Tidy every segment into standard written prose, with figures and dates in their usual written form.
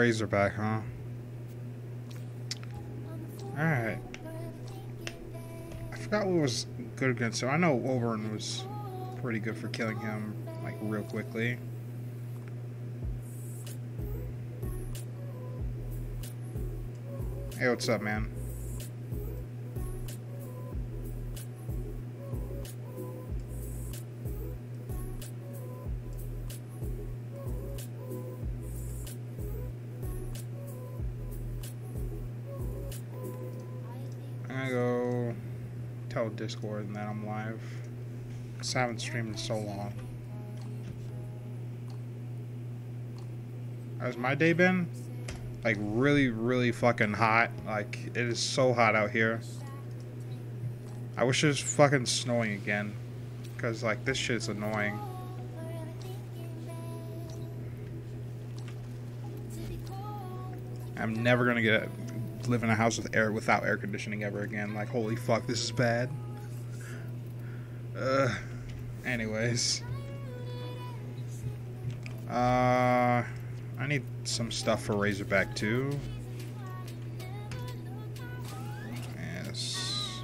Razorback, huh? Alright. I forgot what was good against him. I know Oberon was pretty good for killing him, like, real quickly. Hey, what's up, man? I'm gonna go tell Discord and that I'm live. I haven't streamed in so long. How's my day been? Like, really fucking hot. Like, it is so hot out here. I wish it was fucking snowing again. Because, like, this shit's annoying. I'm never gonna live in a house with without air conditioning ever again. Like, holy fuck, this is bad. Anyways. I need some stuff for Razorback too. Yes.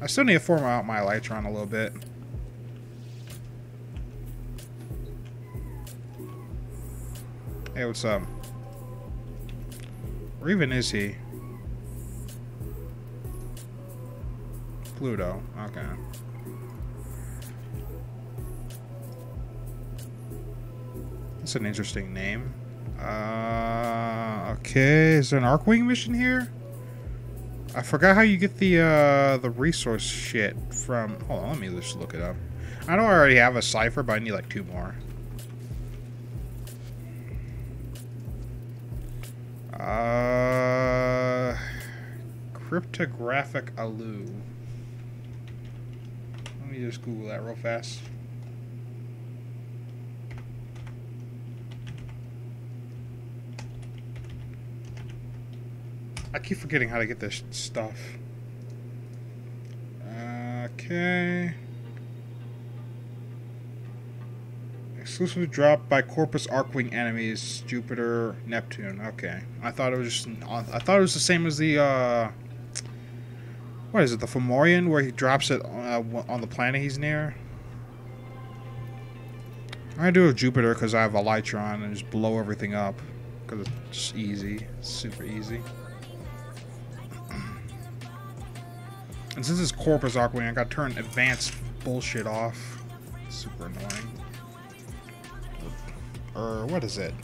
I still need to form out my Elytron a little bit. Hey, what's up? Where even is he? Pluto. Okay. That's an interesting name. Okay, is there an Arcwing mission here? I forgot how you get the resource shit from... Hold on, let me just look it up. I know I already have a cipher, but I need like 2 more. Cryptographic Alu. Let me just Google that real fast. I keep forgetting how to get this stuff. Okay. Exclusively dropped by Corpus Arcwing enemies, Jupiter, Neptune. Okay. I thought it was just... I thought it was the same as the, what is it? The Fomorian, where he drops it on the planet he's near? I'm gonna do a Jupiter because I have a Elytron and just blow everything up. Because it's just easy. It's super easy. And since it's Corpus Arcwing, I gotta turn advanced bullshit off. Super annoying. Or what is it?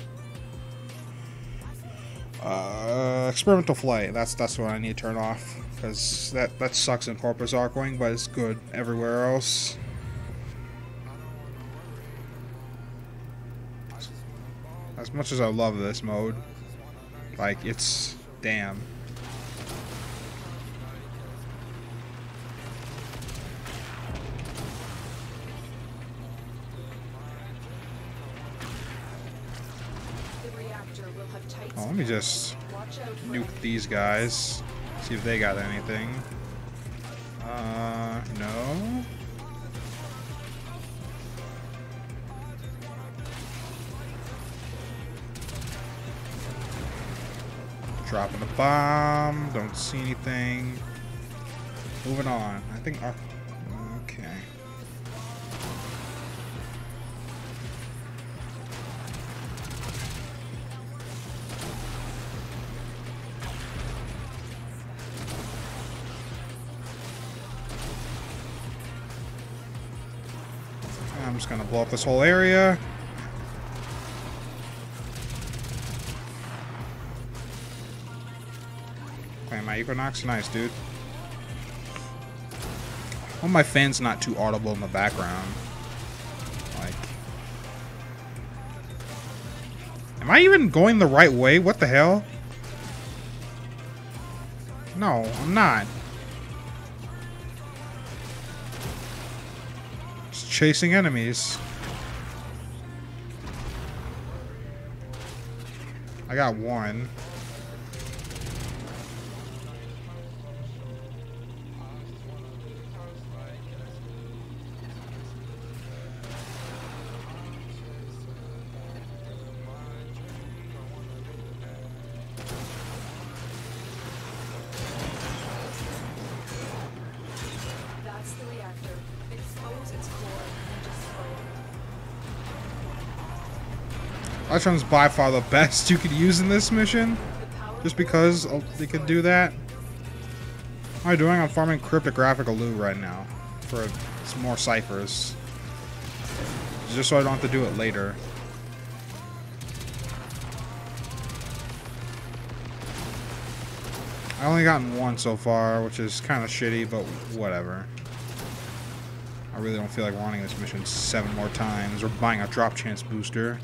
Experimental flight. That's what I need to turn off. Because that sucks in Corpus Arcwing, but it's good everywhere else. As much as I love this mode, like, it's... damn. Oh, let me just nuke these guys. See if they got anything. No. Dropping a bomb. Don't see anything. Moving on. I think... okay. I'm just gonna blow up this whole area. Okay, my Equinox, nice, dude. Hope my fan's not too audible in the background. Like, am I even going the right way? What the hell? No, I'm not. Just chasing enemies. I got one. Electron's by far the best you could use in this mission. Just because they could do that. What am I doing? I'm farming cryptographic loot right now. For some more ciphers. Just so I don't have to do it later. I only gotten one so far, which is kind of shitty, but whatever. I really don't feel like running this mission 7 more times or buying a drop chance booster.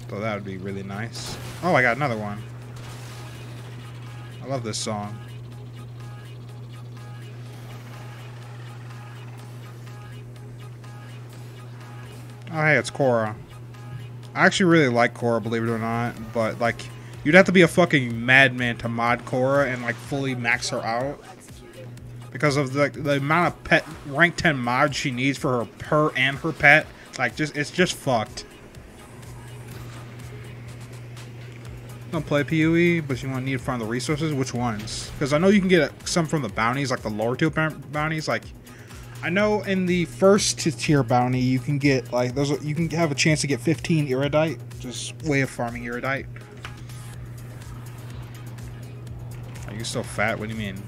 So that would be really nice. Oh, I got another one. I love this song. Oh, hey, it's Korra. I actually really like Korra, believe it or not, but, like, you'd have to be a fucking madman to mod Korra and, like, fully max her out. Because of the amount of pet rank 10 mods she needs for her and her pet. Like, it's just fucked. Don't play PoE, but you want to need to find the resources? Which ones? Because I know you can get some from the bounties, like the lower tier bounties. Like, I know in the first tier bounty, you can get, like, you can have a chance to get 15 Iridite. Just way of farming Iridite. Are you still fat? What do you mean?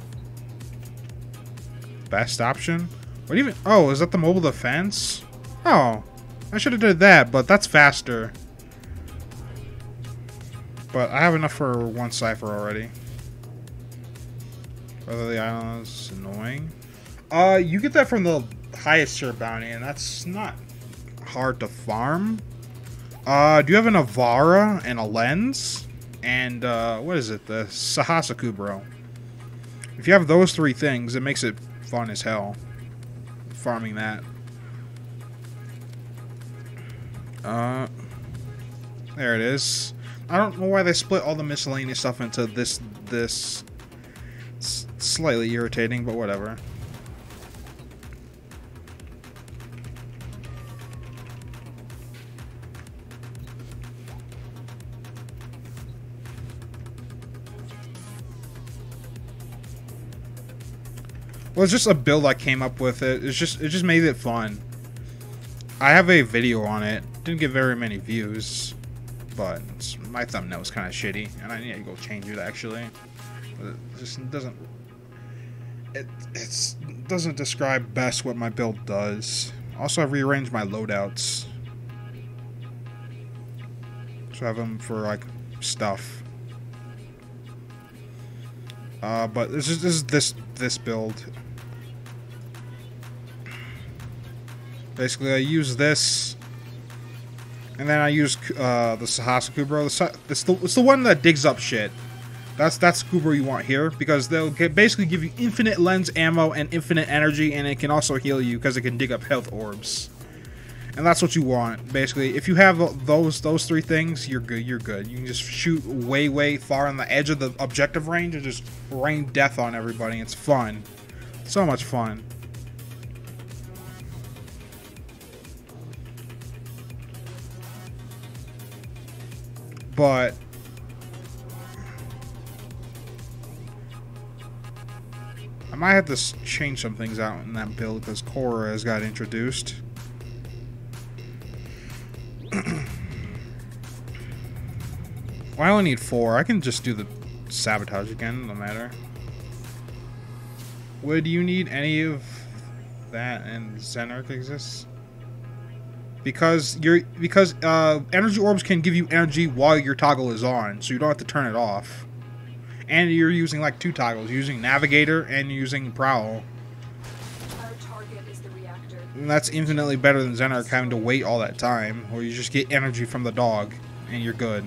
Best option? What even? Oh, is that the mobile defense? Oh, I should have did that, but that's faster. But I have enough for one cipher already. Whether the island is annoying. You get that from the highest tier bounty, and that's not hard to farm. Do you have an Avara and a lens? And what is it? The Sahasaku, bro. If you have those 3 things, it makes it fun as hell. Farming that. There it is. I don't know why they split all the miscellaneous stuff into this. It's slightly irritating, but whatever. Well, it's just a build I came up with. It just made it fun. I have a video on it. Didn't get very many views, but my thumbnail is kind of shitty, and I need to go change it actually. But it just doesn't. It doesn't describe best what my build does. Also, I've rearranged my loadouts, so I have them for like stuff. But this is this build. Basically, I use this, and then I use the Sahasaku, bro. It's the one that digs up shit. That's Kubro you want here, because they'll basically give you infinite lens ammo and infinite energy, and it can also heal you because it can dig up health orbs. And that's what you want, basically. If you have those 3 things, you're good. You're good. You can just shoot way far on the edge of the objective range and just rain death on everybody. It's fun. So much fun. But I might have to change some things out in that build because Korra has got introduced. Well, I only need 4. I can just do the sabotage again, no matter. Would you need any of that and Xenarch exists? Because energy orbs can give you energy while your toggle is on, so you don't have to turn it off. And you're using like 2 toggles. You're using Navigator and you're using Prowl. Our target is the reactor. And that's infinitely better than Xenarch having to wait all that time, where you just get energy from the dog, and you're good.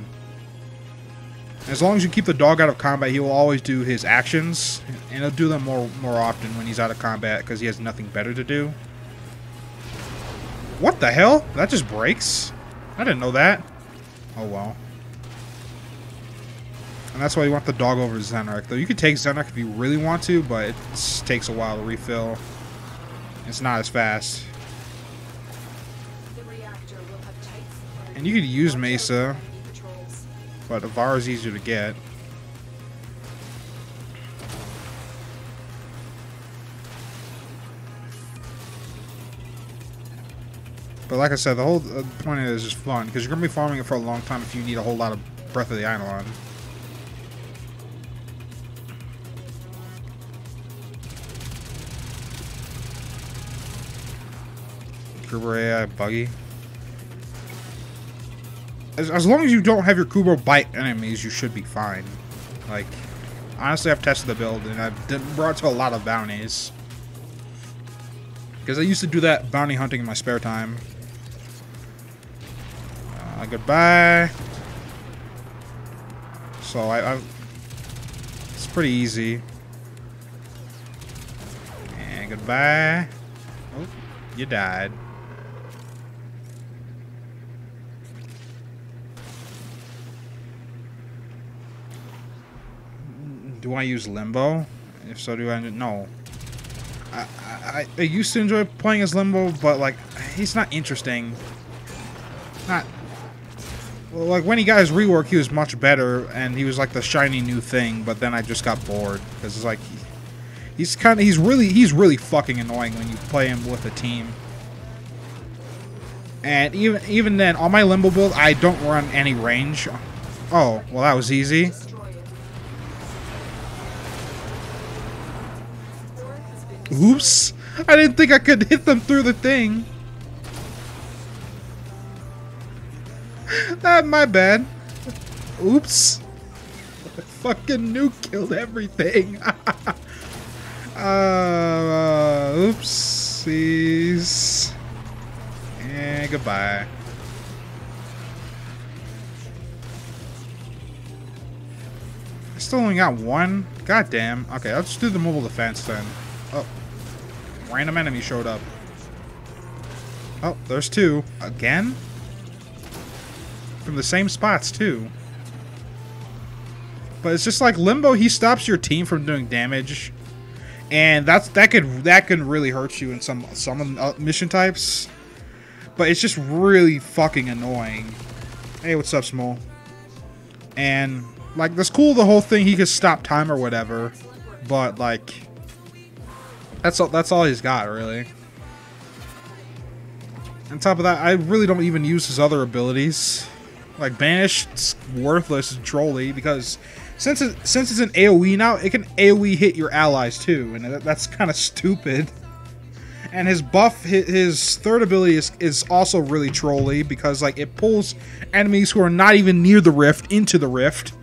As long as you keep the dog out of combat, he will always do his actions, and he'll do them more often when he's out of combat, because he has nothing better to do. What the hell? That just breaks? I didn't know that. Oh well. And that's why you want the dog over Xenarch. Though you could take Xenarch if you really want to, but it takes a while to refill. It's not as fast. And you could use Mesa, but Avara is easier to get. But like I said, the whole point of it is just fun, because you're going to be farming it for a long time if you need a whole lot of Breath of the Eidolon. Kuber AI buggy. As long as you don't have your Kubo bite enemies, you should be fine. Like, honestly, I've tested the build, and I've brought to a lot of bounties. Because I used to do that bounty hunting in my spare time. Goodbye. So, it's pretty easy. And goodbye. Oh, you died. Do I use Limbo? If so, do I? No. I used to enjoy playing as Limbo, but like, he's not interesting. Not. Well, like when he got his rework, he was much better, and he was like the shiny new thing. But then I just got bored because it's like he's really fucking annoying when you play him with a team. And even then, on my Limbo build, I don't run any range. Oh, well, that was easy. Oops! I didn't think I could hit them through the thing. My bad. Oops. Fucking nuke killed everything. Oopsies. And goodbye. I still only got one? God damn. Okay, I'll just do the mobile defense then. Oh. Random enemy showed up. Oh, there's two. Again? From the same spots, too. But it's just like Limbo, he stops your team from doing damage. And that can really hurt you in some mission types. But it's just really fucking annoying. Hey, what's up, Small? And, like, that's cool, the whole thing, he could stop time or whatever. But, like... That's all he's got, really. On top of that, I really don't even use his other abilities. Like, Banished's worthless and trolly, because since it's an AoE now, it can AoE hit your allies, too. And that's kind of stupid. And his buff, his third ability is also really trolly, because, like, it pulls enemies who are not even near the rift into the rift.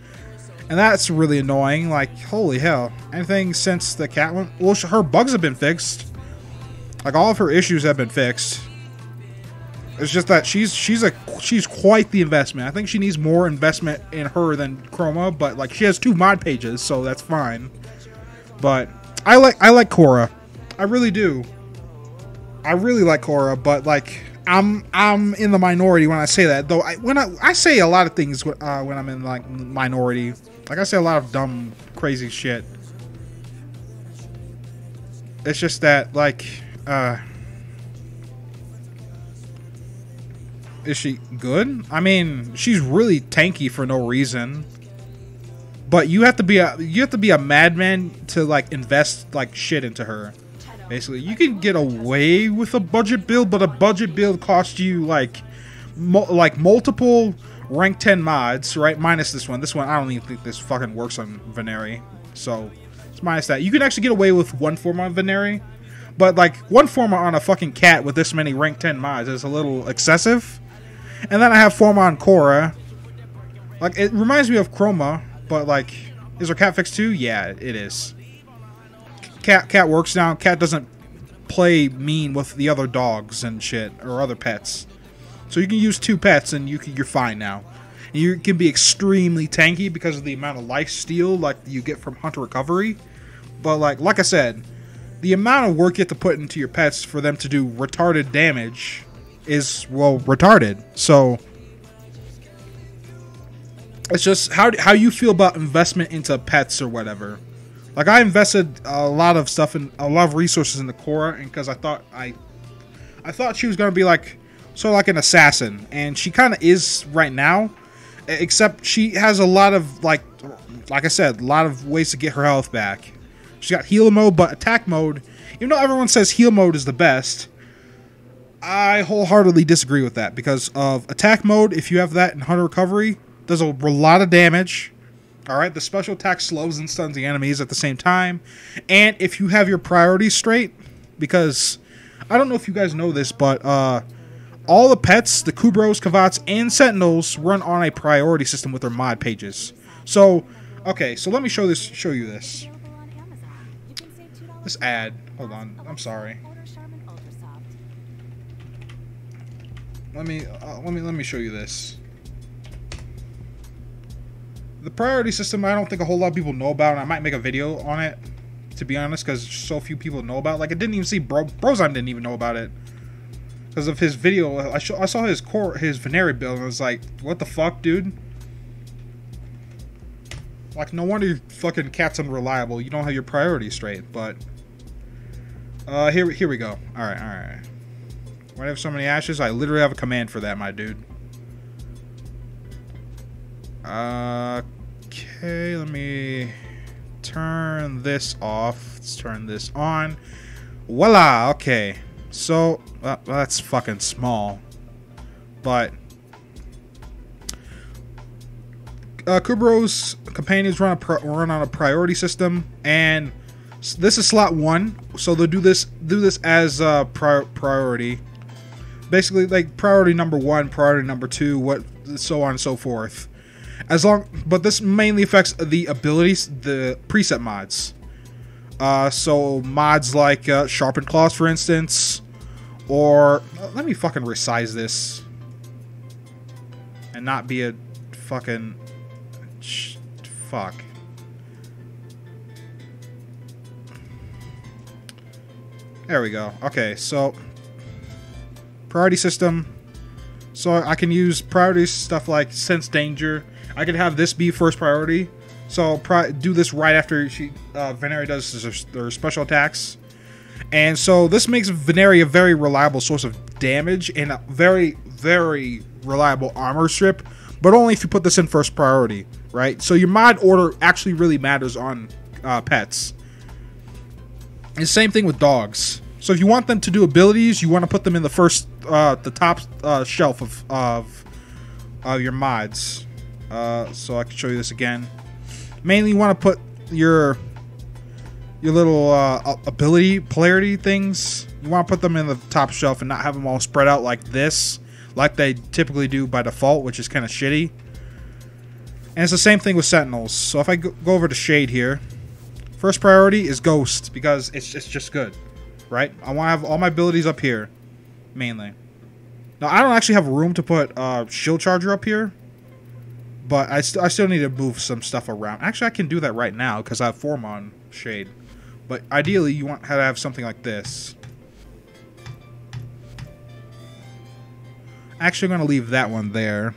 And that's really annoying. Like, holy hell. Anything since the cat one? Well, her bugs have been fixed. Like, all of her issues have been fixed. It's just that she's quite the investment. I think she needs more investment in her than Chroma, but like she has 2 mod pages, so that's fine. But I like Korra. I really do. I really like Korra, but like I'm in the minority when I say that. Though when I say a lot of things when I'm in like minority. Like I say a lot of dumb, crazy shit. It's just that like is she good? I mean, she's really tanky for no reason. But you have to be a madman to like invest like shit into her. Basically, you can get away with a budget build, but a budget build costs you like multiple rank 10 mods, right? Minus this one. This one, I don't even think this fucking works on Veneri. So, it's minus that. You can actually get away with one form on Veneri. But, like, one form on a fucking cat with this many rank 10 mods is a little excessive. And then I have form on Korra. Like, it reminds me of Chroma. But, like, is her cat fixed too? Yeah, it is. Cat works now. Cat doesn't play mean with the other dogs and shit. Or other pets. So you can use 2 pets and you're fine now. And you can be extremely tanky because of the amount of life steal like you get from Hunter Recovery. But like I said, the amount of work you have to put into your pets for them to do retarded damage is, well, retarded. So it's just how you feel about investment into pets or whatever. Like I invested a lot of stuff in a lot of resources into Korra, and because I thought she was gonna be like sort of like an assassin, and she kind of is right now, except she has a lot of like I said, a lot of ways to get her health back. She's got heal mode, but attack mode, even though everyone says heal mode is the best, I wholeheartedly disagree with that because of attack mode. If you have that in Hunter Recovery, does a lot of damage. Alright, the special attack slows and stuns the enemies at the same time. And if you have your priorities straight, because I don't know if you guys know this, but all the pets, the Kubros, Kavats, and Sentinels run on a priority system with their mod pages. So, okay, so let me show you this. This ad. Hold on, I'm sorry. Let me show you this. The priority system, I don't think a whole lot of people know about, and I might make a video on it, to be honest, because so few people know about it. Like, I didn't even see Brozime didn't even know about it because of his video. I saw his Veneri build, and I was like, what the fuck, dude? Like, no wonder your fucking cat's unreliable. You don't have your priorities straight. But here we go. All right. Why do I have so many ashes? I literally have a command for that, my dude. Okay, let me turn this off. Let's turn this on. Voila, okay. So, that's fucking small. But Kubro's companions run on a priority system, and this is slot 1, so they'll do this as priority. Basically, like priority number 1, priority number 2, so on and so forth. But this mainly affects the abilities, the preset mods. So mods like Sharpened Claws, for instance, or let me fucking resize this and not be a fucking fuck. There we go. Okay, so priority system. So I can use priority stuff like Sense Danger. I could have this be first priority. So do this right after Veneri does their special attacks. And so this makes Veneri a very reliable source of damage and a very, very reliable armor strip. But only if you put this in first priority, right? So your mod order actually really matters on pets. And same thing with dogs. So if you want them to do abilities, you want to put them in the top shelf of your mods. So I can show you this again. Mainly, you want to put your little ability polarity things. You want to put them in the top shelf and not have them all spread out like this, like they typically do by default, which is kind of shitty. And it's the same thing with Sentinels. So if I go over to Shade here, first priority is Ghost because it's just good, right? I want to have all my abilities up here, mainly. Now I don't actually have room to put Shield Charger up here. But I still need to move some stuff around. Actually, I can do that right now because I have Form on Shade. But ideally, you want to have something like this. Actually, I'm going to leave that one there.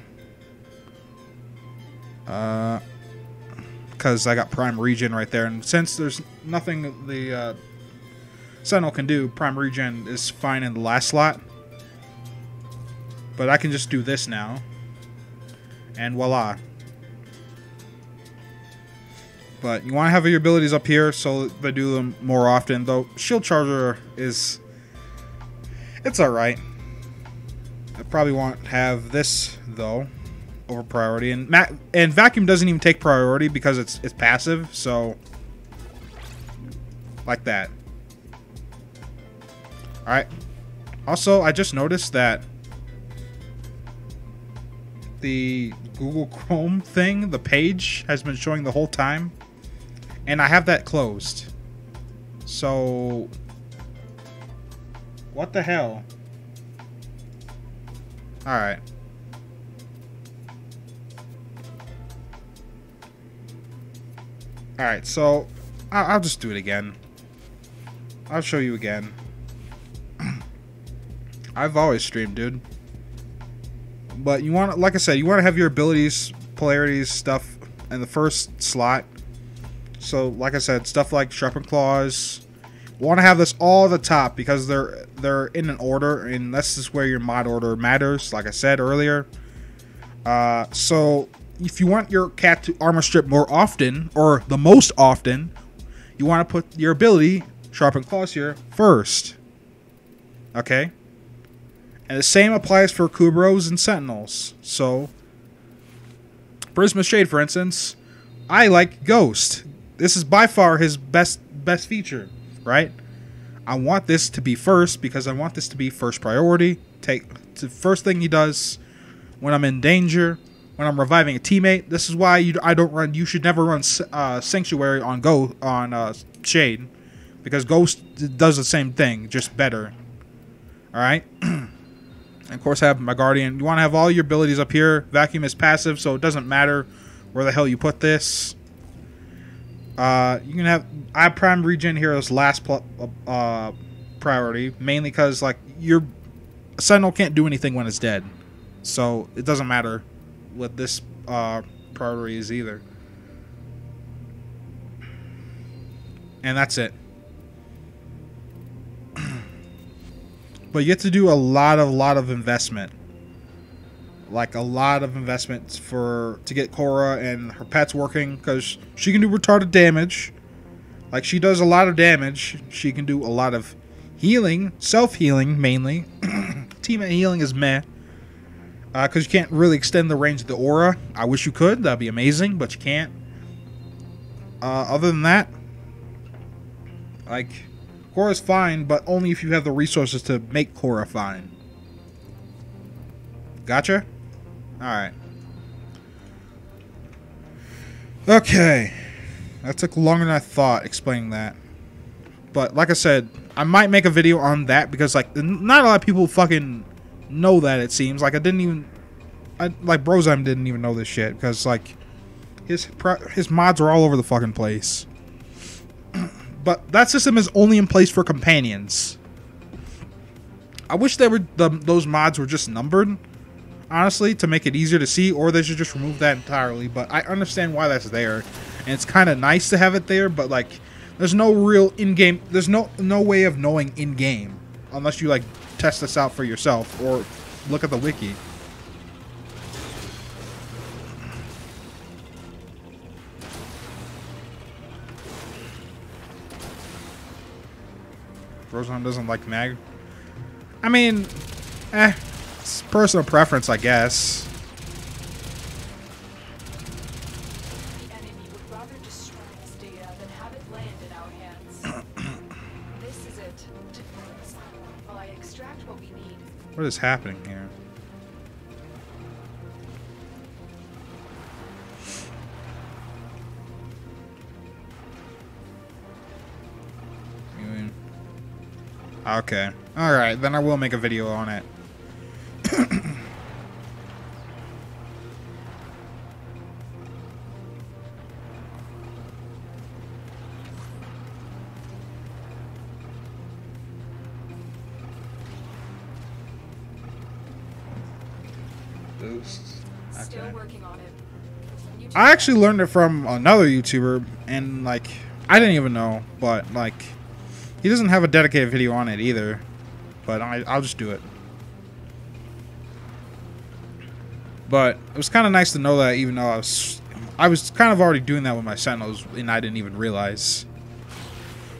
Because I got Prime Regen right there. And since there's nothing the Sentinel can do, Prime Regen is fine in the last slot. But I can just do this now. And voila. But you want to have your abilities up here so they do them more often. Though Shield Charger is... it's alright. I probably won't have this, though, over priority. And Vacuum doesn't even take priority because it's passive, so... like that. Alright. Also, I just noticed that the Google Chrome thing, the page, has been showing the whole time. And I have that closed. So... what the hell? Alright. Alright, so... I'll just do it again. I'll show you again. I've always streamed, dude. But you want, like I said, you want to have your abilities, polarities, stuff in the first slot. So, like I said, stuff like Sharpened Claws. You want to have this all at the top because they're in an order, and this is where your mod order matters, like I said earlier. So, if you want your cat to armor strip more often, or the most often, you want to put your ability, Sharpened Claws, here first. Okay? And the same applies for Kubros and Sentinels. So, Prisma Shade, for instance, I like Ghost. This is by far his best feature, right? I want this to be first because I want this to be first priority. Take the first thing he does when I'm in danger, when I'm reviving a teammate. This is why I don't run. You should never run Sanctuary on Shade, because Ghost does the same thing, just better. All right. And of course, I have my Guardian. You want to have all your abilities up here. Vacuum is passive, so it doesn't matter where the hell you put this. You can have I prime regen here as last priority, mainly because like your Sentinel can't do anything when it's dead, so it doesn't matter what this priority is either. And that's it. But you have to do a lot of investment. Like a lot of investments to get Korra and her pets working, because she can do retarded damage. Like, she does a lot of damage. She can do a lot of healing, self-healing mainly. Teammate healing is meh. Because you can't really extend the range of the aura. I wish you could. That'd be amazing, but you can't. Other than that, like, Korra's fine, but only if you have the resources to make Korra fine. Gotcha? Alright. Okay. That took longer than I thought explaining that. But like I said, I might make a video on that because like not a lot of people fucking know that, it seems. Like like Brozime didn't even know this shit because like his mods are all over the fucking place. But that system is only in place for companions. I wish those mods were just numbered, honestly, to make it easier to see, or they should just remove that entirely. But I understand why that's there, and it's kind of nice to have it there. But like, there's no real in-game. There's no way of knowing in-game unless you like test this out for yourself or look at the wiki. Roseanne doesn't like mag. I mean, it's personal preference, I guess. The enemy would rather destroy this data than have it land in our hands. This is it. While I extract what we need. What is happening here? Okay. Alright, then I will make a video on it. Still working on it. I actually learned it from another YouTuber, and like, I didn't even know, but like, he doesn't have a dedicated video on it either, but I'll just do it. But it was kind of nice to know that, even though I was kind of already doing that with my Sentinels, and I didn't even realize.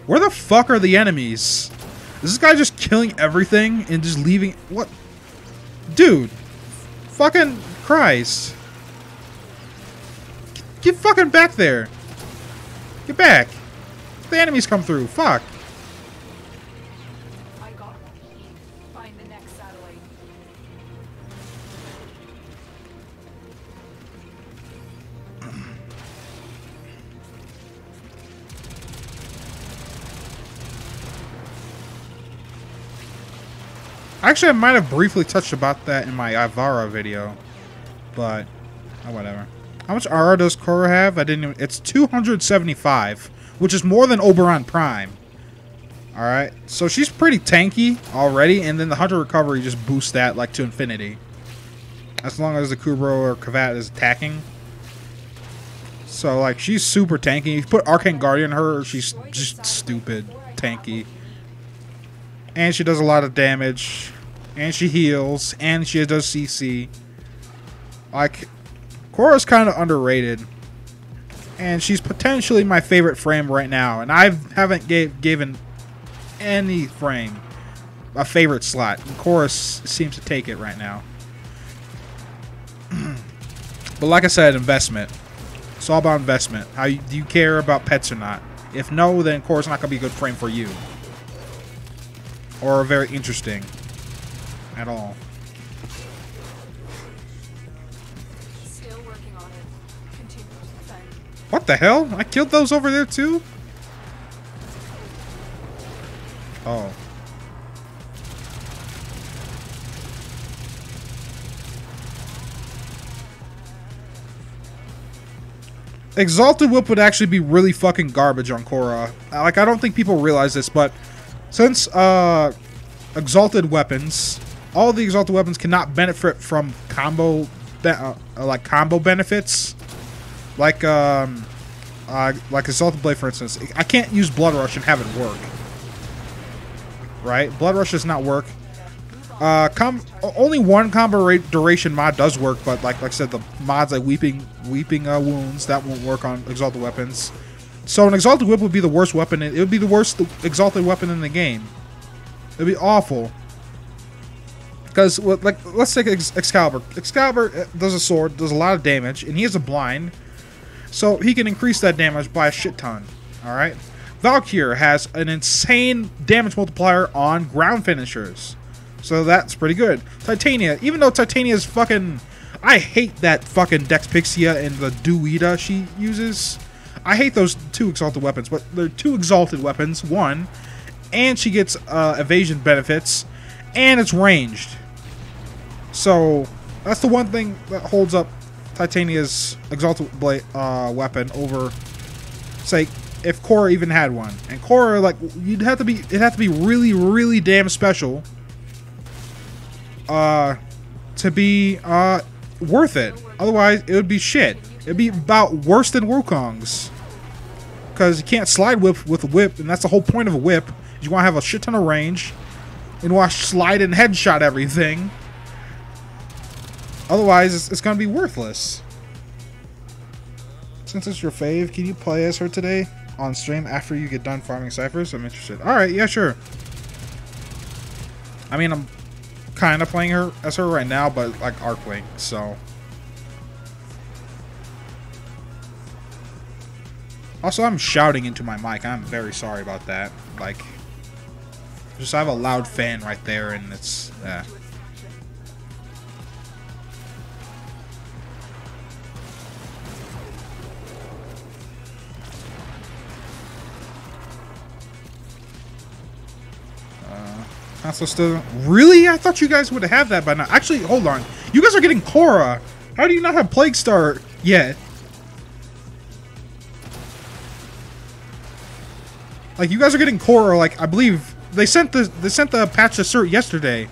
Where the fuck are the enemies? Is this guy just killing everything and just leaving? What? Dude. Fucking Christ. Get fucking back there. Get back. The enemies come through. Fuck. I got what we need. Find the next satellite. Actually, I might have briefly touched about that in my Ivara video, but oh, whatever. How much aura does Korra have? I didn't even, it's 275, which is more than Oberon Prime. Alright, so she's pretty tanky already, and then the Hunter Recovery just boosts that like to infinity. As long as the Kubro or Kavat is attacking. So like, she's super tanky. If you put Arcane Guardian on her, she's just stupid tanky. And she does a lot of damage. And she heals. And she does CC. Like, Korra's kind of underrated. And she's potentially my favorite frame right now. And I haven't given any frame a favorite slot. And Korra seems to take it right now. But like I said, investment. It's all about investment. Do you care about pets or not? If no, then Korra's not going to be a good frame for you. Or very interesting. At all. Still working on it. Continue to defend. What the hell? I killed those over there too? Oh. Exalted Whip would actually be really fucking garbage on Korra. Like, I don't think people realize this, but since Exalted Weapons, all the Exalted Weapons cannot benefit from combo benefits. Like Exalted Blade, for instance. I can't use Blood Rush and have it work. Right? Blood Rush does not work. Only one combo duration mod does work, but like I said, the mods like Weeping Wounds, that won't work on Exalted Weapons. So an Exalted Whip would be the worst weapon. It would be the worst Exalted weapon in the game. It would be awful. Because, like, let's take Excalibur. Excalibur does a sword, does a lot of damage, and he has a blind. So he can increase that damage by a shit ton. Alright? Valkyrie has an insane damage multiplier on ground finishers. So that's pretty good. Titania, even though Titania is fucking... I hate that fucking Dex Pixia and the Duida she uses. I hate those two Exalted weapons, but they're two Exalted weapons, one. And she gets evasion benefits. And it's ranged. So, that's the one thing that holds up Titania's Exalted Blade, weapon over, say, if Korra even had one. And Korra, like, it'd have to be really, really damn special to be worth it. Otherwise, it would be shit. It'd be about worse than Wukong's. Because you can't slide whip with a whip, and that's the whole point of a whip. You want to have a shit ton of range. And you want to slide and headshot everything. Otherwise, it's going to be worthless. Since it's your fave, can you play as her today on stream after you get done farming ciphers? I'm interested. Alright, yeah, sure. I mean, I'm kind of playing her as her right now, but like Arcwing, so. Also, I'm shouting into my mic. I'm very sorry about that. Like, just I have a loud fan right there, and it's Console still... Really? I thought you guys would have that by now. Actually, hold on. You guys are getting Korra. How do you not have Plague Star yet? Like, you guys are getting Korra, like, I believe... They sent the patch assert yesterday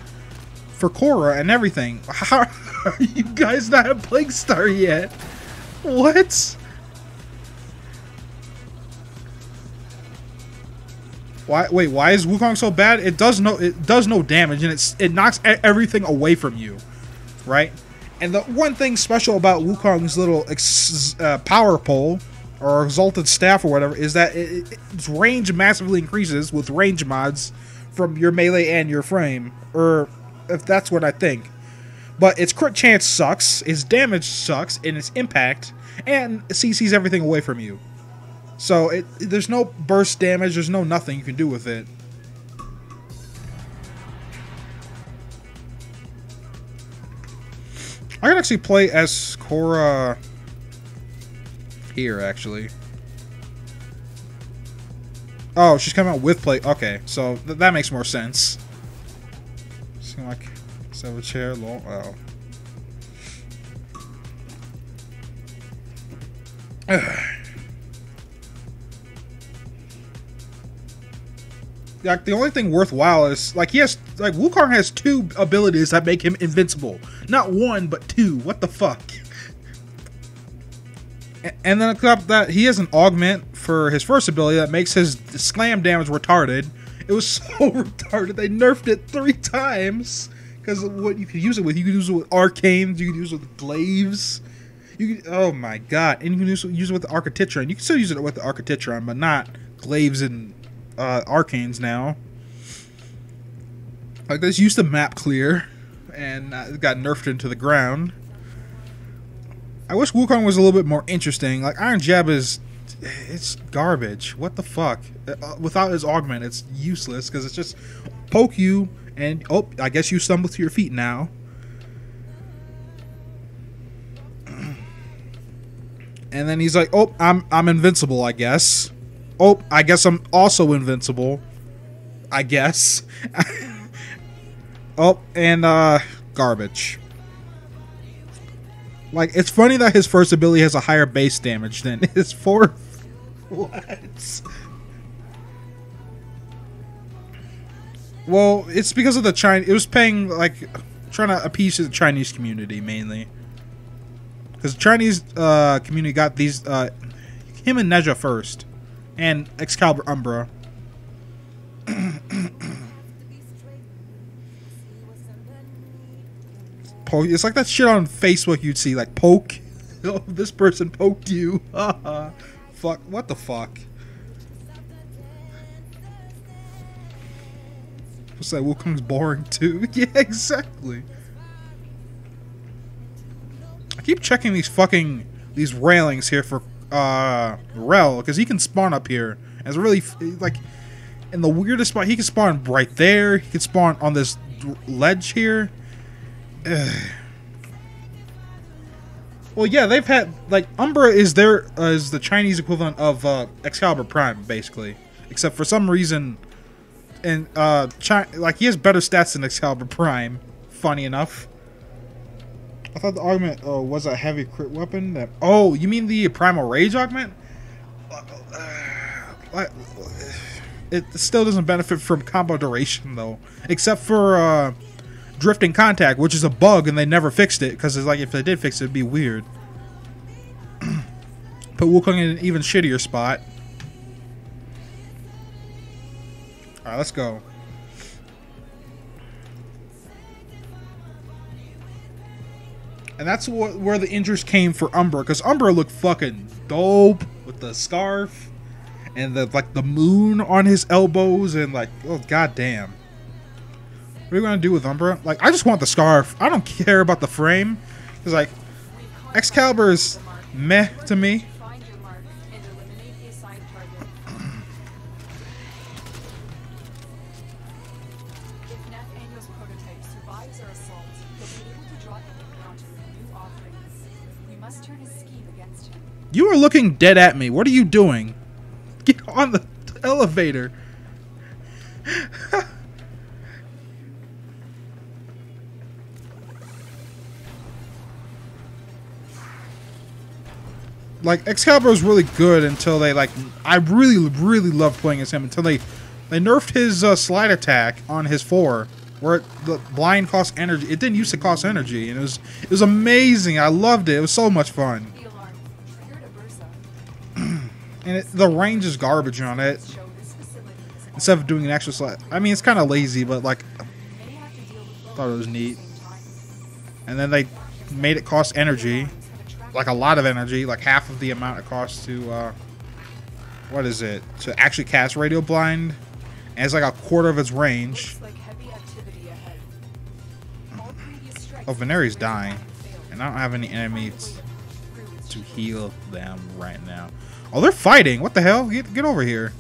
for Korra and everything. How are you guys not have Plague Star yet? What? Why? Wait, why is Wukong so bad? It does no damage, and it knocks everything away from you, right? And the one thing special about Wukong's little power pole or exalted staff or whatever is that its range massively increases with range mods from your melee and your frame, or if that's what I think. But its crit chance sucks, its damage sucks, and its impact, and CCs everything away from you. So, there's no burst damage, there's no nothing you can do with it. I can actually play as Korra here, actually. Oh, she's coming out with play. Okay, so that makes more sense. Seem like a chair, lol. Oh. Like, the only thing worthwhile is, like, Wukong has two abilities that make him invincible. Not one, but two. What the fuck? And then on top of that, he has an augment for his first ability that makes his slam damage retarded. It was so retarded, they nerfed it 3 times. Because what you could use it with, you could use it with arcanes, you could use it with glaives. Oh my god. And you can use it with the Archititron. You can still use it with the Archititron, but not glaives and arcanes now. Like, this used to map clear, and it got nerfed into the ground. I wish Wukong was a little bit more interesting. Like, Iron Jab is... it's garbage. What the fuck? Without his augment, it's useless, because it's just poke you, and... oh, I guess you stumble to your feet now. And then he's like, oh, I'm invincible, I guess. Oh, I guess I'm also invincible. I guess. Oh, and garbage. Like, it's funny that his first ability has a higher base damage than his fourth. What? Well, it's because of the Chinese. It was paying, like, trying to appease the Chinese community mainly. Because the Chinese community got these, him and Neja first. And Excalibur Umbra. Poke. It's like that shit on Facebook you'd see, like, poke. Oh, this person poked you. Fuck. What the fuck? What's that? Wukong's boring too. Yeah, exactly. I keep checking these railings here for Rel, because he can spawn up here. And it's really like in the weirdest spot. He can spawn right there. He can spawn on this ledge here. Ugh. Well, yeah, they've had like Umbra is the Chinese equivalent of Excalibur Prime, basically, except for some reason, and like he has better stats than Excalibur Prime. Funny enough. I thought the augment was a heavy crit weapon. That, oh, you mean the Primal Rage augment? It still doesn't benefit from combo duration, though. Except for drifting contact, which is a bug, and they never fixed it. Because it's like, if they did fix it, it'd be weird. Put Wukong in an even shittier spot. Alright, let's go. And that's where the injuries came for Umbra, because Umbra looked fucking dope with the scarf and the moon on his elbows and like, oh goddamn. What are you gonna do with Umbra? Like, I just want the scarf. I don't care about the frame. It's like Excalibur is meh to me. You are looking dead at me. What are you doing? Get on the elevator. Like, Excalibur was really good until they, like, I really loved playing as him until they nerfed his slide attack on his 4, where the blind cost energy. It didn't used to cost energy, and it was amazing. I loved it. It was so much fun. And the range is garbage on it. Instead of doing an extra slide. I mean, it's kind of lazy, but like, thought it was neat. And then they made it cost energy. Like a lot of energy. Like half of the amount it costs to, what is it? To actually cast Radio Blind. And it's like a quarter of its range. Oh, Veneri's dying. And I don't have any enemies to heal them right now. Oh, they're fighting. What the hell? Get over here.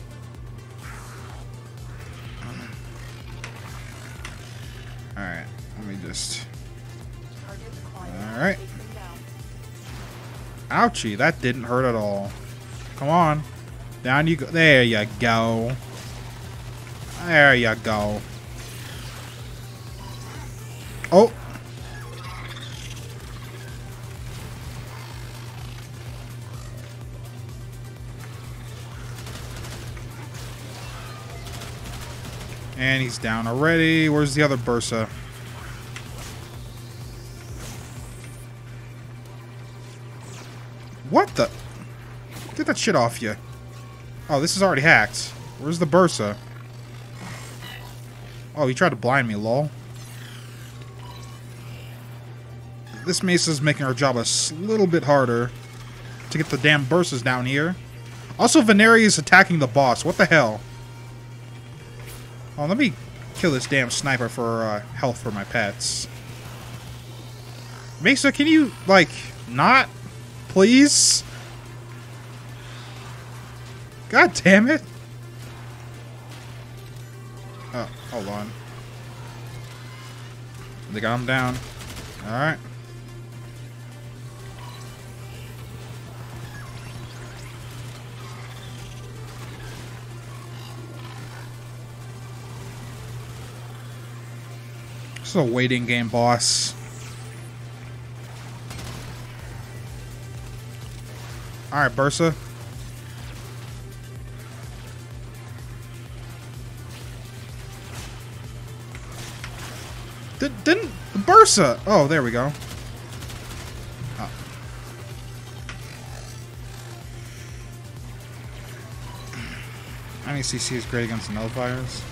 Alright. Let me just... Alright. Ouchie. That didn't hurt at all. Come on. Down you go. There you go. There you go. Oh. And he's down already. Where's the other Bursa? What the? Get that shit off you. Oh, this is already hacked. Where's the Bursa? Oh, he tried to blind me, lol. This Mesa is making our job a little bit harder to get the damn Bursas down here. Also, Veneri is attacking the boss. What the hell? Oh, let me kill this damn sniper for health for my pets. Mesa, can you, like, not? Please? God damn it. Oh, hold on. They got him down. Alright. This is a waiting game, boss. Alright, Bursa. Didn't Bursa? Oh, there we go. Oh. Any CC is great against nullifiers.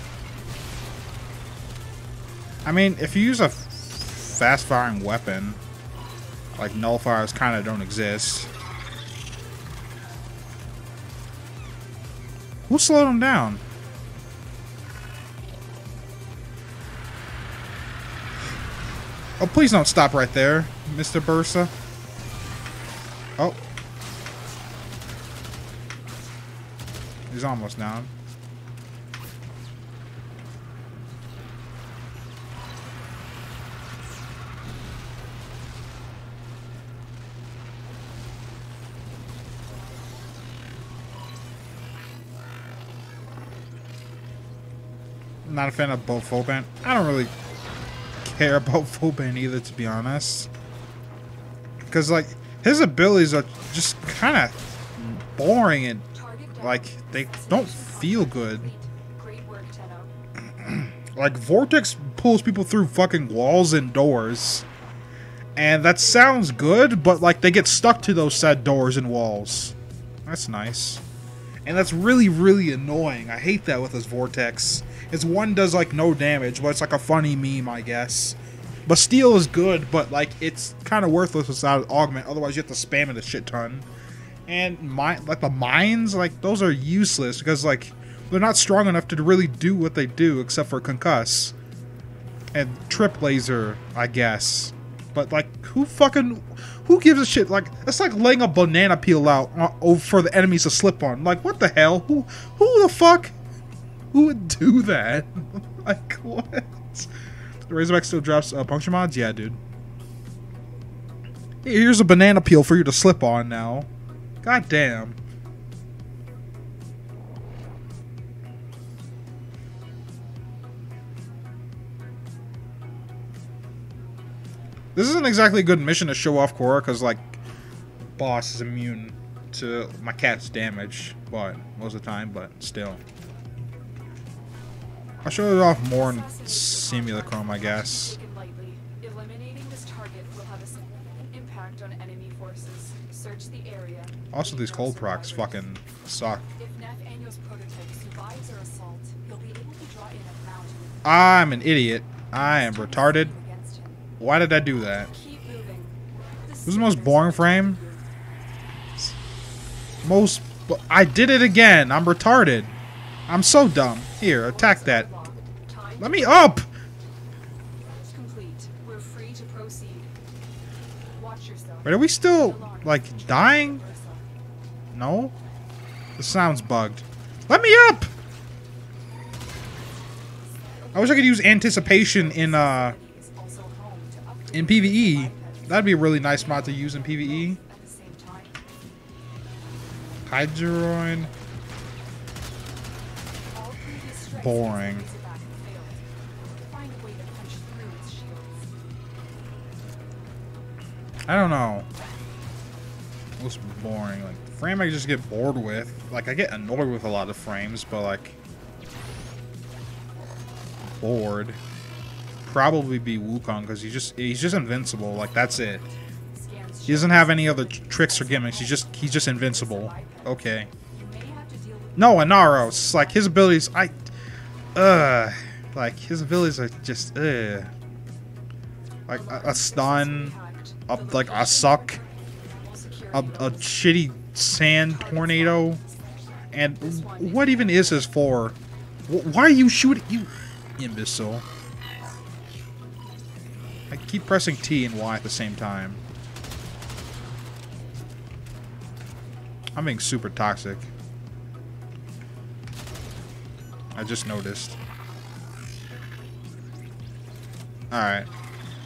I mean, if you use a fast-firing weapon, like nullifiers kind of don't exist. Who slowed him down? Oh, please don't stop right there, Mr. Bursa. Oh. He's almost down. Not a fan of both Foban. I don't really care about Foban either, to be honest. Because, like, his abilities are just kind of boring and, like, they don't feel good. Like, Vortex pulls people through fucking walls and doors. And that sounds good, but, like, they get stuck to those said doors and walls. That's nice. And that's really, really annoying. I hate that with his Vortex. His one does, like, no damage, but it's like a funny meme, I guess. But Steel is good, but, like, it's kind of worthless without Augment. Otherwise, you have to spam it a shit ton. And, like, the mines, like, those are useless because, like, they're not strong enough to really do what they do except for Concuss. And Trip Laser, I guess. But, like, who gives a shit? Like, it's like laying a banana peel out for the enemies to slip on. Like, what the hell? Who the fuck? Who would do that? Like, what? The Razorback still drops puncture mods? Yeah, dude. Here's a banana peel for you to slip on now. God damn. This isn't exactly a good mission to show off Korra, because, like, boss is immune to my cat's damage, but most of the time, but still. I'll show it off more in Simulacrum, I guess. Also, these cold procs fucking suck. I'm an idiot. I am retarded. Why did I do that? This is the most boring frame. I did it again. I'm retarded. I'm so dumb. Here, attack that. Let me up! Wait, are we still, like, dying? No? The sound's bugged. Let me up! I wish I could use anticipation in PvE. That'd be a really nice mod to use in PvE. Hydroid. Boring. I don't know. What's boring? Like, the frame I just get bored with. Like, I get annoyed with a lot of frames, but, like, bored. Probably be Wukong, because he's just invincible. Like, that's it. He doesn't have any other tricks or gimmicks. He's just invincible. Okay. No, Inaros. Like, his abilities, like, his abilities are just, like, a stun, like, a suck, a shitty sand tornado, and what even is his for? Why are you shooting? Imbecile. I keep pressing T and Y at the same time. I'm being super toxic. I just noticed. Alright.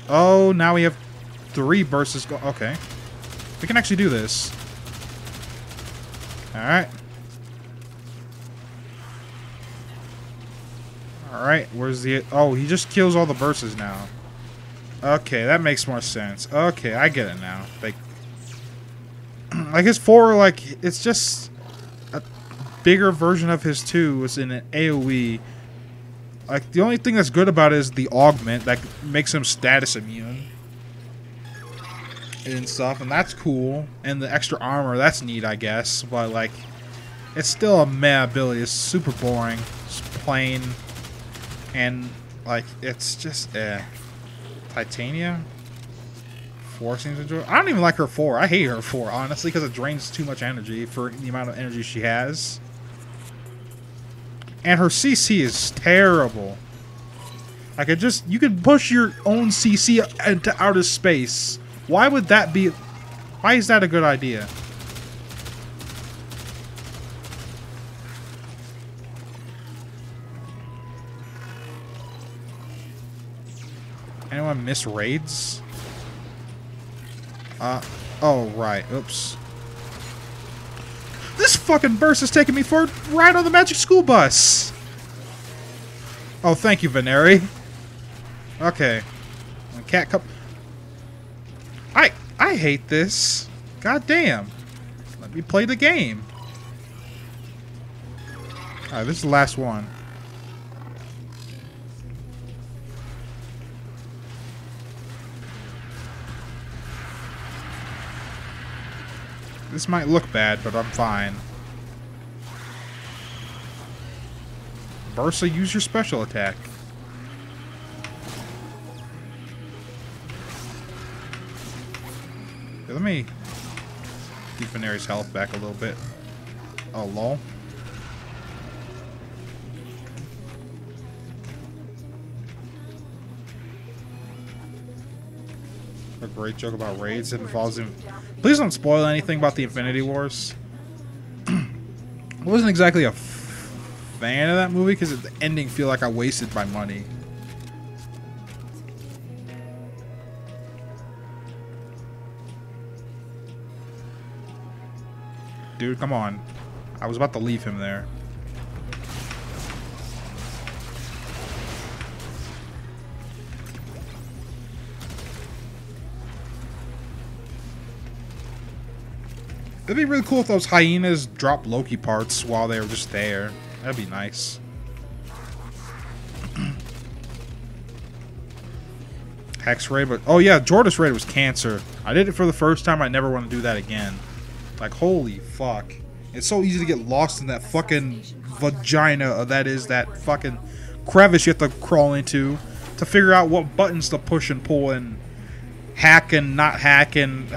Oh, now we have 3 bursts. Okay. We can actually do this. Alright. Alright, where's the... Oh, he just kills all the bursts now. Okay, that makes more sense. Okay, I get it now. Like his 4, like, it's just a bigger version of his 2. It's in an AoE. Like, the only thing that's good about it is the augment that makes him status immune. And stuff, and that's cool. And the extra armor, that's neat, I guess. But, like, it's still a meh ability. It's super boring. It's plain. And, like, it's just, Titania? 4 seems to enjoy. I don't even like her 4. I hate her 4, honestly, because it drains too much energy for the amount of energy she has. And her CC is terrible. Like, it just... You can push your own CC into outer space. Why would that be... Why is that a good idea? Anyone miss raids? Oh, right. Oops. This fucking burst is taking me for a ride on the Magic School Bus! Oh, thank you, Veneri. Okay. Cat cup... I hate this. God damn. Let me play the game. Alright, this is the last one. This might look bad, but I'm fine. Bursa, use your special attack. Okay, let me keep Veneri's health back a little bit. Oh, lol. A great joke about raids that involves him. Please don't spoil anything about the Infinity Wars. I wasn't exactly a fan of that movie because at the ending feel like I wasted my money. Dude, come on. I was about to leave him there. It'd be really cool if those hyenas dropped Loki parts while they were just there. That'd be nice. Hex raid, but oh yeah, Jordas raid was cancer. I did it for the first time. I never want to do that again. Like, holy fuck. It's so easy to get lost in that fucking vagina that is that fucking crevice you have to crawl into to figure out what buttons to push and pull and hack and not hack and...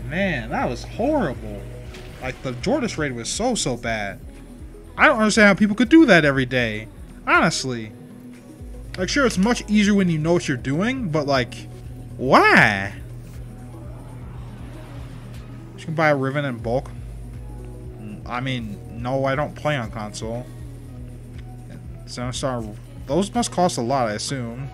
man, that was horrible. Like, the Jordas raid was so bad. I don't understand how people could do that every day. Honestly. Like, sure, it's much easier when you know what you're doing, but, like, why? You can buy a Riven in bulk. I mean, no, I don't play on console. Star, those must cost a lot, I assume.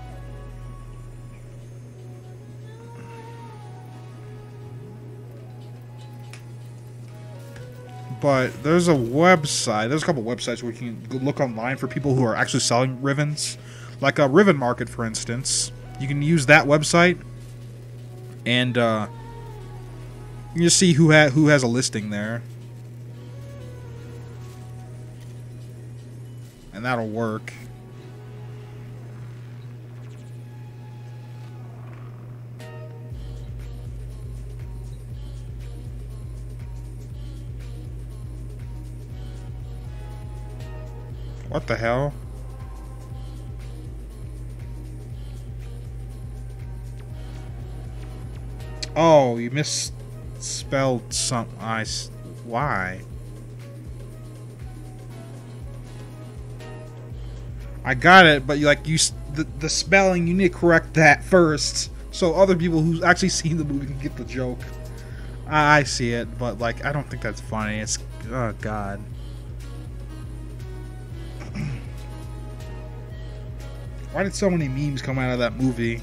But there's a website. There's a couple websites where you can look online for people who are actually selling Rivens. Like a Riven Market, for instance. You can use that website. And, you just see who has a listing there. And that'll work. What the hell? Oh, you misspelled some. Why? I got it, but the spelling, you need to correct that first, so other people who's actually seen the movie can get the joke. I see it, but like I don't think that's funny. It's oh god. Why did so many memes come out of that movie?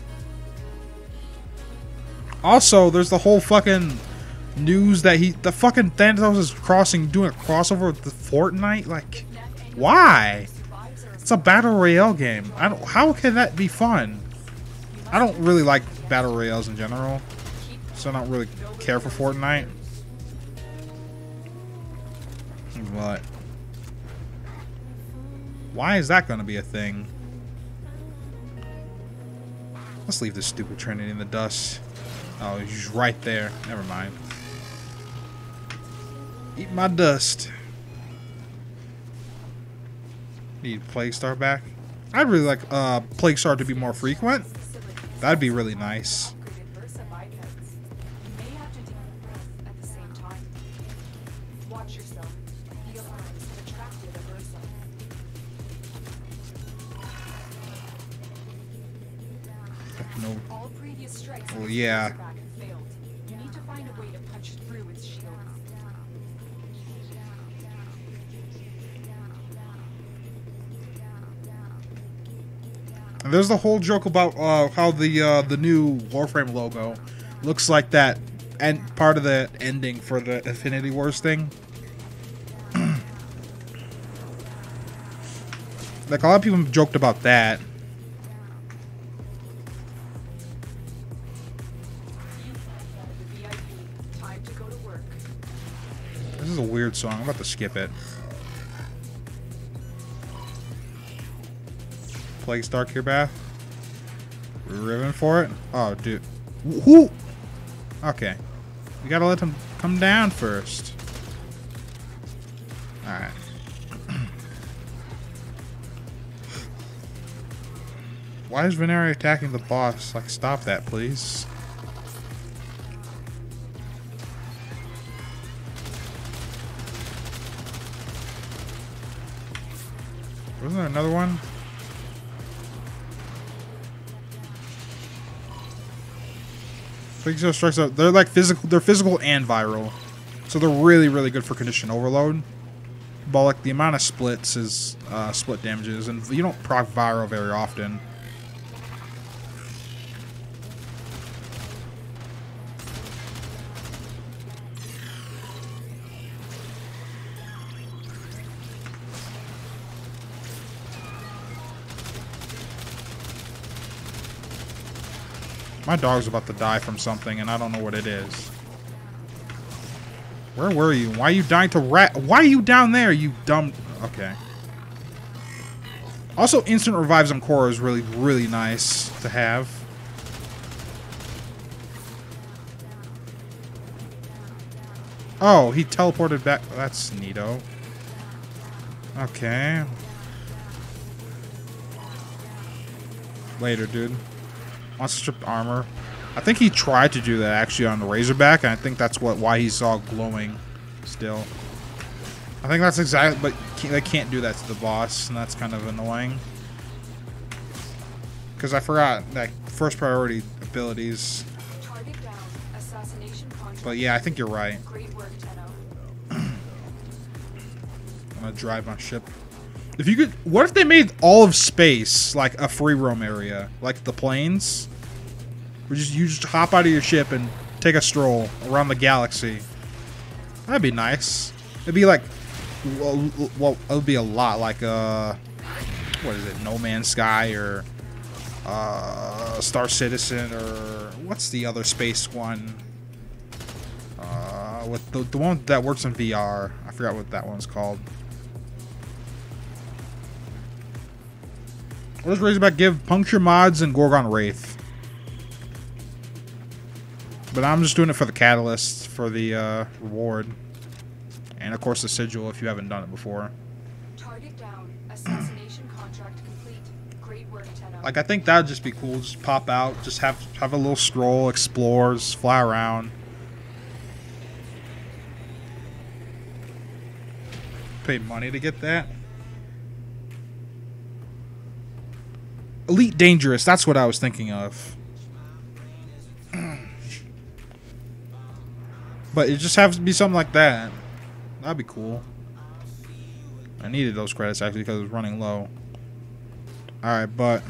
Also, there's the whole fucking news that the fucking Thanos is doing a crossover with the Fortnite. Like, why? It's a battle royale game. How can that be fun? I don't really like battle royales in general, so I don't really care for Fortnite. But why is that going to be a thing? Let's leave this stupid Trinity in the dust. Oh, he's right there. Never mind. Eat my dust. Need Plague Star back. I'd really like Plague Star to be more frequent. That'd be really nice. No. Well, yeah. You need to find a way to punch through its shield. And there's the whole joke about how the new Warframe logo looks like that, and part of the ending for the Infinity Wars thing. Like a lot of people joked about that. This is a weird song. I'm about to skip it. Plague Star Bath. Ribbon for it. Oh, dude. Whoo! Okay. We gotta let him come down first. Alright. Why is Venari attacking the boss? Like, stop that, please. Wasn't there another one? Plague strikes out. They're like physical. They're physical and viral, so they're really, really good for condition overload. But like the amount of splits is split damages, and you don't proc viral very often. My dog's about to die from something, and I don't know what it is. Where were you? Why are you dying to rat? Why are you down there, you dumb... Okay. Also, instant revives on Korra is really, really nice to have. Oh, he teleported back. That's neato. Okay. Later, dude. Wants to strip armor. I think he tried to do that actually on the Razorback, and I think that's why he's all glowing still. I think that's exactly, but they can't do that to the boss, and that's kind of annoying. Because I forgot that first priority abilities. But yeah, I think you're right. I'm gonna drive my ship. If you could, what if they made all of space like a free roam area, like the planes? Where you just hop out of your ship and take a stroll around the galaxy. That'd be nice. It'd be like, well, it would be a lot like what is it, No Man's Sky or Star Citizen, or what's the other space one? With the one that works in VR. I forgot what that one's called. What does Razorback give? Puncture mods and Gorgon Wraith. But I'm just doing it for the catalyst, for the reward. And of course the sigil if you haven't done it before. Target down. Assassination contract complete. Great work, Tenno. Like, I think that would just be cool. Just pop out, just have a little stroll, explores, fly around. Pay money to get that. Elite Dangerous, that's what I was thinking of. But it just has to be something like that. That'd be cool. I needed those credits actually because it was running low. Alright, but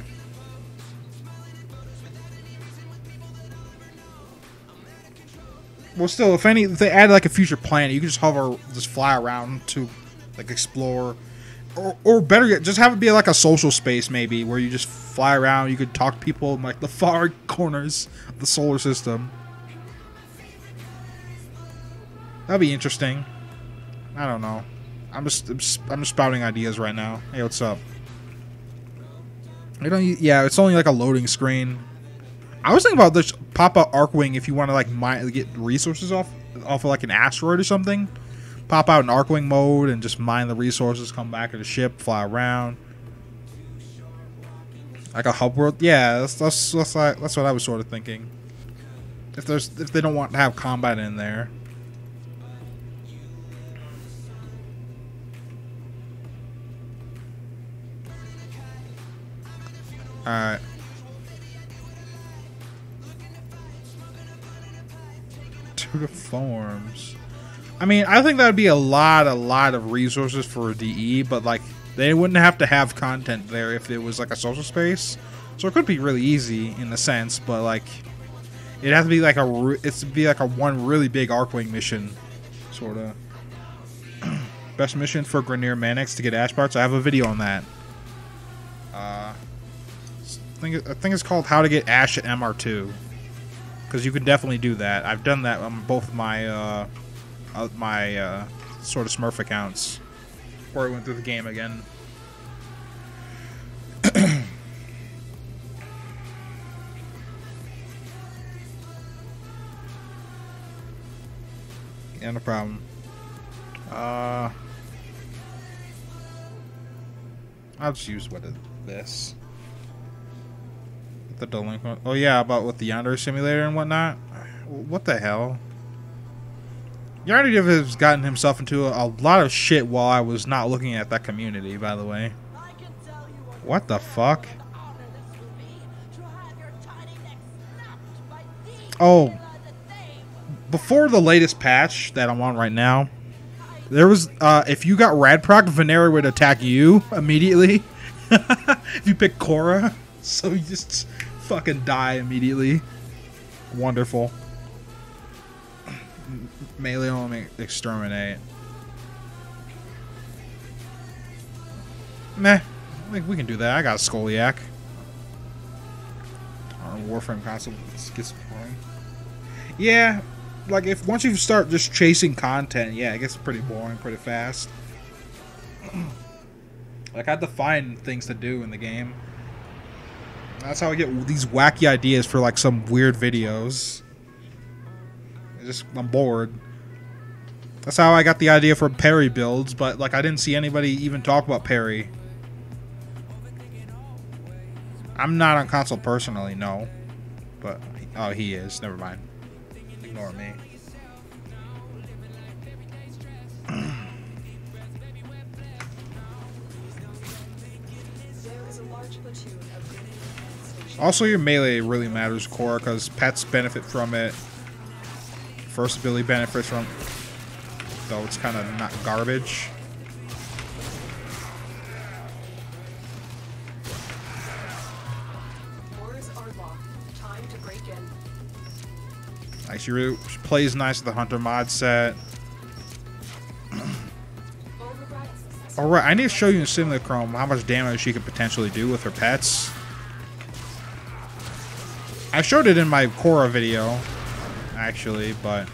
well, still, if they added like a future planet, you could just hover, just fly around to like explore, or better yet, just have it be like a social space maybe where you just fly around. You could talk to people in like the far corners of the solar system. That'd be interesting. I don't know. I'm just spouting ideas right now. Hey, what's up? Yeah, it's only like a loading screen. I was thinking about this pop-up Arcwing if you want to like get resources off of like an asteroid or something. Pop out in Arcwing mode and just mine the resources, come back to the ship, fly around. Like a hub world. Yeah, that's what I was sort of thinking. If they don't want to have combat in there. Alright. To the forms. I mean, I think that would be a lot of resources for a DE, but like they wouldn't have to have content there if it was like a social space. So it could be really easy in a sense, but like it'd have to be like a one really big Arcwing mission, sort of. Best mission for Grenier Mannix to get ash parts. I have a video on that. I think it's called How to Get Ash at MR2, because you can definitely do that. I've done that on both my sort of Smurf accounts before I went through the game again. Yeah, no problem. I'll just use this. The delinquent. Oh yeah, about with the Yonder simulator and whatnot. What the hell? Yonder has gotten himself into a lot of shit while I was not looking at that community, by the way. What the fuck? Oh, before the latest patch that I'm on right now, there was if you got Radproc, Venera would attack you immediately. If you pick Korra, so you just fucking die immediately. Wonderful. Melee only exterminate. Meh. I think we can do that. I got a Skoliak. Warframe console gets boring. Yeah, like if once you start just chasing content, yeah, it gets pretty boring pretty fast. Like I had to find things to do in the game. That's how I get these wacky ideas for like some weird videos. I'm bored. That's how I got the idea for parry builds, but like I didn't see anybody even talk about parry. I'm not on console personally, no. But oh, he is. Never mind. Ignore me. Also, your melee really matters, Korra, because pets benefit from it. First ability benefits from, though it's kind of not garbage. Like she plays nice with the Hunter mod set. Alright, I need to show you in Simulacrum how much damage she could potentially do with her pets. I showed it in my Korra video, actually, but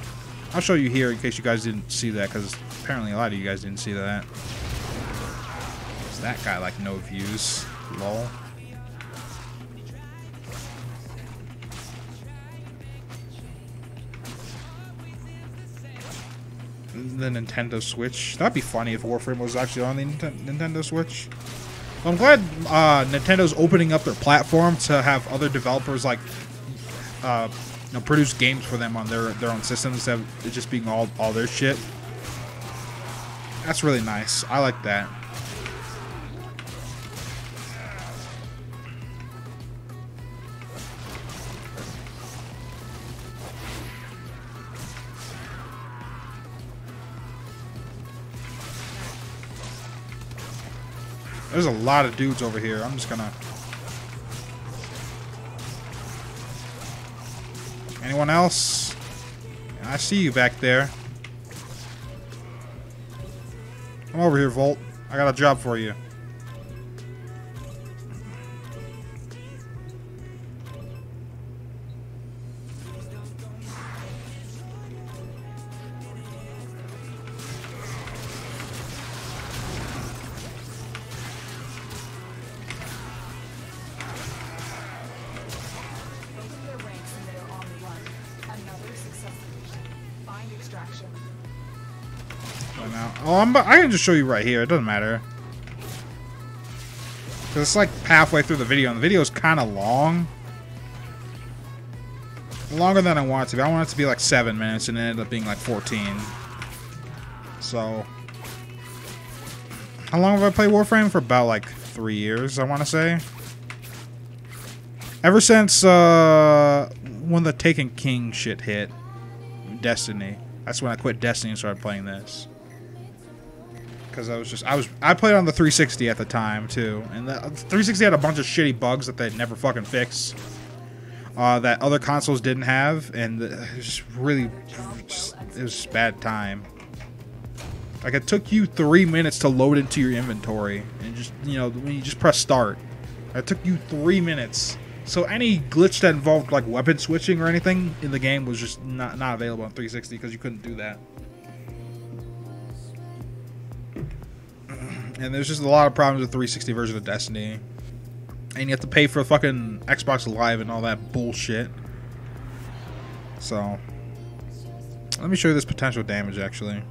I'll show you here in case you guys didn't see that, because apparently a lot of you guys didn't see that. That guy like no views. Lol. The Nintendo Switch. That'd be funny if Warframe was actually on the Nintendo Switch. Well, I'm glad Nintendo's opening up their platform to have other developers like produce games for them on their own systems instead of it just being all their shit. That's really nice. I like that. There's a lot of dudes over here. I'm just gonna... Anyone else? I see you back there. Come over here, Volt. I got a job for you. Oh, I can just show you right here. It doesn't matter. Because it's like halfway through the video, and the video is kind of long. Longer than I want it to be. I want it to be like 7 minutes, and it ended up being like 14. So... How long have I played Warframe? For about like 3 years, I want to say. Ever since when the Taken King shit hit. Destiny. That's when I quit Destiny and started playing this. Because I played on the 360 at the time too, and the 360 had a bunch of shitty bugs that they'd never fucking fix, that other consoles didn't have, and it was just really, it was just a bad time. Like, it took you 3 minutes to load into your inventory, and just, you know, when you just press start, it took you 3 minutes. So any glitch that involved like weapon switching or anything in the game was just not available on 360 because you couldn't do that. And there's just a lot of problems with the 360 version of Destiny. And you have to pay for fucking Xbox Live and all that bullshit. So, let me show you this potential damage, actually.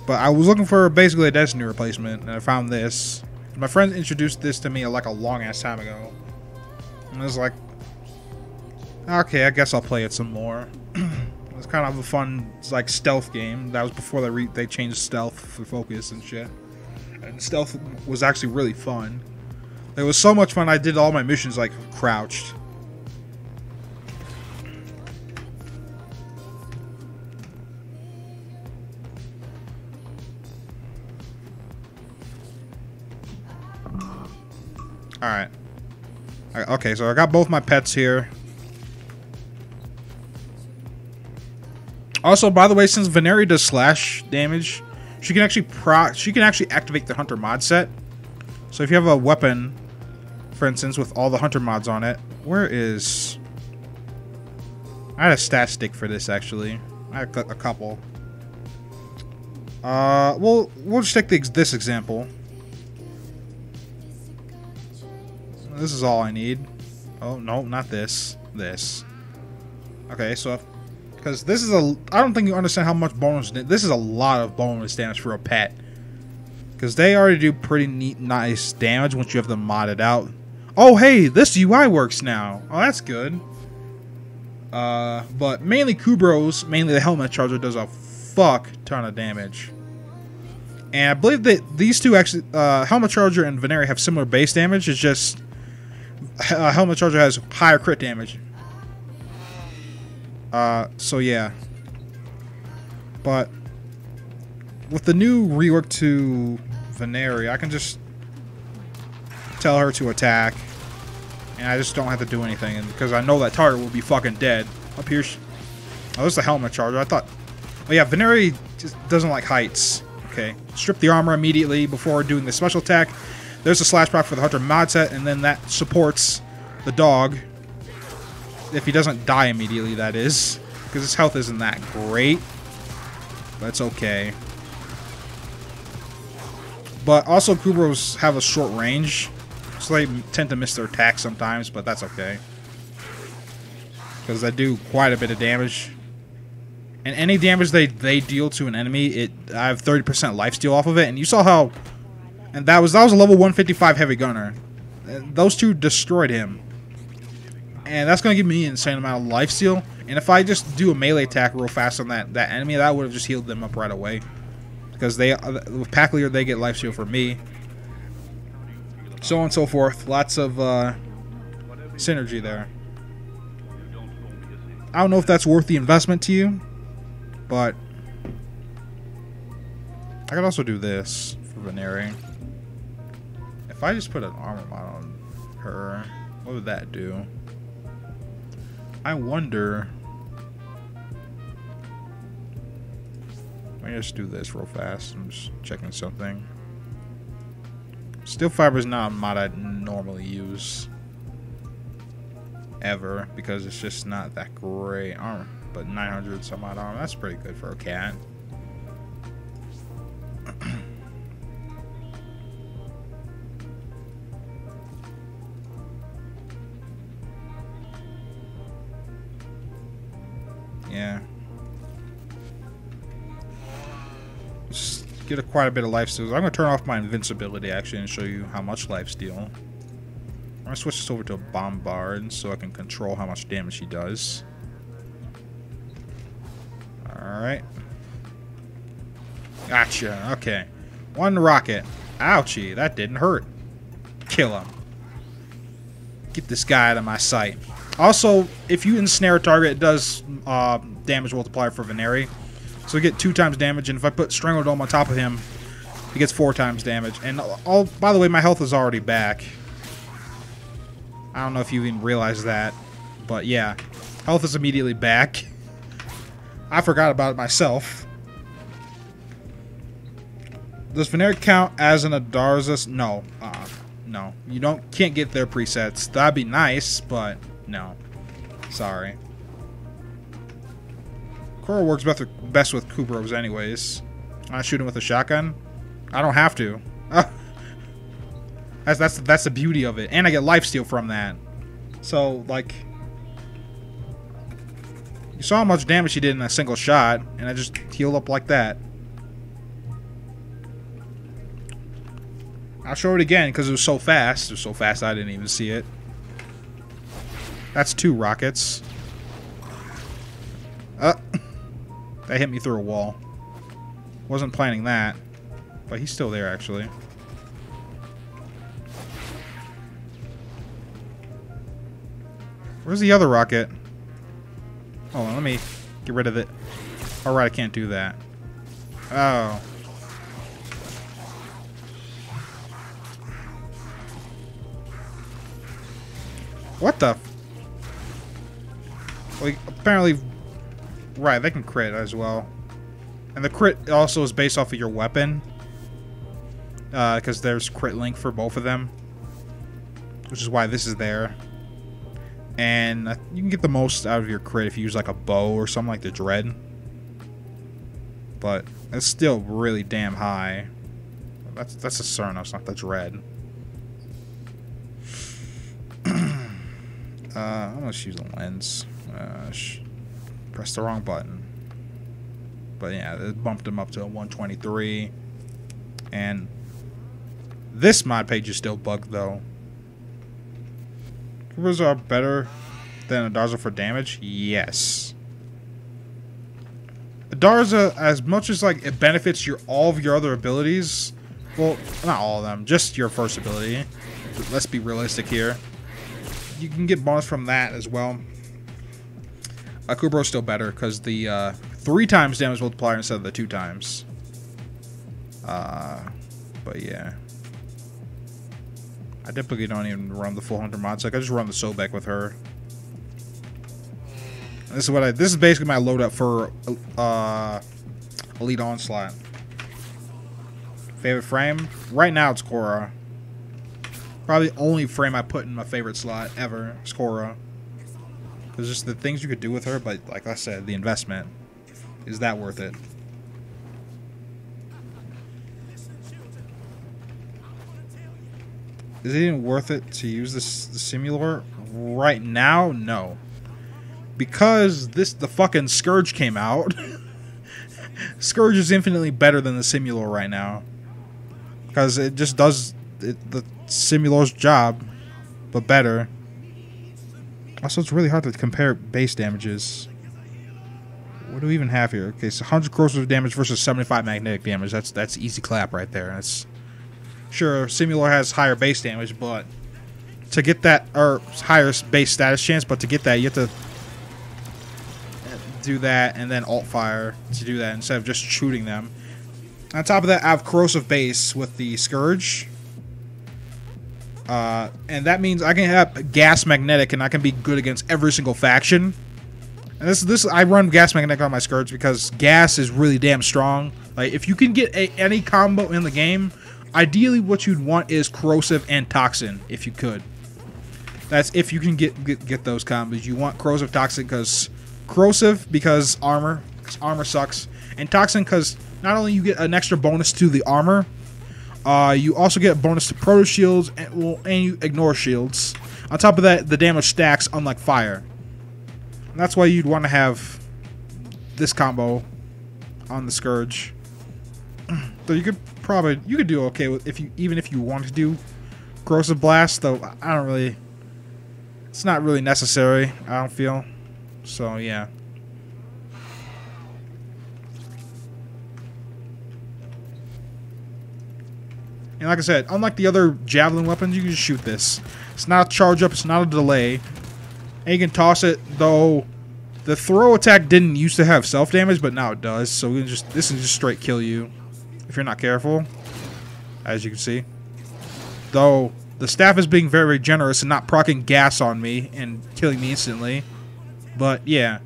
But I was looking for basically a Destiny replacement, and I found this. My friend introduced this to me like a long-ass time ago. And I was like, okay, I guess I'll play it some more. It's kind of a fun, like, stealth game. That was before they changed stealth for focus and shit. And stealth was actually really fun. It was so much fun, I did all my missions, like, crouched. Alright. Okay, so I got both my pets here. Also, by the way, since Veneria does slash damage, she can actually activate the Hunter mod set. So if you have a weapon, for instance, with all the Hunter mods on it, where is... I had a stat stick for this, actually. I had a couple. We'll just take this example. This is all I need. Oh, no, not this. This. Okay, so if... Because this is a... I don't think you understand how much bonus... This is a lot of bonus damage for a pet. Because they already do pretty neat, nice damage once you have them modded out. Oh, hey! This UI works now! Oh, that's good. But mainly Kubro's, mainly the Helmet Charger, does a fuck ton of damage. And I believe that these two actually... Helmet Charger and Veneria have similar base damage. It's just... Helmet Charger has higher crit damage. So yeah. But with the new rework to Veneria, I can just tell her to attack, and I just don't have to do anything, and because I know that target will be fucking dead. Up here, oh, this is the Helmet Charger. I thought, oh yeah, Veneria just doesn't like heights. Okay, strip the armor immediately before doing the special attack. There's a slash proc for the Hunter mod set, and then that supports the dog. If he doesn't die immediately, that is. Because his health isn't that great. But it's okay. But also, Kubros have a short range. So they tend to miss their attacks sometimes, but that's okay. Because they do quite a bit of damage. And any damage they deal to an enemy, I have 30% lifesteal off of it. And you saw how... And that was a level 155 heavy gunner. And those two destroyed him. And that's going to give me an insane amount of lifesteal. And if I just do a melee attack real fast on that enemy, that would have just healed them up right away. Because with Pack Leader, they get lifesteal from me. So on and so forth. Lots of synergy there. I don't know if that's worth the investment to you. But I could also do this for Veneri. If I just put an armor mod on her, what would that do? I wonder. Let me just do this real fast. I'm just checking something. Steel fiber is not a mod I'd normally use. Ever. Because it's just not that great armor. But 900 some odd armor. That's pretty good for a cat. Yeah. Just get quite a bit of lifesteal. I'm going to turn off my invincibility actually and show you how much lifesteal. I'm going to switch this over to a bombard so I can control how much damage he does. Alright. Gotcha. Okay. One rocket. Ouchie. That didn't hurt. Kill him. Get this guy out of my sight. Also, if you ensnare a target, it does damage multiplier for Veneri. So we get 2 times damage, and if I put Strangle Dome on top of him, he gets 4 times damage. And by the way, my health is already back. I don't know if you even realize that, but yeah, health is immediately back. I forgot about it myself. Does Veneri count as an Adarza? No. No. You can't get their presets. That'd be nice, but no. Sorry. Korra works best with Kubros anyways. I shoot him with a shotgun. I don't have to. That's the beauty of it. And I get lifesteal from that. So, like, you saw how much damage he did in a single shot, and I just healed up like that. I'll show it again because it was so fast. It was so fast I didn't even see it. That's 2 rockets. That hit me through a wall. Wasn't planning that. But he's still there, actually. Where's the other rocket? Oh, let me get rid of it. Alright, I can't do that. Oh. What the? Well, apparently, right, they can crit as well. And the crit also is based off of your weapon. Because there's crit link for both of them. Which is why this is there. And you can get the most out of your crit if you use like a bow or something like the Dread. But it's still really damn high. That's a Cernos, not the Dread. I'm gonna use a lens. Press the wrong button. But yeah, it bumped him up to a 123. And this mod page is still bugged though. Kubros are better than Adarza for damage? Yes. Adarza, as much as like it benefits all of your other abilities, well, not all of them, just your first ability. Let's be realistic here. You can get bonus from that as well. Kubro's still better because the 3 times damage multiplier instead of the 2 times. But yeah. I typically don't even run the full 100 mods. Like I just run the Sobek with her. And this is basically my loadout for Elite Onslaught. Favorite frame? Right now it's Korra. Probably the only frame I put in my favorite slot ever is Korra. Because just the things you could do with her, but like I said, the investment. Is that worth it? Is it even worth it to use the Simulor? Right now? No. Because the fucking Scourge came out. Scourge is infinitely better than the Simulor right now. Because it just does the Simulor's job, but better. Also, it's really hard to compare base damages. What do we even have here? Okay, so 100 corrosive damage versus 75 magnetic damage. That's easy clap right there. That's sure Simulor has higher base damage, but to get that, or higher base status chance, but to get that, you have to do that and then alt fire to do that instead of just shooting them. On top of that, I have corrosive base with the Scourge. And that means I can have gas magnetic and I can be good against every single faction. And this I run gas magnetic on my Scourge because gas is really damn strong. Like, if you can get any combo in the game, ideally what you'd want is corrosive and toxin, if you could. That's if you can get those combos. You want corrosive, toxin, because corrosive because armor sucks, and toxin because not only you get an extra bonus to the armor, you also get a bonus to proto shields, and you ignore shields. On top of that, the damage stacks unlike fire. And that's why you'd want to have this combo on the Scourge. So you could do okay with even if you want to do corrosive blast, though I don't really. It's not really necessary, I don't feel. So yeah. And like I said, unlike the other javelin weapons, you can just shoot this. It's not a charge up, it's not a delay. And you can toss it, though the throw attack didn't used to have self damage, but now it does. So we can this can just straight kill you if you're not careful, as you can see. Though the staff is being very, very generous and not proccing gas on me and killing me instantly. But yeah,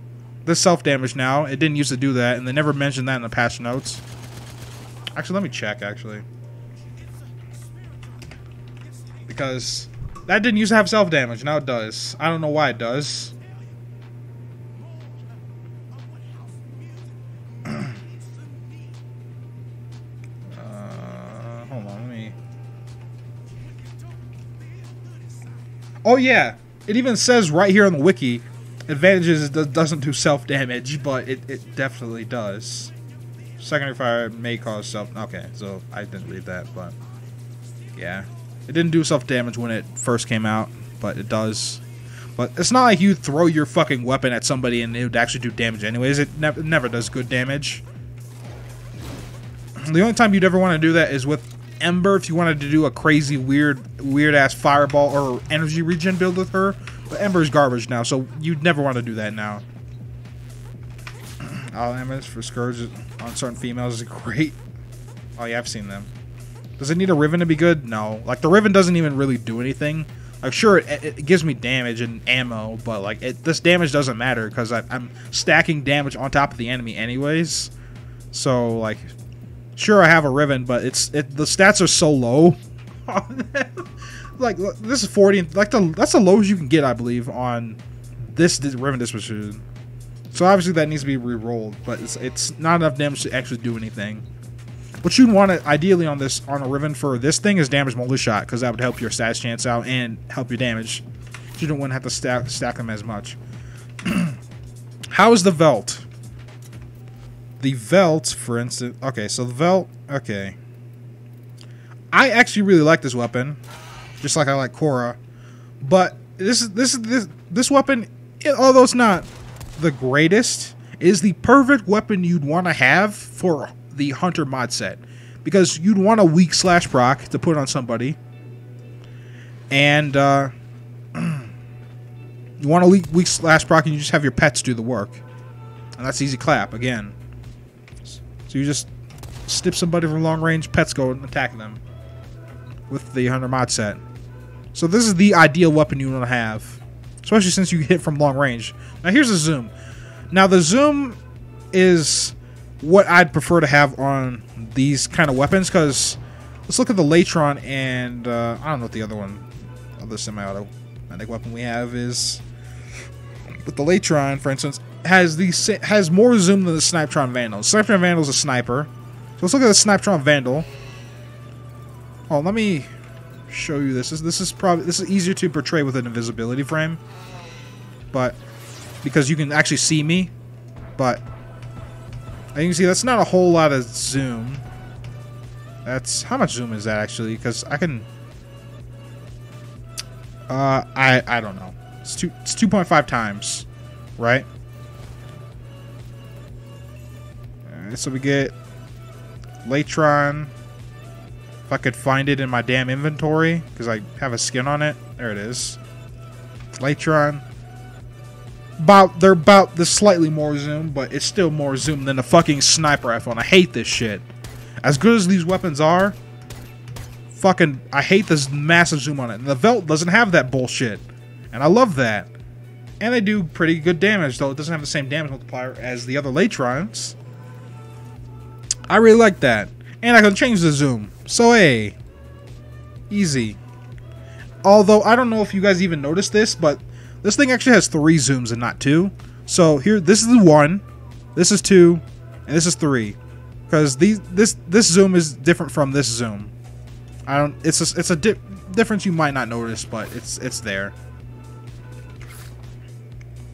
this self damage now, it didn't used to do that, and they never mentioned that in the patch notes. Actually, let me check actually. Because that didn't used to have self-damage, now it does. I don't know why it does. Hold on, let me... Oh yeah, it even says right here on the wiki, advantages it doesn't do self-damage, but it definitely does. Secondary fire may cause self... Okay, so I didn't read that, but... Yeah. It didn't do self-damage when it first came out, but it does. But it's not like you throw your fucking weapon at somebody and it would actually do damage anyways. It never does good damage. The only time you'd ever want to do that is with Ember if you wanted to do a crazy, weird-ass fireball or energy regen build with her. But Ember's garbage now, so you'd never want to do that now. All damage for Scourge on certain females is great. Oh yeah, I've seen them. Does it need a Riven to be good? No. Like, the Riven doesn't even really do anything. Like, sure, it gives me damage and ammo, but, like, this damage doesn't matter because I'm stacking damage on top of the enemy anyways. So, like, sure, I have a Riven, but the stats are so low. Like, this is 40. Like, that's the lowest you can get, I believe, on this Riven disposition. So, obviously, that needs to be re-rolled, but it's not enough damage to actually do anything. What you'd want to, ideally on a Riven for this thing is damage multi shot, because that would help your stats chance out and help your damage. You don't want to have to stack them as much. How is the Velt? The Velt, for instance... Okay, so the Velt... Okay. I actually really like this weapon. Just like I like Korra. But this weapon, although it's not the greatest, is the perfect weapon you'd want to have for the Hunter mod set, because you'd want a weak slash proc to put on somebody, and you want a weak slash proc, and you just have your pets do the work, and that's easy clap again. So you just snip somebody from long range, pets go and attack them with the Hunter mod set. So this is the ideal weapon you want to have, especially since you hit from long range. Now here's the zoom. Now the zoom is what I'd prefer to have on these kind of weapons, because let's look at the Latron and I don't know what the other semi-automatic weapon we have is. But the Latron, for instance, has more zoom than the Snipetron Vandal. Snipetron Vandal is a sniper. So let's look at the Snipetron Vandal. Oh, let me show you this. This is easier to portray with an invisibility frame, but because you can actually see me, but. And you can see that's not a whole lot of zoom. That's how much zoom is that actually? Because I can. I don't know. It's 2.5 times, right? Alright, so we get Latron. If I could find it in my damn inventory, because I have a skin on it. There it is. Latron. They're about the slightly more zoom, but it's still more zoom than the fucking sniper rifle, and I hate this shit. As good as these weapons are, fucking, I hate this massive zoom on it. And the Velt doesn't have that bullshit. And I love that. And they do pretty good damage, though it doesn't have the same damage multiplier as the other Latrons. I really like that. And I can change the zoom. So, hey. Easy. Although, I don't know if you guys even noticed this, but this thing actually has 3 zooms and not 2. So, here, this is 1, this is 2, and this is 3. Because this zoom is different from this zoom. It's a difference you might not notice, but it's there.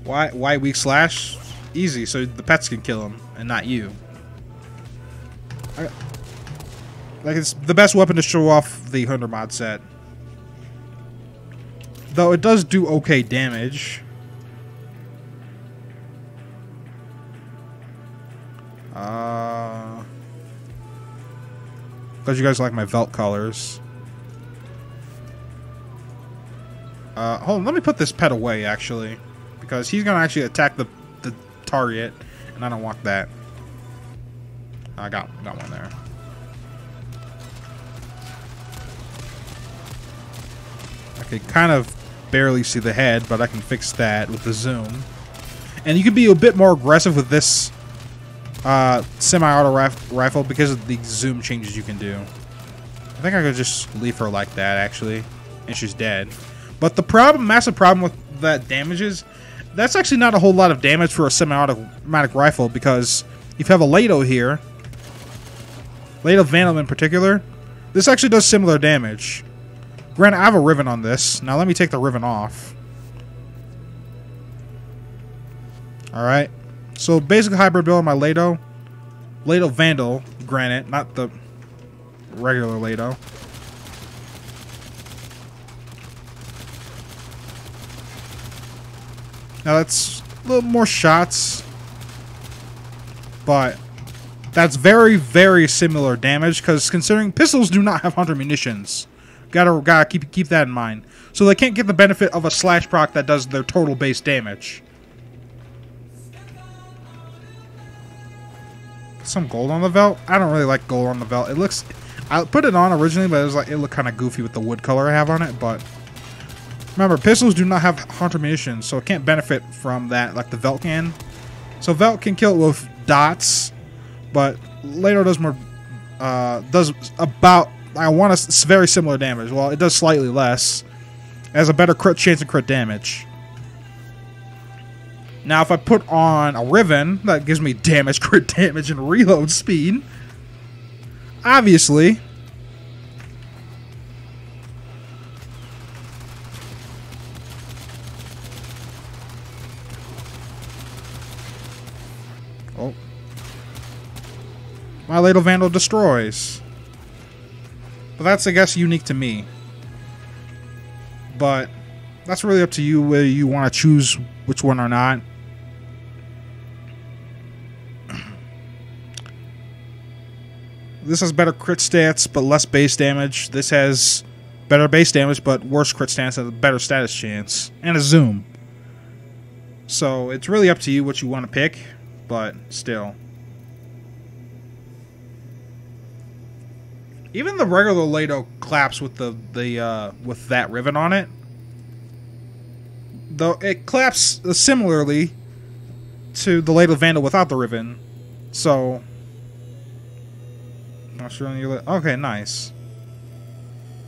Why weak slash? Easy, so the pets can kill him and not you. Like, it's the best weapon to show off the 100 mod set. Though it does do okay damage. Because you guys like my Velt colors. Hold on, let me put this pet away, actually. Because he's gonna actually attack the target, and I don't want that. I got one there. I can kind of barely see the head, but I can fix that with the zoom. And you can be a bit more aggressive with this semi-auto rifle because of the zoom changes you can do. I think I could just leave her like that, actually, and she's dead. But the massive problem with that damage is that's actually not a whole lot of damage for a semi-automatic rifle, because if you have a Lado here, Lado Vandal in particular, this actually does similar damage. Granted, I have a riven on this. Now let me take the riven off. Alright. So basically hybrid build on my Lado. Lado Vandal, granted, not the regular Lado. Now that's a little more shots, but that's very, very similar damage, because considering pistols do not have 100 munitions. Gotta keep that in mind. So they can't get the benefit of a slash proc that does their total base damage. Some gold on the Velt? I don't really like gold on the Velt. It looks... I put it on originally, but it looked kind of goofy with the wood color I have on it, but... Remember, pistols do not have 100 munitions, so it can't benefit from that like the Velt can. So Velt can kill it with dots, but Lado does more... does about... I want a very similar damage. Well, it does slightly less. It has a better crit chance and crit damage. Now, if I put on a Riven, that gives me damage, crit damage, and reload speed. Obviously. Oh. My Lado Vandal destroys. But that's, I guess, unique to me. But that's really up to you whether you want to choose which one or not. This has better crit stats, but less base damage. This has better base damage, but worse crit stats and a better status chance. And a zoom. So, it's really up to you what you want to pick, but still. Even the regular Lado claps with with that riven on it. Though it claps similarly to the Lado Vandal without the riven. So, not sure on your okay, nice.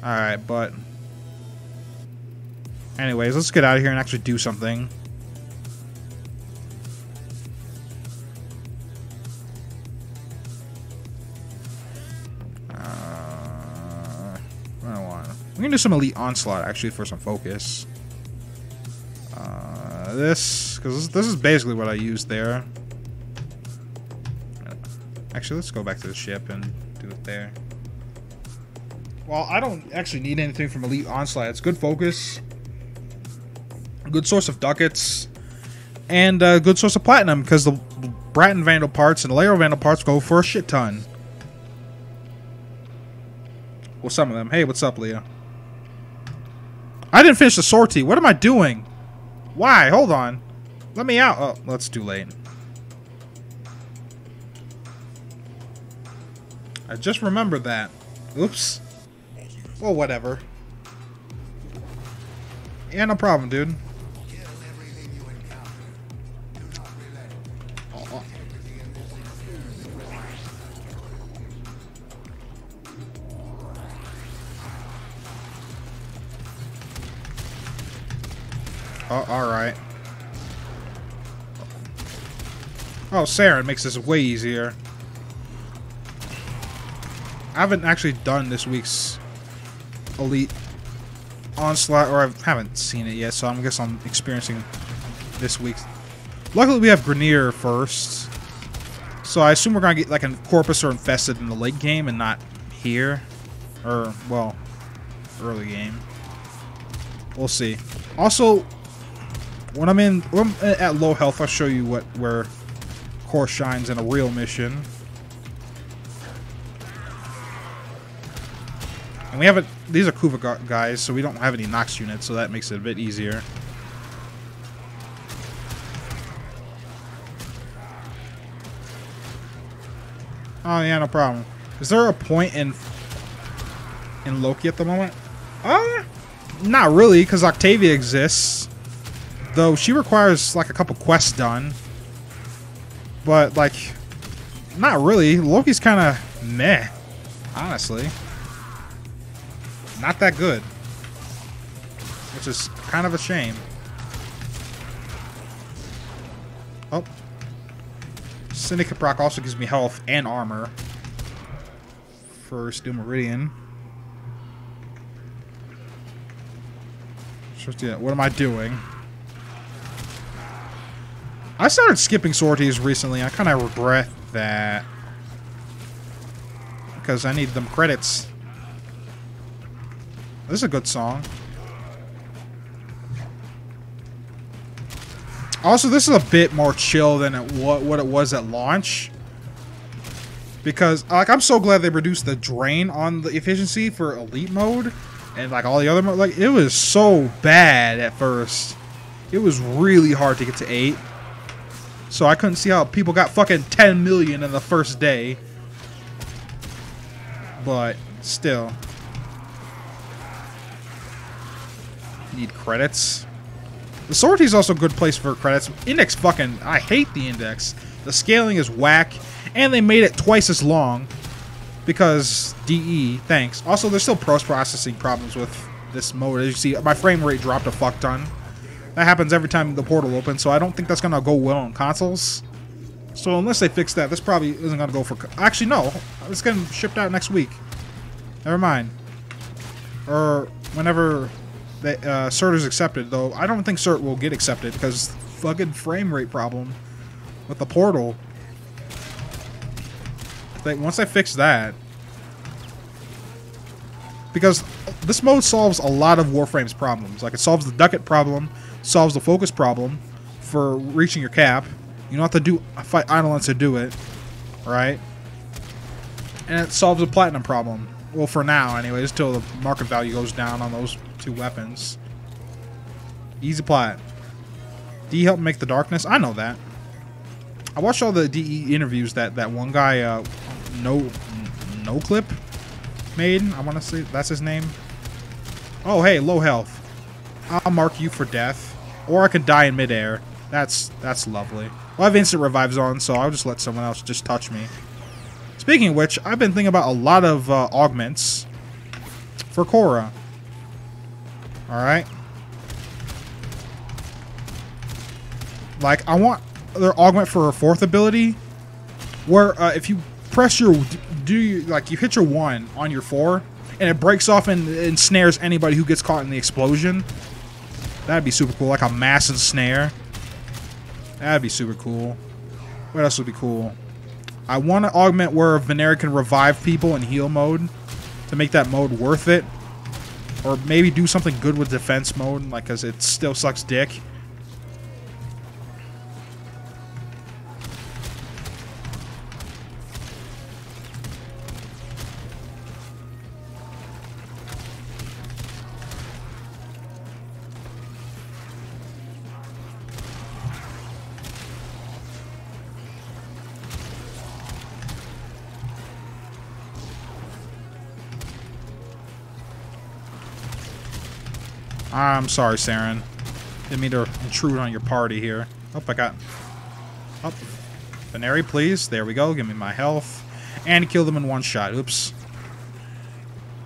Alright, but anyways, let's get out of here and actually do something. We can do some elite onslaught actually for some focus. Because this is basically what I used there. Actually, let's go back to the ship and do it there. Well, I don't actually need anything from elite onslaught. It's good focus, a good source of ducats, and a good source of platinum, because the Bratton Vandal parts and the Laro Vandal parts go for a shit ton. Well, some of them. Hey, what's up, Leah? I didn't finish the sortie. What am I doing? Why? Hold on. Let me out. Oh, well, it's too late. I just remembered that. Oops. Well, whatever. Yeah, no problem, dude. Oh, alright. Oh, Saren makes this way easier. I haven't actually done this week's Elite Onslaught, or I haven't seen it yet, so I guess I'm experiencing this week's. Luckily, we have Grenier first, so I assume we're gonna get like a Corpus or Infested in the late game and not here, or well, early game. We'll see. Also, when I'm at low health, I'll show you where Core shines in a real mission. And we haven't. These are Kuva guys, so we don't have any Nox units, so that makes it a bit easier. Oh yeah, no problem. Is there a point in Loki at the moment? Not really, because Octavia exists. Though she requires like a couple quests done. But like, not really. Loki's kind of meh, honestly. Not that good. Which is kind of a shame. Oh. Syndicate proc also gives me health and armor. For Steel Meridian. What am I doing? I started skipping sorties recently. I kind of regret that. Because I need them credits. This is a good song. Also, this is a bit more chill than what it was at launch. Because, like, I'm so glad they reduced the drain on the efficiency for Elite mode. And, like, all the other modes. Like, it was so bad at first. It was really hard to get to 8. So I couldn't see how people got fucking 10 million in the first day. But, still. Need credits. The sortie is also a good place for credits. Index fucking... I hate the index. The scaling is whack. And they made it twice as long. Because DE, thanks. Also, there's still post-processing problems with this mode. As you see, my frame rate dropped a fuck ton. That happens every time the portal opens, so I don't think that's going to go well on consoles. So unless they fix that, this probably isn't going to go for... Actually, no. It's getting shipped out next week. Never mind. Or whenever the cert is accepted, though. I don't think cert will get accepted because fucking frame rate problem with the portal. Once I fix that... Because this mode solves a lot of Warframe's problems. Like, it solves the ducat problem, solves the focus problem for reaching your cap. You don't have to fight Eidolons to do it, right? And it solves the platinum problem. Well, for now, anyways, till the market value goes down on those two weapons. Easy plat. DE helped make the darkness? I know that. I watched all the DE interviews that one guy, no clip made. I want to say that's his name. Oh, hey, low health. I'll mark you for death, or I could die in midair. That's lovely. Well, I have instant revives on, so I'll just let someone else just touch me. Speaking of which, I've been thinking about a lot of augments for Korra. All right. Like, I want their augment for her 4th ability, where if you press your you hit your 1 on your 4, and it breaks off and ensnares anybody who gets caught in the explosion. That'd be super cool, like a mass ensnare. That'd be super cool. What else would be cool? I want to augment where Venera can revive people in heal mode to make that mode worth it, or maybe do something good with defense mode, like, because it still sucks dick. I'm sorry, Saren. Didn't mean to intrude on your party here. Oh, I got... Oh. Veneri, please. There we go. Give me my health. And kill them in one shot. Oops.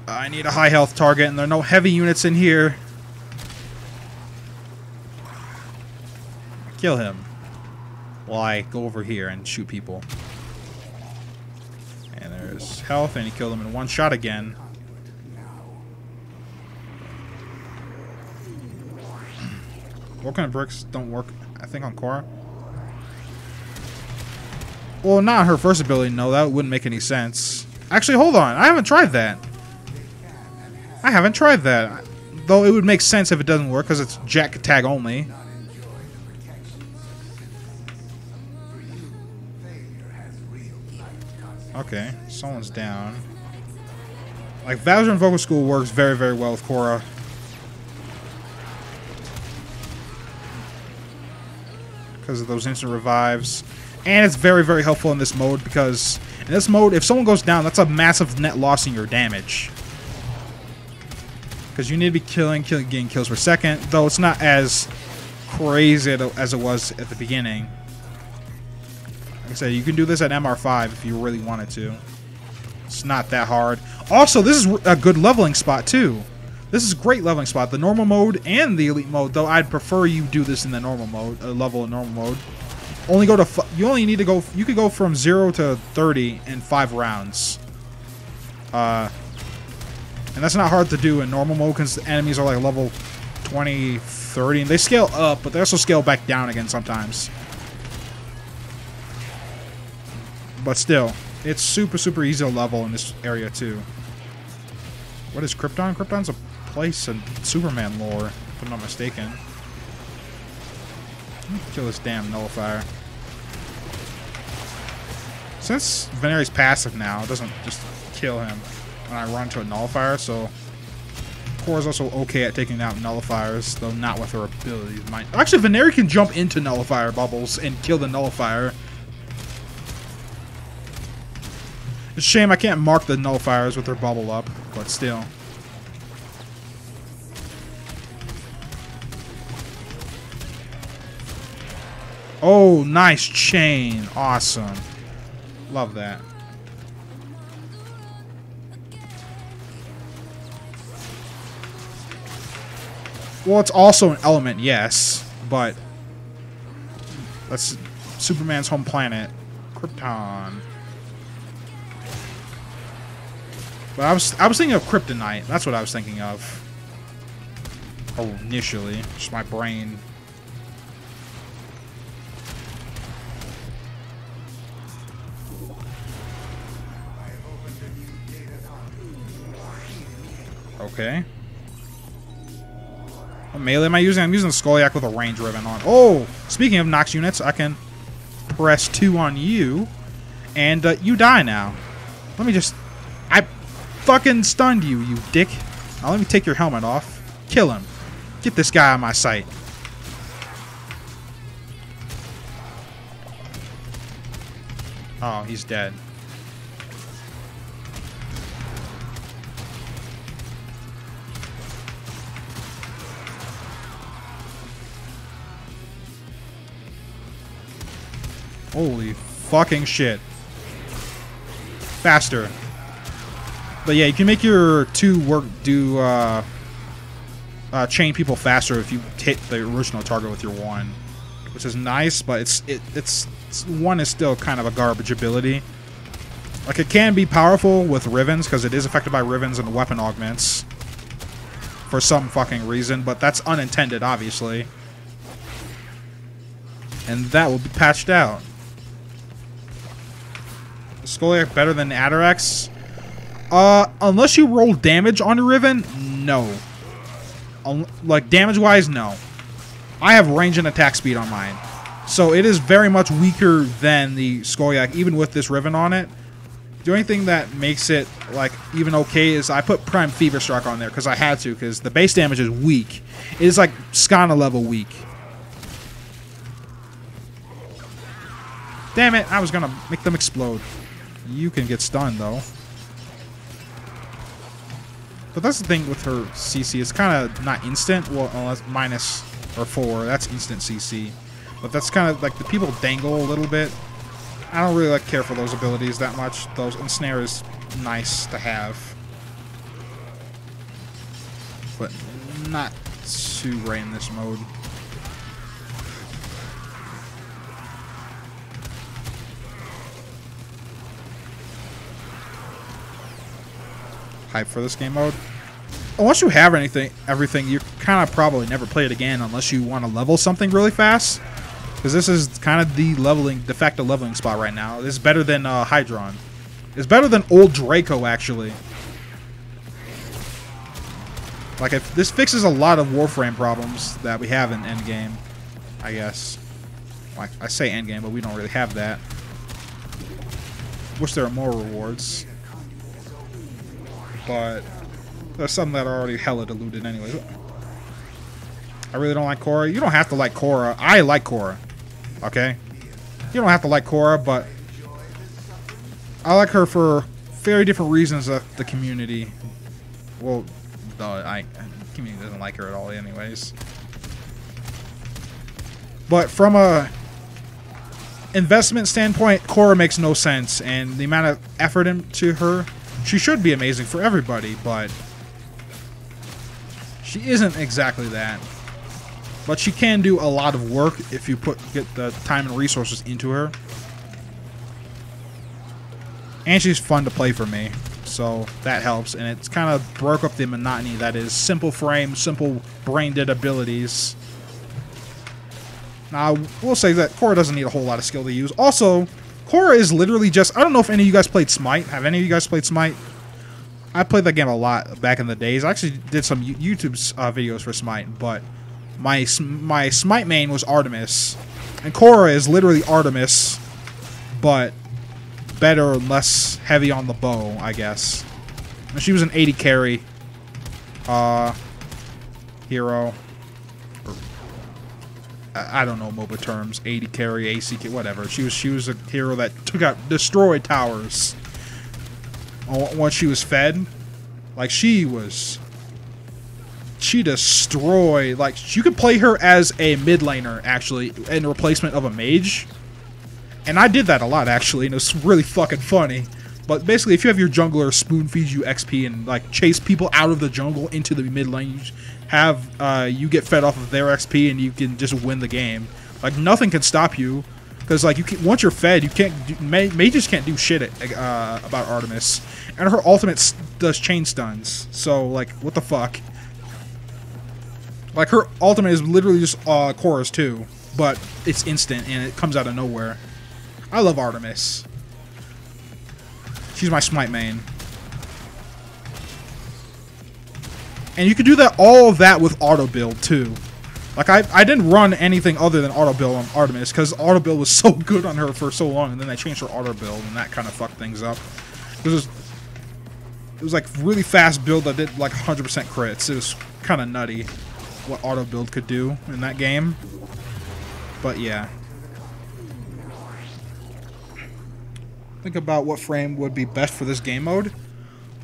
I need a high health target, and there are no heavy units in here. Kill him. While I go over here and shoot people. And there's health, and you kill them in one shot again. What kind of bricks don't work, I think, on Cora? Well, not her first ability, no, that wouldn't make any sense. Actually, hold on, I haven't tried that. I haven't tried that. Though it would make sense if it doesn't work, because it's Jack tag only. Okay, someone's down. Like, Valorant Vocal School works very, very well with Cora. Because of those instant revives. And it's very, very helpful in this mode because in this mode, if someone goes down, that's a massive net loss in your damage. Because you need to be getting kills per second, though it's not as crazy as it was at the beginning. Like I said, you can do this at MR5 if you really wanted to. It's not that hard. Also, this is a good leveling spot, too. This is a great leveling spot. The normal mode and the elite mode, though I'd prefer you do this in the normal mode, level in normal mode. Only go to you only need to go. You could go from 0 to 30 in 5 rounds. And that's not hard to do in normal mode because the enemies are like level 20, 30, and they scale up, but they also scale back down again sometimes. But still, it's super, super easy to level in this area too. What is Krypton? Krypton's a place in Superman lore, if I'm not mistaken. Kill this damn nullifier. Since Veneri's passive now, it doesn't just kill him when I run to a nullifier, so Cora's also okay at taking out nullifiers, though not with her abilities. Actually, Veneri can jump into nullifier bubbles and kill the nullifier. It's a shame I can't mark the nullifiers with her bubble up, but still. Oh, nice chain. Awesome. Love that. Well, it's also an element, yes, but that's Superman's home planet, Krypton. But I was thinking of Kryptonite. That's what I was thinking of. Oh, initially, just my brain. Okay. What melee am I using? I'm using Skoliak with a range ribbon on. Oh! Speaking of Nox units, I can press 2 on you, and you die now. Let me just... I fucking stunned you, you dick. Now let me take your helmet off. Kill him. Get this guy out of my sight. Oh, he's dead. Holy fucking shit. Faster. But yeah, you can make your chain people faster if you hit the original target with your 1. Which is nice, but it's 1 is still kind of a garbage ability. Like, it can be powerful with Rivens, because it is affected by Rivens and weapon augments. For some fucking reason, but that's unintended, obviously. And that will be patched out. Is Skoliak better than Atarax? Unless you roll damage on your Riven, no. Like, damage-wise, no. I have range and attack speed on mine. So it is very much weaker than the Skoliak, even with this Riven on it. The only thing that makes it, like, even okay is I put Prime Fever Struck on there, because I had to, because the base damage is weak. It is, like, Skana level weak. Damn it, I was gonna make them explode. You can get stunned, though. But that's the thing with her CC. It's kind of not instant. Well, unless minus or 4. That's instant CC. But that's kind of like the people dangle a little bit. I don't really care for those abilities that much. Those ensnare is nice to have. But not too great in this mode. Hype for this game mode. Once you have everything, you kind of probably never play it again unless you want to level something really fast. Because this is kind of the de facto leveling spot right now. This is better than Hydron. It's better than old Draco, actually. Like, this fixes a lot of Warframe problems that we have in Endgame, I guess. Like, I say Endgame, but we don't really have that. Wish there were more rewards. But there's some that are already hella diluted anyways. I really don't like Korra. You don't have to like Korra. I like Korra. Okay? You don't have to like Korra, but I like her for very different reasons of the community. Well, the community doesn't like her at all anyways. But from a investment standpoint, Korra makes no sense, and the amount of effort into her, she should be amazing for everybody, but she isn't exactly that. But she can do a lot of work if you get the time and resources into her. And she's fun to play for me, so that helps. And it's kind of broke up the monotony that is simple frame, simple brain-dead abilities. Now, I will say that Korra doesn't need a whole lot of skill to use. Also, Korra is literally just... I don't know if any of you guys played Smite. Have any of you guys played Smite? I played that game a lot back in the days. I actually did some YouTube videos for Smite, but my Smite main was Artemis. And Korra is literally Artemis, but better and less heavy on the bow, I guess. And she was an 80 carry hero. I don't know MOBA terms. 80 carry, AC, whatever. She was a hero that destroyed towers. Once she was fed, like she destroyed. Like you could play her as a mid laner actually in replacement of a mage, and I did that a lot actually, and it's really fucking funny. But basically, if you have your jungler spoon feed you XP and like chase people out of the jungle into the mid lane, you get fed off of their XP and you can just win the game. Like nothing can stop you, because like once you're fed, you can't. Mages can't do shit about Artemis, and her ultimate does chain stuns. So like, what the fuck? Like her ultimate is literally just Korra's too, but it's instant and it comes out of nowhere. I love Artemis. She's my Smite main. And you could do all of that with auto build too. Like I didn't run anything other than auto build on Artemis because auto build was so good on her for so long, and then they changed her auto build and that kind of fucked things up. It was like really fast build that did like 100% crits. It was kind of nutty what auto build could do in that game. But yeah. Think about what frame would be best for this game mode.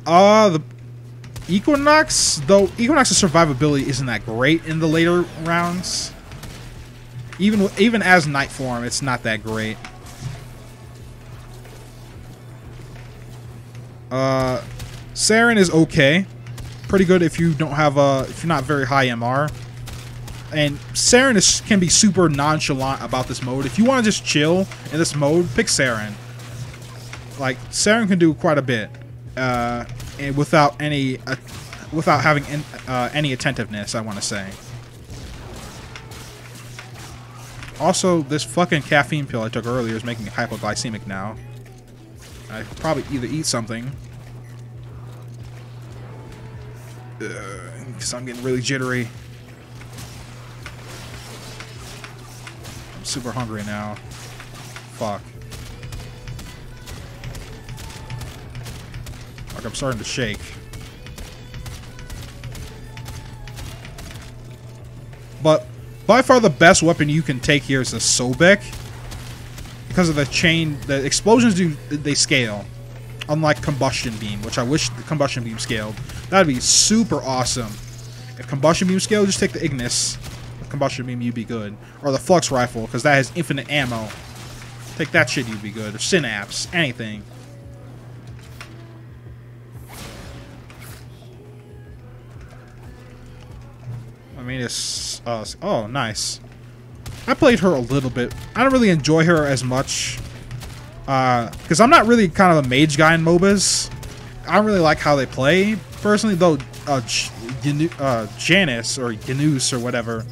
The Equinox, though Equinox's survivability isn't that great in the later rounds. Even as night form, it's not that great. Saren is okay, pretty good if you don't have if you're not very high MR. And Saren can be super nonchalant about this mode. If you want to just chill in this mode, pick Saren. Like Saren can do quite a bit, and without having any attentiveness, I want to say. Also, this fucking caffeine pill I took earlier is making me hypoglycemic now. I could probably either eat something, because I'm getting really jittery. I'm super hungry now. Fuck. Like I'm starting to shake. But by far the best weapon you can take here is the Sobek, because of the chain. The explosions they scale, Unlike Combustion Beam, which I wish the Combustion Beam scaled. That'd be super awesome. If Combustion Beam scaled, just take the Ignis. With Combustion Beam, you'd be good. Or the Flux Rifle, because that has infinite ammo. Take that shit, you'd be good. Or Synapse, anything. I mean, it's... oh, nice. I played her a little bit. I don't really enjoy her as much. Because I'm not really kind of a mage guy in MOBAs. I don't really like how they play. Personally, though, Janus, or Janus, or whatever.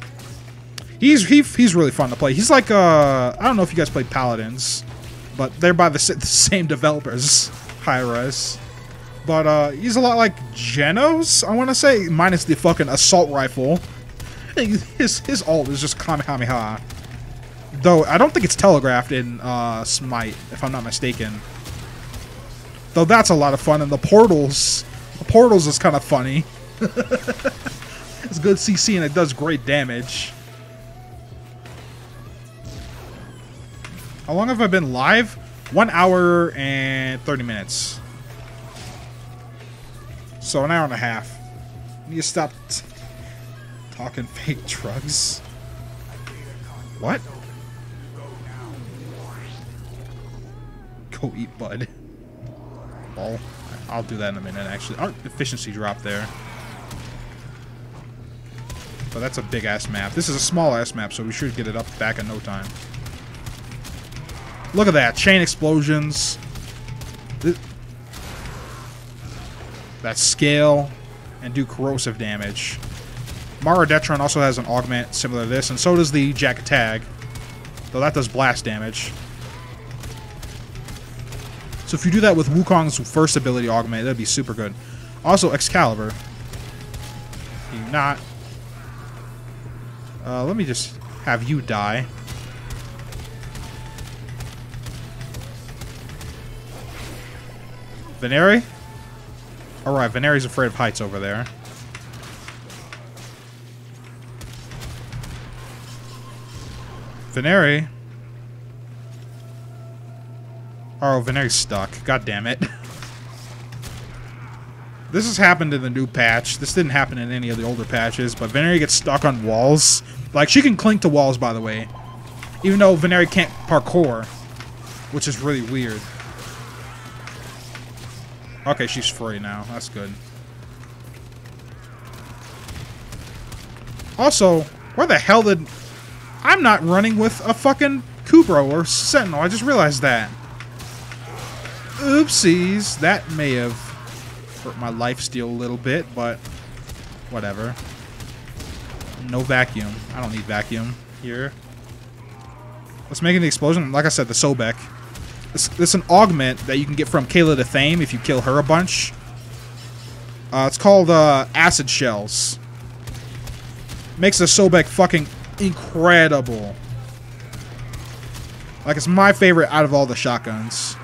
He's really fun to play. He's like, I don't know if you guys played Paladins. But they're by the same developers. Hi-Res. But, he's a lot like Genos, I want to say. Minus the fucking assault rifle. His ult is just Kamehameha. Though, I don't think it's telegraphed in Smite, if I'm not mistaken. Though that's a lot of fun, and the portals is kind of funny. It's good CC, and it does great damage. How long have I been live? 1 hour and 30 minutes. So, an hour and a half. I need to stop talking fake drugs. What? Go eat bud. Oh, I'll do that in a minute, actually. Our efficiency dropped there. But that's a big-ass map. This is a small-ass map, so we should get it up back in no time. Look at that. Chain explosions. That scale. And do corrosive damage. Marodetron also has an augment similar to this, and so does the Jack Tag. Though that does blast damage. So if you do that with Wukong's first ability augment, that'd be super good. Also, Excalibur. Do not. Let me just have you die. Veneri? Alright, Veneri's afraid of heights over there. Veneri. Oh, Veneri's stuck. God damn it. This has happened in the new patch. This didn't happen in any of the older patches, but Veneri gets stuck on walls. Like, she can cling to walls, by the way. Even though Veneri can't parkour. Which is really weird. Okay, she's free now. That's good. Also, where the hell did... I'm not running with a fucking Kubro or Sentinel. I just realized that. Oopsies. That may have hurt my lifesteal a little bit, but whatever. No vacuum. I don't need vacuum here. Let's make an explosion. Like I said, the Sobek. It's an augment that you can get from Kayla to Thame if you kill her a bunch. It's called Acid Shells. Makes the Sobek fucking incredible. Like, it's my favorite out of all the shotguns.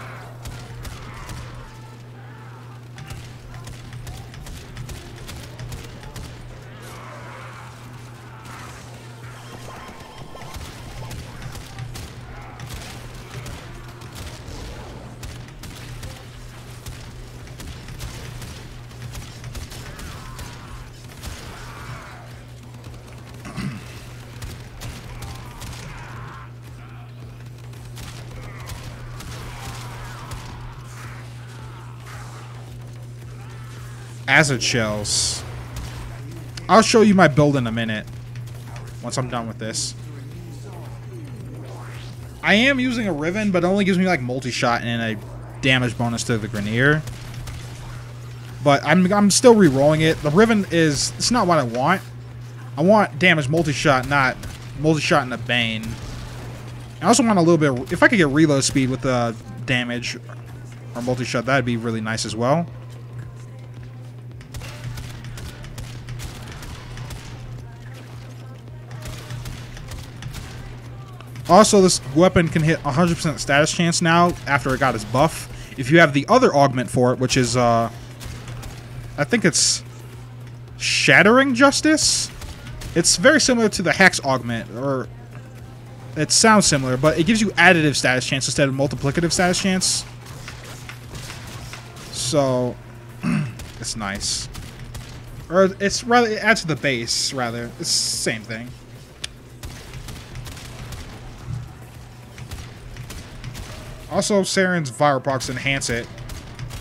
Acid Shells. I'll show you my build in a minute. Once I'm done with this. I am using a Riven, but it only gives me like multi-shot and a damage bonus to the Grenier. But I'm still re-rolling it. The Riven is... It's not what I want. I want damage multi-shot, not multi-shot and a Bane. I also want a little bit... If I could get reload speed with the damage or multi-shot, that'd be really nice as well. Also, this weapon can hit 100% status chance now after it got its buff. If you have the other augment for it, which is, I think it's Shattering Justice? It's very similar to the Hex augment, or it sounds similar, but it gives you additive status chance instead of multiplicative status chance. So it's nice. Or it's rather, it adds to the base, rather. It's the same thing. Also, Saren's Viral Procs enhance it.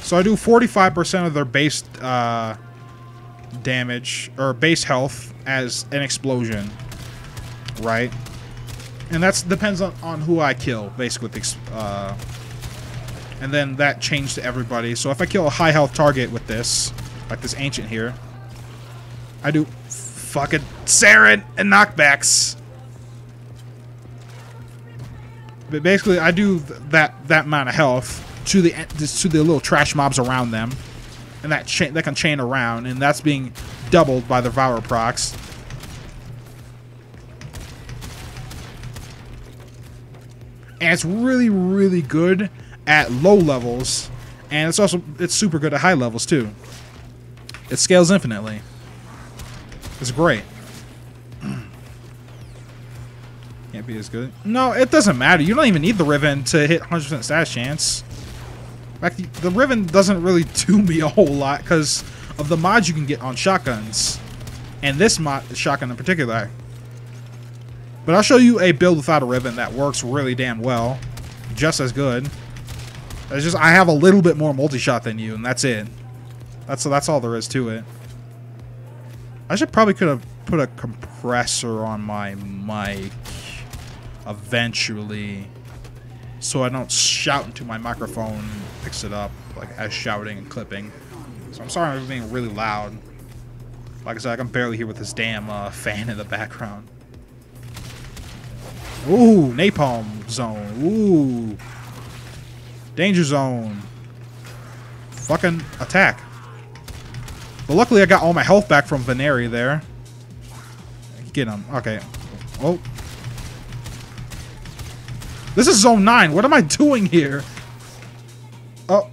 So I do 45% of their base damage, or base health, as an explosion. Right? And that depends on who I kill, basically. And then that changed to everybody. So if I kill a high health target with this, like this ancient here, I do fucking Saren and knockbacks. But basically, I do that amount of health to the little trash mobs around them, and that can chain around, and that's being doubled by the Viral Procs. And it's really, really good at low levels, and it's super good at high levels too. It scales infinitely. It's great. Can't be as good. No, it doesn't matter. You don't even need the Riven to hit 100% status chance. In fact, the Riven doesn't really do me a whole lot because of the mods you can get on shotguns, and this shotgun in particular. But I'll show you a build without a Riven that works really damn well, just as good. It's just I have a little bit more multi-shot than you, and that's it. That's all there is to it. I could have put a compressor on my mic eventually, so I don't shout into my microphone and fix it up like as shouting and clipping. So I'm sorry I'm being really loud. Like I said, I can barely hear with this damn fan in the background. Ooh, napalm zone. Ooh, danger zone. Fucking attack. But luckily I got all my health back from Veneri there. Get him. Okay. Oh. This is zone 9. What am I doing here? Oh.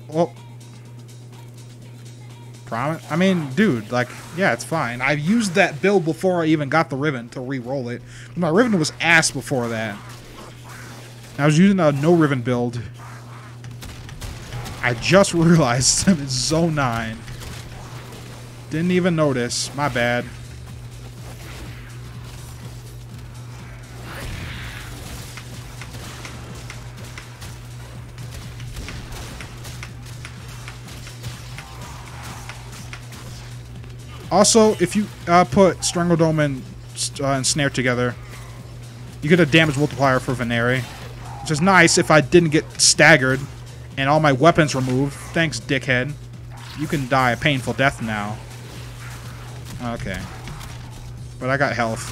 I mean, dude, like, yeah, it's fine. I've used that build before I even got the Riven to re-roll it. My Riven was ass before that. I was using a no Riven build. I just realized I'm in zone 9. Didn't even notice. My bad. Also, if you put Strangle Dome and Snare together, you get a damage multiplier for Veneri, which is nice if I didn't get staggered and all my weapons removed. Thanks, dickhead. You can die a painful death now. Okay. But I got health.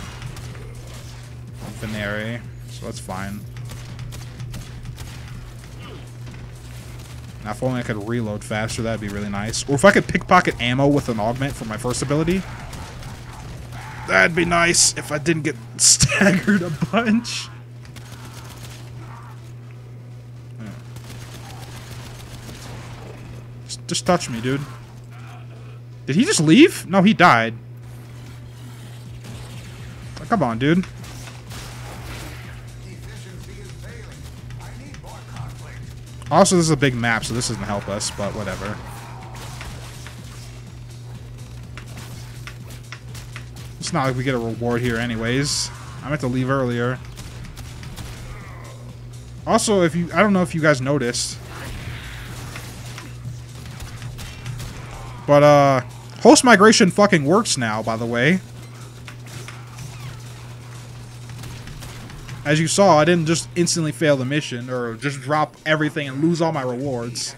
Veneri, so that's fine. Now, if only I could reload faster, that'd be really nice. Or if I could pickpocket ammo with an augment for my first ability. That'd be nice if I didn't get staggered a bunch. Just touch me, dude. Did he just leave? No, he died. Oh, come on, dude. Also, this is a big map, so this doesn't help us, but whatever. It's not like we get a reward here anyways. I meant to leave earlier. Also, I don't know if you guys noticed, but host migration fucking works now, by the way. As you saw, I didn't just instantly fail the mission or just drop everything and lose all my rewards.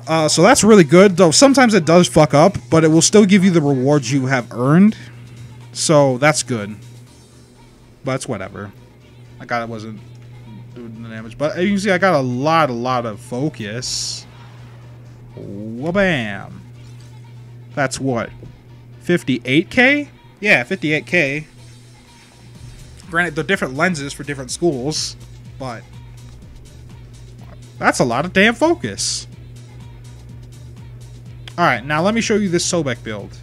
So that's really good, though sometimes it does fuck up, but it will still give you the rewards you have earned. So that's good. But it's whatever. I got it wasn't doing the damage. But you can see I got a lot of focus. Wha-bam. That's what? 58k? Yeah, 58k. Granted, they're different lenses for different schools, but that's a lot of damn focus. Alright, now let me show you this Sobek build.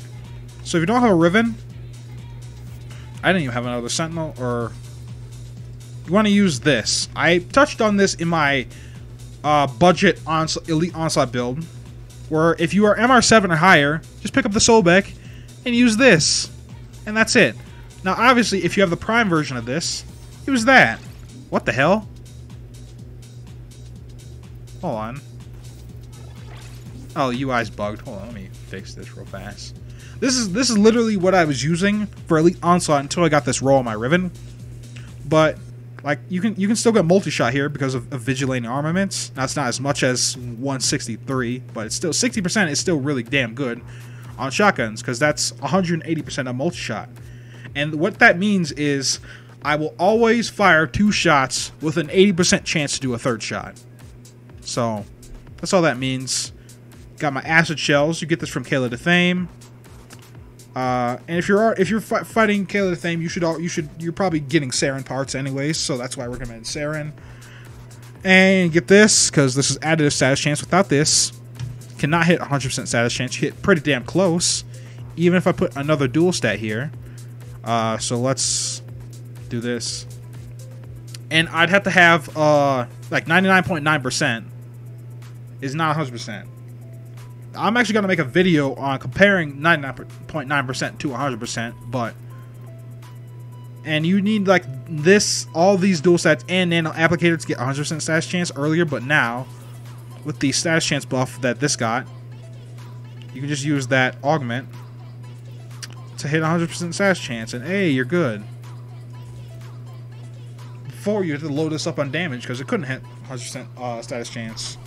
So if you don't have a Riven, I didn't even have another Sentinel, or you want to use this. I touched on this in my budget elite onslaught build, where if you are MR7 or higher, just pick up the Sobek and use this, and that's it. Now, obviously, if you have the Prime version of this, use that. What the hell? Hold on. Oh, UI's bugged. Hold on, let me fix this real fast. This is literally what I was using for Elite Onslaught until I got this roll on my Riven. But like you can still get multi-shot here because of Vigilante armaments. Now it's not as much as 163, but it's still 60% is still really damn good on shotguns because that's 180% of multi-shot. And what that means is I will always fire 2 shots with an 80% chance to do a 3rd shot. So that's all that means. Got my acid shells. You get this from Kayla to Fame. And if you're fighting Kayla to Fame, you're probably getting Saren parts anyways, so that's why I recommend Saren. And get this because this is additive status chance. Without this, cannot hit 100% status chance. You hit pretty damn close, even if I put another dual stat here. So let's do this, and I'd have to have like 99.9% is not 100%. I'm actually going to make a video on comparing 99.9% to 100%, but... And you need, like, all these dual stats and nano applicators to get 100% status chance earlier, but now, with the status chance buff that this got, you can just use that augment to hit 100% status chance, and hey, you're good. Before, you had to load this up on damage, because it couldn't hit 100% status chance.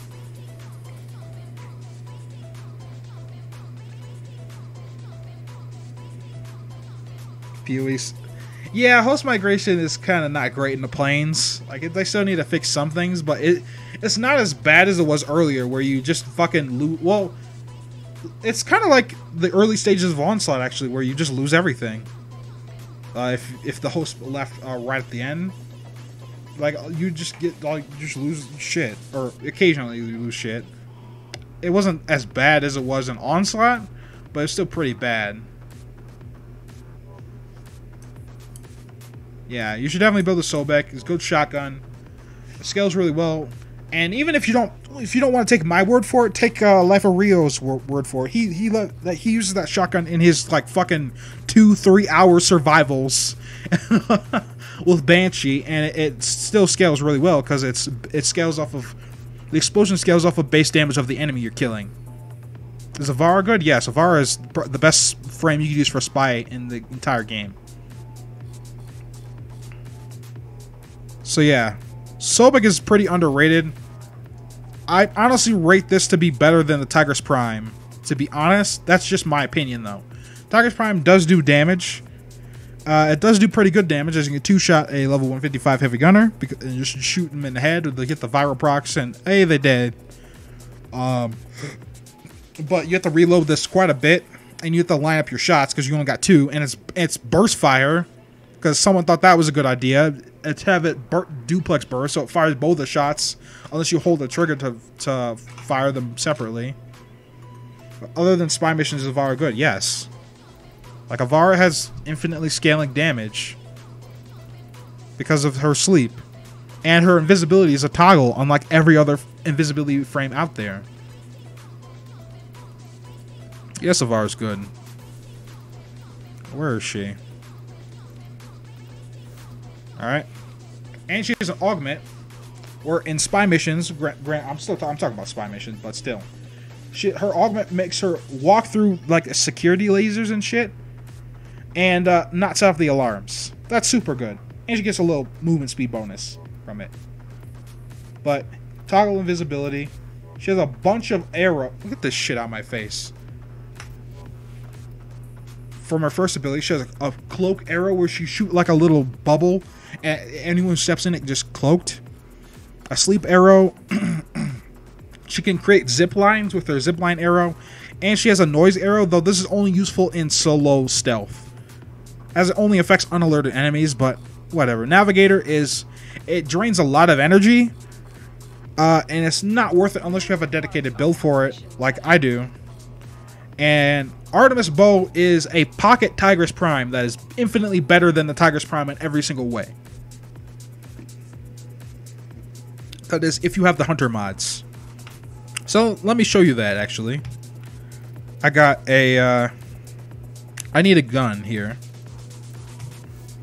PoEs. Yeah, host migration is kind of not great in the plains. Like, they still need to fix some things, but it's not as bad as it was earlier, where you just fucking lose. Well, it's kind of like the early stages of Onslaught, actually, where you just lose everything. If the host left right at the end, like you just lose shit, or occasionally you lose shit. It wasn't as bad as it was in Onslaught, but it's still pretty bad. Yeah, you should definitely build a Sobek. It's a good shotgun. It scales really well. And even if you don't want to take my word for it, take Life of Rio's word for it. He uses that shotgun in his like fucking 2-3 hour survivals with Banshee, and it still scales really well because it scales off of the explosion scales off of base damage of the enemy you're killing. Is Avara good? Yes, Avara is the best frame you can use for a spy in the entire game. So yeah, Sobek is pretty underrated. I honestly rate this to be better than the Tigress Prime. To be honest, that's just my opinion though. Tigress Prime does do damage. It does do pretty good damage, as you can 2-shot a level 155 heavy gunner and just shoot them in the head, or they get the viral procs and hey, they dead. But you have to reload this quite a bit, and you have to line up your shots because you only got 2, and it's burst fire because someone thought that was a good idea. It's have it duplex burst, so it fires both the shots unless you hold the trigger to fire them separately. But other than spy missions, is Avara good? Yes. Like, Avara has infinitely scaling damage because of her sleep, and her invisibility is a toggle, unlike every other invisibility frame out there. Yes, Avara's good. Where is she? Alright. And she has an augment, where in spy missions, I'm talking about spy missions, but still. Her augment makes her walk through, like, security lasers and shit, and not set off the alarms. That's super good. And she gets a little movement speed bonus from it. But, toggle invisibility. She has a bunch of arrow. Look at this shit on my face. From her first ability, she has a cloak arrow where she shoot like a little bubble, and anyone who steps in it just cloaked. A sleep arrow. She can create zip lines with her zip line arrow, and she has a noise arrow, though this is only useful in solo stealth, as it only affects unalerted enemies. But whatever. Navigator it drains a lot of energy, and it's not worth it unless you have a dedicated build for it, like I do. And Artemis Bow is a pocket Tigress Prime that is infinitely better than the Tigress Prime in every single way. That is, if you have the hunter mods. So let me show you that. Actually, I got a. I need a gun here.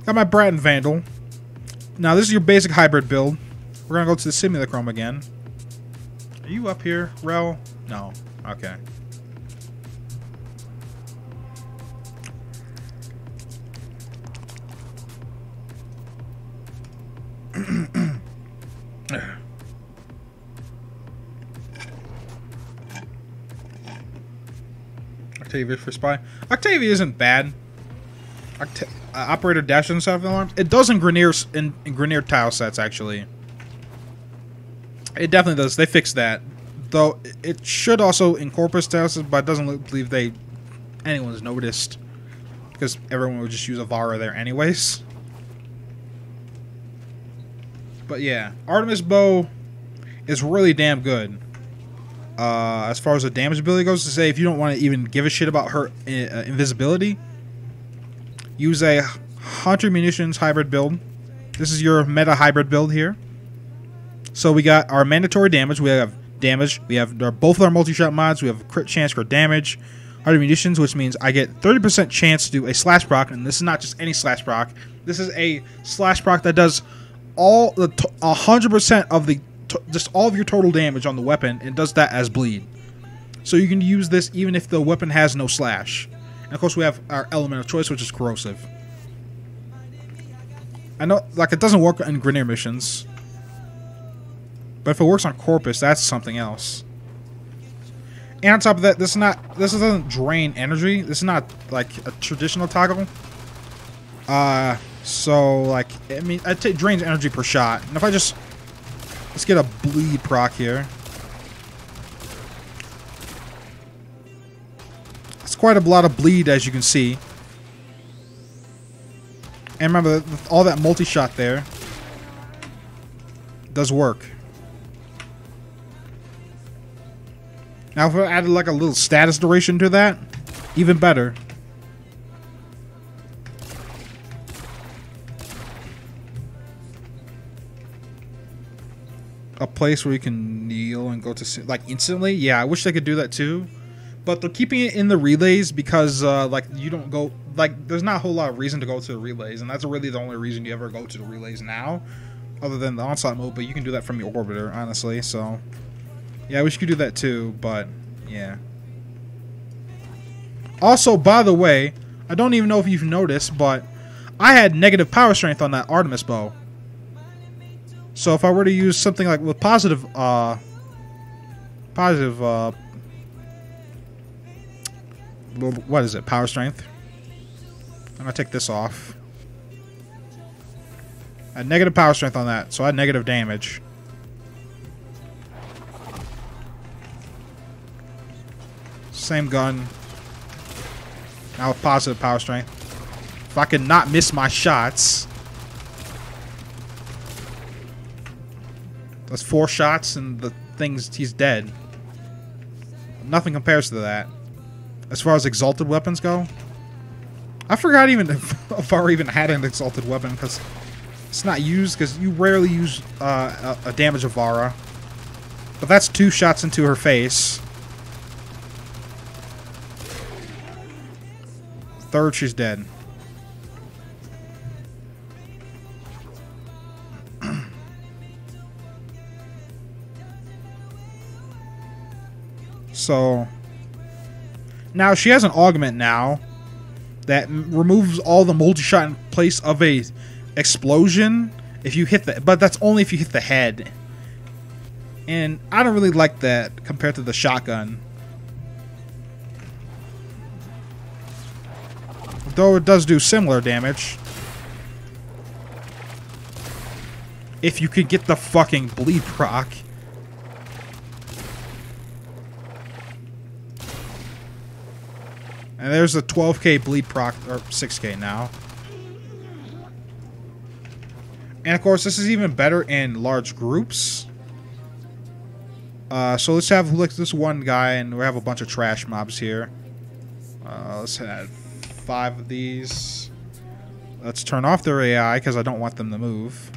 Got my Brat and Vandal. Now this is your basic hybrid build. We're gonna go to the simulacrum again. Are you up here, Rel? No. Okay. Octavia for spy. Octavia isn't bad. Operator dash and stuff alarms. It does in Grineer tile sets actually. It definitely does. They fixed that. Though it should also in corpus statuses, but it doesn't believe anyone's noticed. Because everyone would just use a Vara there anyways. But yeah, Artemis bow is really damn good. As far as the damage ability goes, to say if you don't want to even give a shit about her invisibility, use a Hunter Munitions hybrid build. This is your meta hybrid build here. So we got our mandatory damage. We have damage. We have both of our multi-shot mods. We have crit chance for damage. Hunter Munitions, which means I get 30% chance to do a slash proc, and this is not just any slash proc. This is a slash proc that does all the 100% of the just all of your total damage on the weapon, and does that as bleed. So you can use this even if the weapon has no slash. And of course we have our element of choice, which is corrosive. I know, like, it doesn't work in Grineer missions, but if it works on Corpus, that's something else. And on top of that, this doesn't drain energy. This is not like a traditional toggle. So like, I mean, it drains energy per shot. And if I just let's get a bleed proc here. It's quite a lot of bleed, as you can see. And remember, all that multi-shot there does work. Now, if I added like a little status duration to that, even better. A place where you can kneel and go to like instantly. Yeah, I wish they could do that too. But they're keeping it in the relays because like you don't go, like, there's not a whole lot of reason to go to the relays, and that's really the only reason you ever go to the relays now, other than the onslaught mode. But you can do that from your orbiter, honestly. So yeah, I wish you could do that too, but yeah. Also, by the way, I don't even know if you've noticed, but I had negative power strength on that Artemis bow. So if I were to use something like with positive what is it? Power strength. I'm gonna take this off. I had negative power strength on that, so I had negative damage. Same gun. Now with positive power strength. If I can not miss my shots. That's 4 shots and the thing's, he's dead. Nothing compares to that. As far as exalted weapons go, I forgot even if I even had an exalted weapon because it's not used, because you rarely use a damage of Vara. But that's 2 shots into her face. 3rd, she's dead. So now she has an augment now that removes all the multi-shot in place of a explosion if you hit the, but that's only if you hit the head. And I don't really like that compared to the shotgun. Though it does do similar damage. If you could get the fucking bleed proc. And there's a 12k bleed proc, or 6k now. And of course, this is even better in large groups. So let's have this one guy, and we have a bunch of trash mobs here. Let's have 5 of these. Let's turn off their AI because I don't want them to move.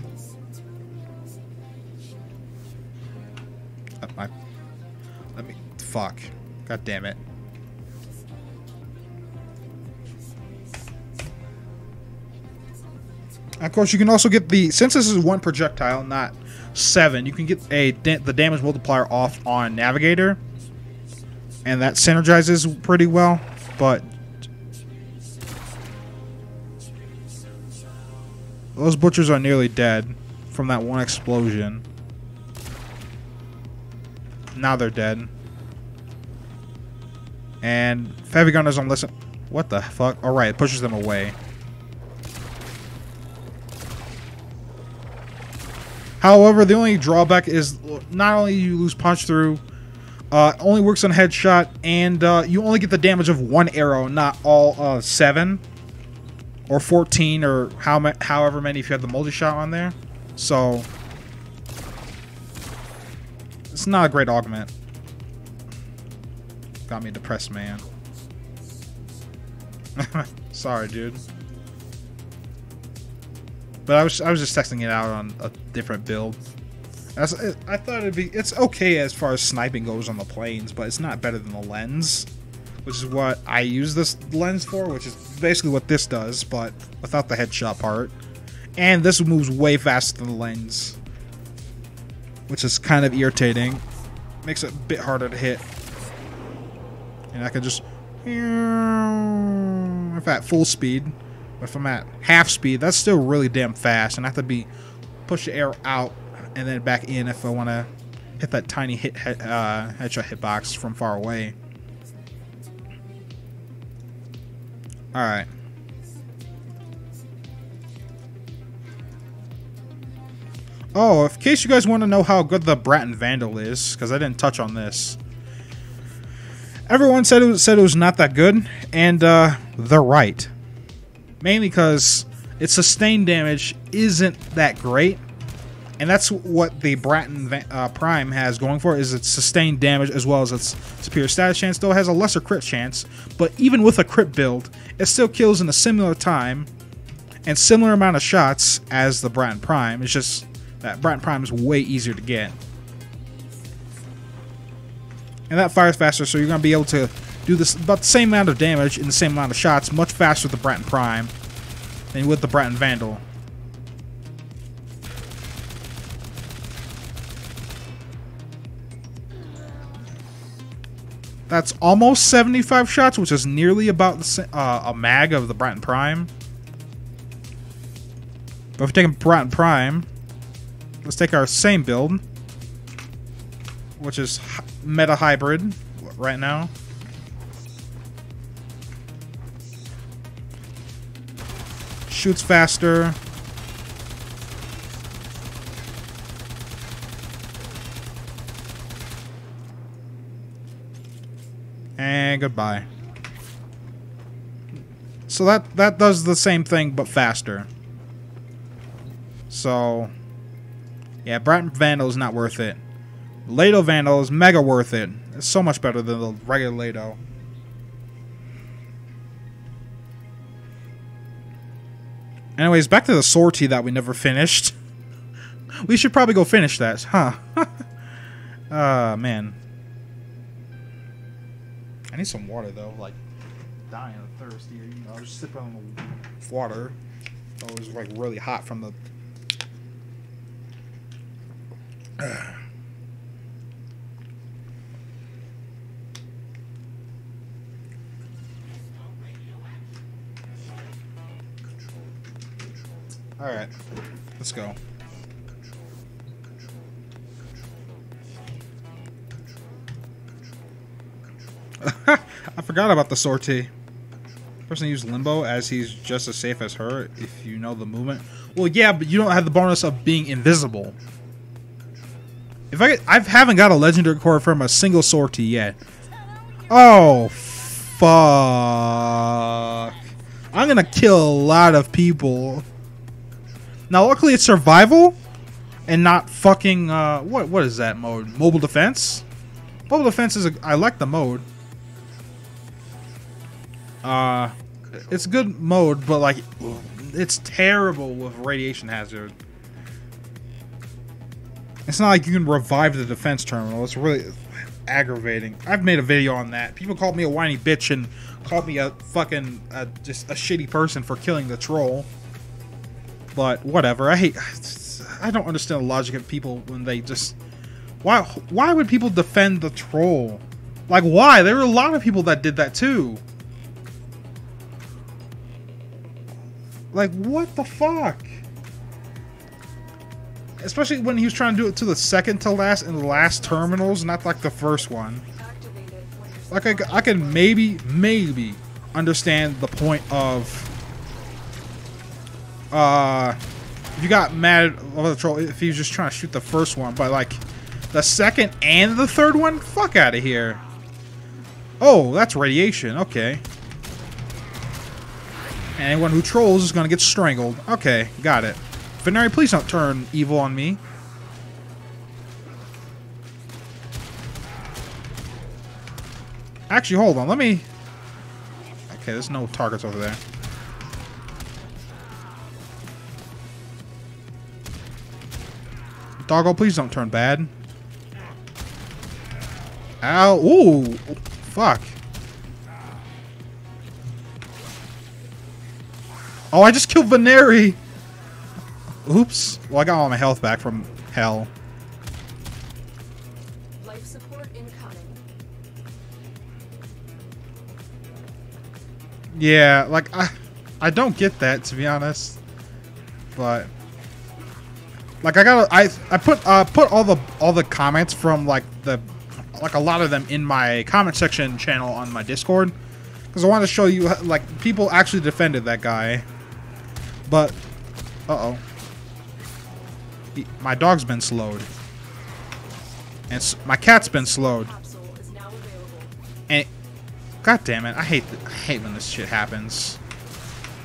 Let me... Fuck. God damn it. Of course, you can also get the... Since this is one projectile, not 7, you can get the damage multiplier off on Navigator. And that synergizes pretty well. But... those butchers are nearly dead from that one explosion. Now they're dead. And Favicon doesn't listen. What the fuck? Alright, it pushes them away. However, the only drawback is not only you lose punch through, only works on headshot, and you only get the damage of 1 arrow, not all 7 or 14 or however many if you have the multi-shot on there. So it's not a great augment. Got me depressed, man. Sorry, dude. But I was just testing it out on a different build. I thought it's okay as far as sniping goes on the planes, but it's not better than the lens, which is what I use this lens for, which is basically what this does, but without the headshot part. And this moves way faster than the lens, which is kind of irritating. Makes it a bit harder to hit. And I can just... if at full speed, but if I'm at half speed, that's still really damn fast, and I have to push the arrow out and then back in if I want to hit that tiny headshot hitbox from far away. Alright. Oh, in case you guys want to know how good the Bratton Vandal is, because I didn't touch on this. Everyone said it was not that good, and they're right. Mainly because its sustained damage isn't that great, and that's what the Bratton Prime has going for, is its sustained damage as well as its superior status chance. Though it has a lesser crit chance, but even with a crit build, it still kills in a similar time and similar amount of shots as the Bratton Prime. It's just that Bratton Prime is way easier to get. And that fires faster, so you're going to be able to do this about the same amount of damage in the same amount of shots much faster with the Bratton Prime than with the Bratton Vandal. That's almost 75 shots, which is nearly about the a mag of the Bratton Prime. But if we take a Bratton Prime, let's take our same build, which is meta hybrid right now. Shoots faster. And goodbye. So that does the same thing but faster. So yeah, Bratton Vandal is not worth it. Lado Vandal is mega worth it. It's so much better than the regular Lado. Anyways, back to the sortie that we never finished. We should probably go finish that, huh? Man. I need some water though, like dying of thirst here. You know, I was sipping on the water. Oh, it was like really hot from the. All right, let's go. I forgot about the sortie. Person used limbo as he's just as safe as her if you know the movement. Well, yeah, but you don't have the bonus of being invisible. If I haven't got a legendary core from a single sortie yet. Oh, fuck! I'm gonna kill a lot of people. Now, luckily, it's survival and not fucking what is that mode? Mobile defense. Mobile defense is I like the mode. It's a good mode, but like, it's terrible with radiation hazard. It's not like you can revive the defense terminal. It's really aggravating. I've made a video on that. People called me a whiny bitch and called me a fucking just a shitty person for killing the troll. But whatever. I don't understand the logic of people when they just why would people defend the troll? Like, why? There were a lot of people that did that too. Like, what the fuck? Especially when he was trying to do it to the second to last and the last terminals, not like the first one. Like, I can maybe understand the point of if you got mad over the troll if he was just trying to shoot the first one, but like the second and the third one, fuck out of here. Oh, that's radiation. Okay. And anyone who trolls is gonna get strangled. Okay, got it. Veneri, please don't turn evil on me. Actually, hold on. Let me. Okay, there's no targets over there. Doggo, please don't turn bad. Ow. Ooh. Fuck. Oh, I just killed Veneri. Oops. Well, I got all my health back from hell. Life support incoming. Yeah, like I don't get that, to be honest. But like I put all the comments from like a lot of them in my comment section channel on my Discord because I wanted to show you like people actually defended that guy. But uh-oh. My dog's been slowed. And my cat's been slowed. And god damn it, I hate when this shit happens.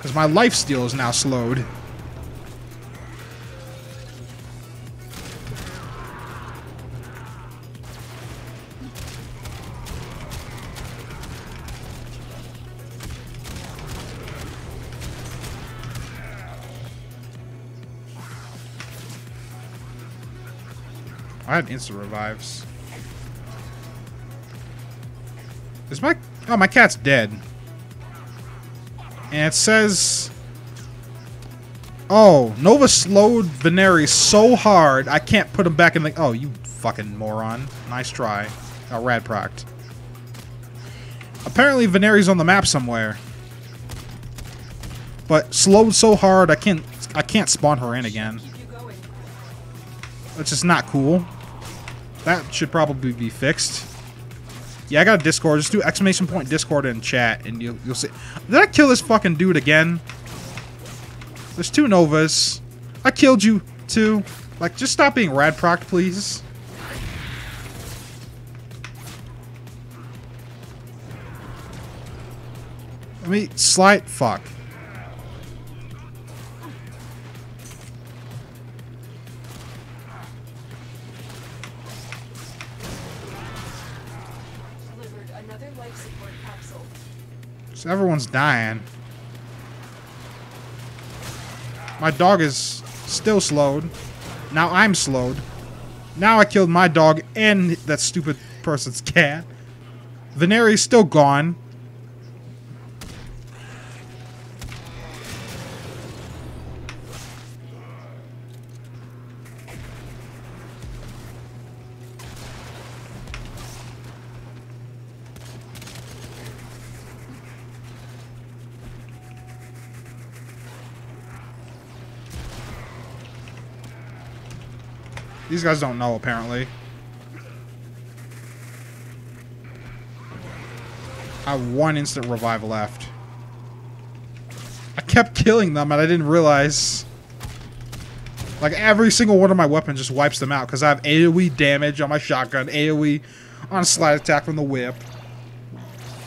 Cuz my lifesteal is now slowed. I had instant revives. Is my... Oh, my cat's dead. And it says... Oh, Nova slowed Veneri so hard, I can't put him back in the... Oh, you fucking moron. Nice try. Oh, rad proct. Apparently Veneri's on the map somewhere. But slowed so hard, I can't spawn her in again. Which is not cool. That should probably be fixed. Yeah, I got a Discord. Just do ! Discord in chat, and you'll see. Did I kill this fucking dude again? There's 2 Novas. I killed you too. Like, just stop being rad proct, please. Let me slide. Fuck. So everyone's dying. My dog is still slowed. Now I'm slowed. Now I killed my dog and that stupid person's cat. Veneri's still gone. These guys don't know, apparently. I have 1 instant revive left. I kept killing them and I didn't realize. Like, every single one of my weapons just wipes them out because I have AoE damage on my shotgun, AoE on a slide attack from the whip.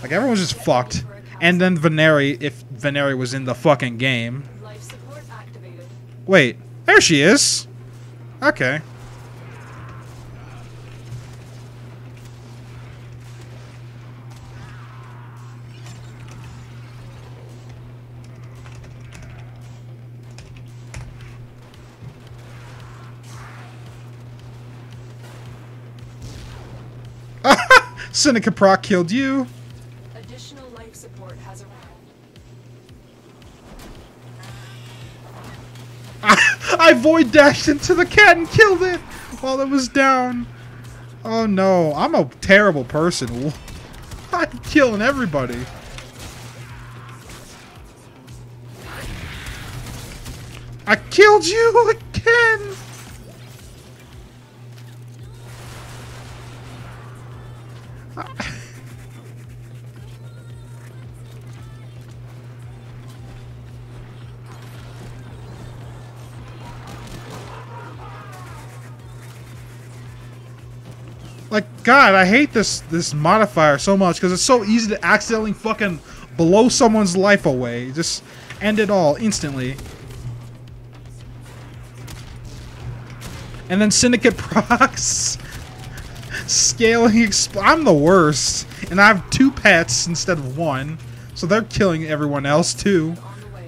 Like, everyone's just fucked. And then Veneri, if Veneri was in the fucking game. Wait, there she is. Okay. Syndicate proc killed you. Additional life support has arrived. I void dashed into the cat and killed it while it was down. Oh no, I'm a terrible person. I'm killing everybody. I killed you again. Like, God, I hate this modifier so much because it's so easy to accidentally fucking blow someone's life away. Just end it all instantly. And then Syndicate procs. Scaling I'm the worst. And I have 2 pets instead of 1. So they're killing everyone else too. On the way.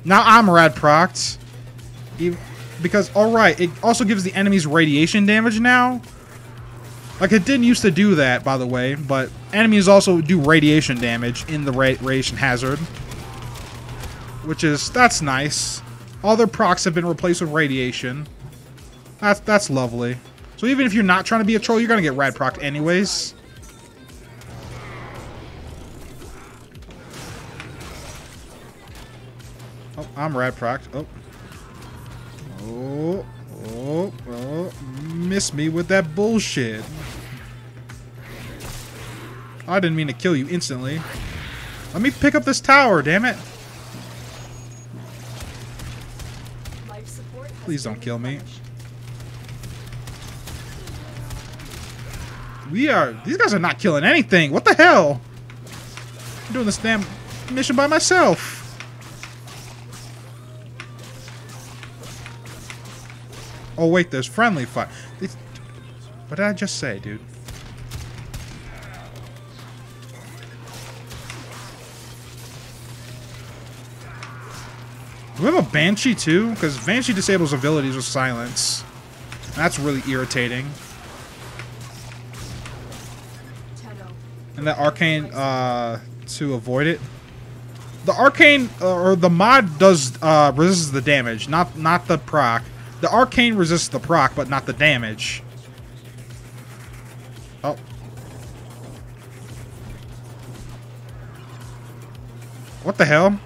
Now I'm rad procced. Because, alright, it also gives the enemies radiation damage now. Like, it didn't used to do that, by the way, but enemies also do radiation damage in the radiation hazard. That's nice. All their procs have been replaced with radiation. That's lovely. So even if you're not trying to be a troll, you're gonna get rad procced anyways. Oh, I'm rad procced. Oh, miss me with that bullshit. I didn't mean to kill you instantly. Let me pick up this tower, damn it. Life support has Please don't been kill me. replenished. These guys are not killing anything. What the hell? I'm doing this damn mission by myself. Oh wait, there's friendly fire. What did I just say, dude? Do we have a Banshee too? Because Banshee disables abilities with silence. That's really irritating. And that arcane to avoid it. The arcane or the mod does resists the damage, not the proc. The arcane resists the proc, but not the damage. Oh. What the hell?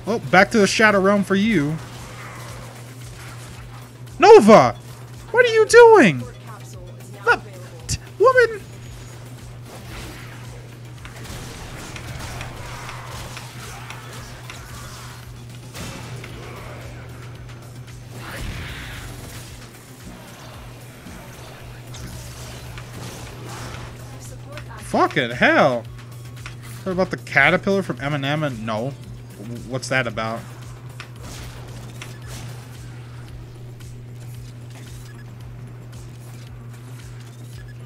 Well, back to the Shadow Realm for you. Nova! What are you doing? Woman! Fucking hell! What about the caterpillar from Eminem? And no. What's that about?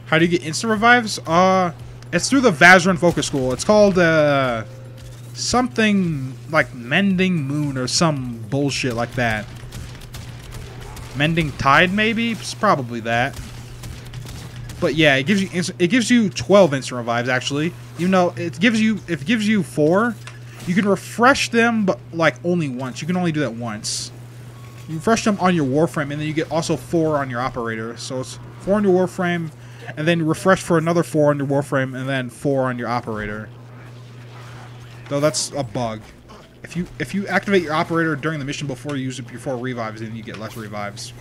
How do you get instant revives? It's through the Vazarin Focus School. It's called, something like Mending Moon or some bullshit like that. Mending Tide, maybe? It's probably that. But yeah, it gives you 12 instant revives actually. Even though it gives you 4, you can refresh them, but like only once. You can only do that once. You refresh them on your Warframe, and then you get also 4 on your Operator. So it's 4 on your Warframe, and then refresh for another 4 on your Warframe, and then 4 on your Operator. Though that's a bug. If you activate your Operator during the mission before you use up your 4 revives, then you get less revives.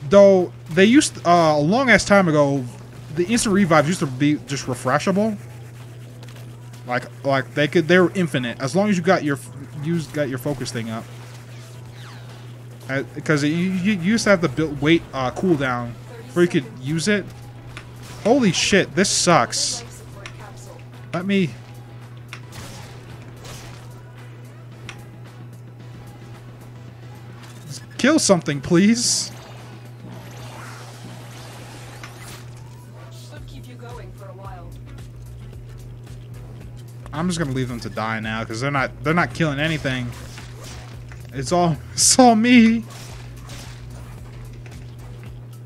Though they used a long ass time ago, the instant revives used to be just refreshable. Like they were infinite as long as you got your focus thing up. Because you used to have the wait cooldown before you could use it. Holy shit, this sucks. Let me. Kill something, please. I'm just gonna leave them to die now because they're not killing anything. It's all me.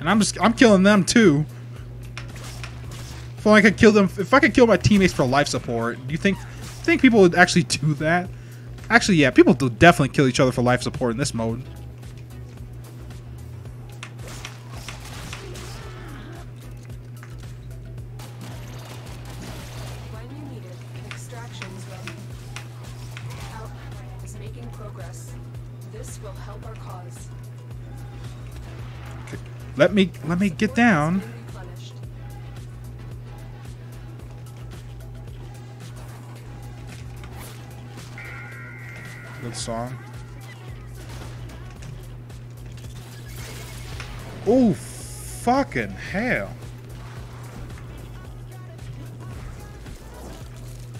And I'm killing them too. If I could kill them, if I could kill my teammates for life support, do you think people would actually do that? Actually, yeah, people do definitely kill each other for life support in this mode. When you need it, extraction is ready. Our plan is making progress. This will help our cause. Okay. Let me get down. Good song. Oh, fucking hell.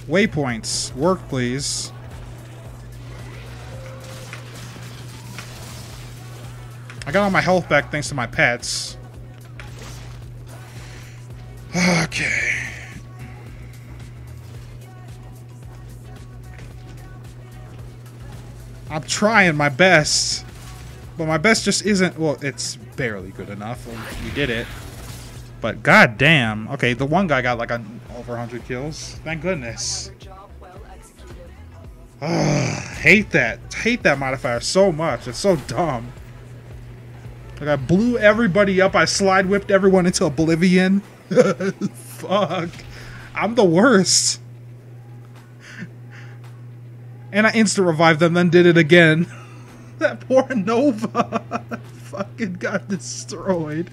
Waypoints. Work, please. I got all my health back thanks to my pets. Okay. I'm trying my best, but my best just isn't, well, it's barely good enough. We did it, but goddamn. Okay, the one guy got like over 100 kills. Thank goodness. Hate that modifier so much. It's so dumb. Like, I blew everybody up. I slide whipped everyone into oblivion. Fuck. I'm the worst. And I insta-revived them, then did it again. That poor Nova fucking got destroyed.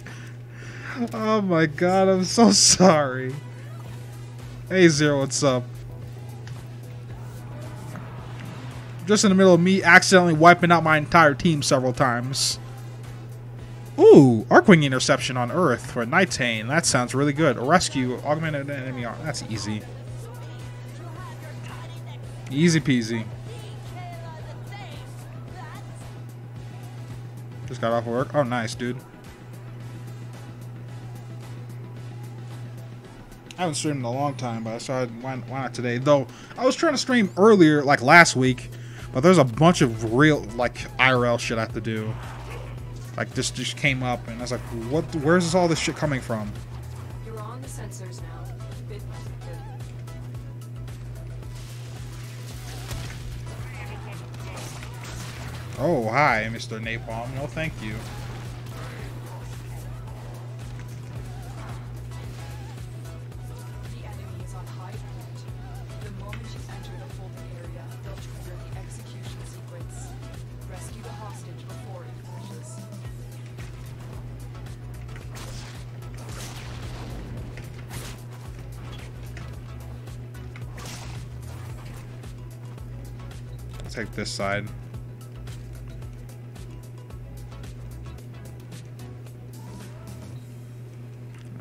Oh my god, I'm so sorry. Hey Zero, what's up? Just in the middle of me accidentally wiping out my entire team several times. Ooh, Arcwing Interception on Earth for Nightane. That sounds really good. Rescue, augmented enemy arm. That's easy. Easy peasy. Just got off work. Oh, nice, dude. I haven't streamed in a long time, but I decided why not today. Though I was trying to stream earlier, like last week, but there's a bunch of real, like, IRL shit I have to do. Like, this just came up, and I was like, what? Where's all this shit coming from? You're on the sensors now. Oh, hi, Mr. Napalm. No, thank you. The enemy is on high point. The moment you enter the holding area, they'll trigger the execution sequence. Rescue the hostage before it finishes. Let's take this side.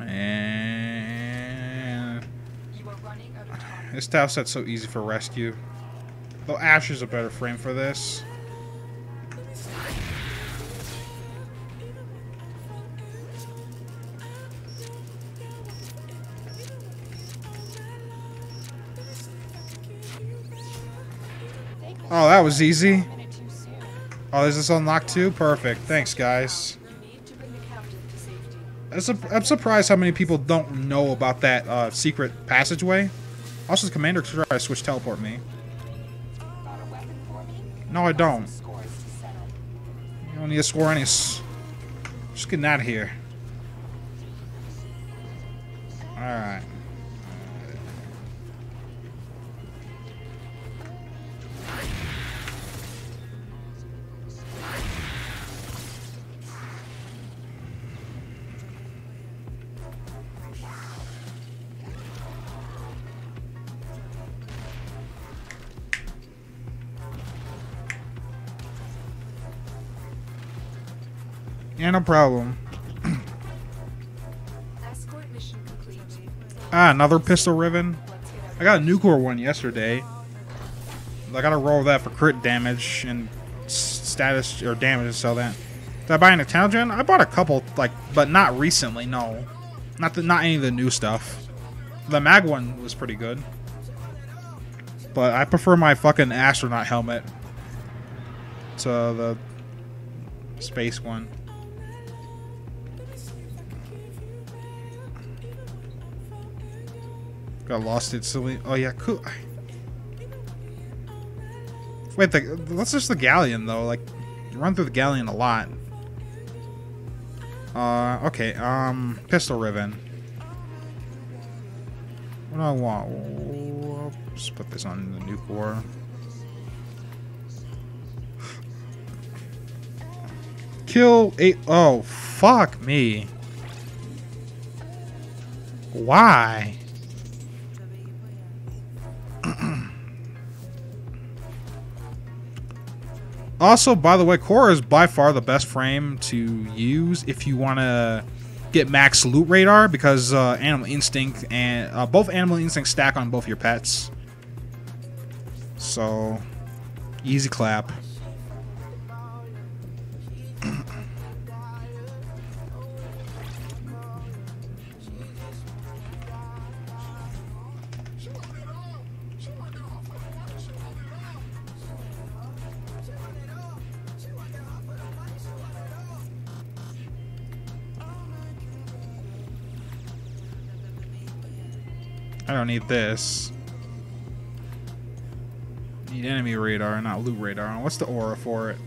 And this tile set's so easy for rescue. Though Ash is a better frame for this. Oh, that was easy. Oh, is this unlocked too? Perfect. Thanks, guys. I'm surprised how many people don't know about that secret passageway. Also, the commander try to switch teleport me. No, I don't. You don't need to score any. Just getting out of here. Alright. Yeah, no problem. Escort mission complete. Ah, another pistol ribbon. I got a nuclear one yesterday. I gotta roll that for crit damage and status or damage to sell that. Did I buy an Intelligent? I bought a couple, like, but not recently. No, not any of the new stuff. The mag one was pretty good. But I prefer my fucking astronaut helmet to the space one. Got lost it silly. Oh yeah, cool. Wait, that's just the galleon though. Like, you run through the galleon a lot. Okay. Pistol ribbon. What do I want? Let's put this on the new core. Kill 8. Oh, fuck me. Why? Also, by the way, core is by far the best frame to use if you want to get max loot radar, because animal instinct and both animal instinct stack on both your pets. So, easy clap. I don't need this. Need enemy radar, not loot radar. What's the aura for it?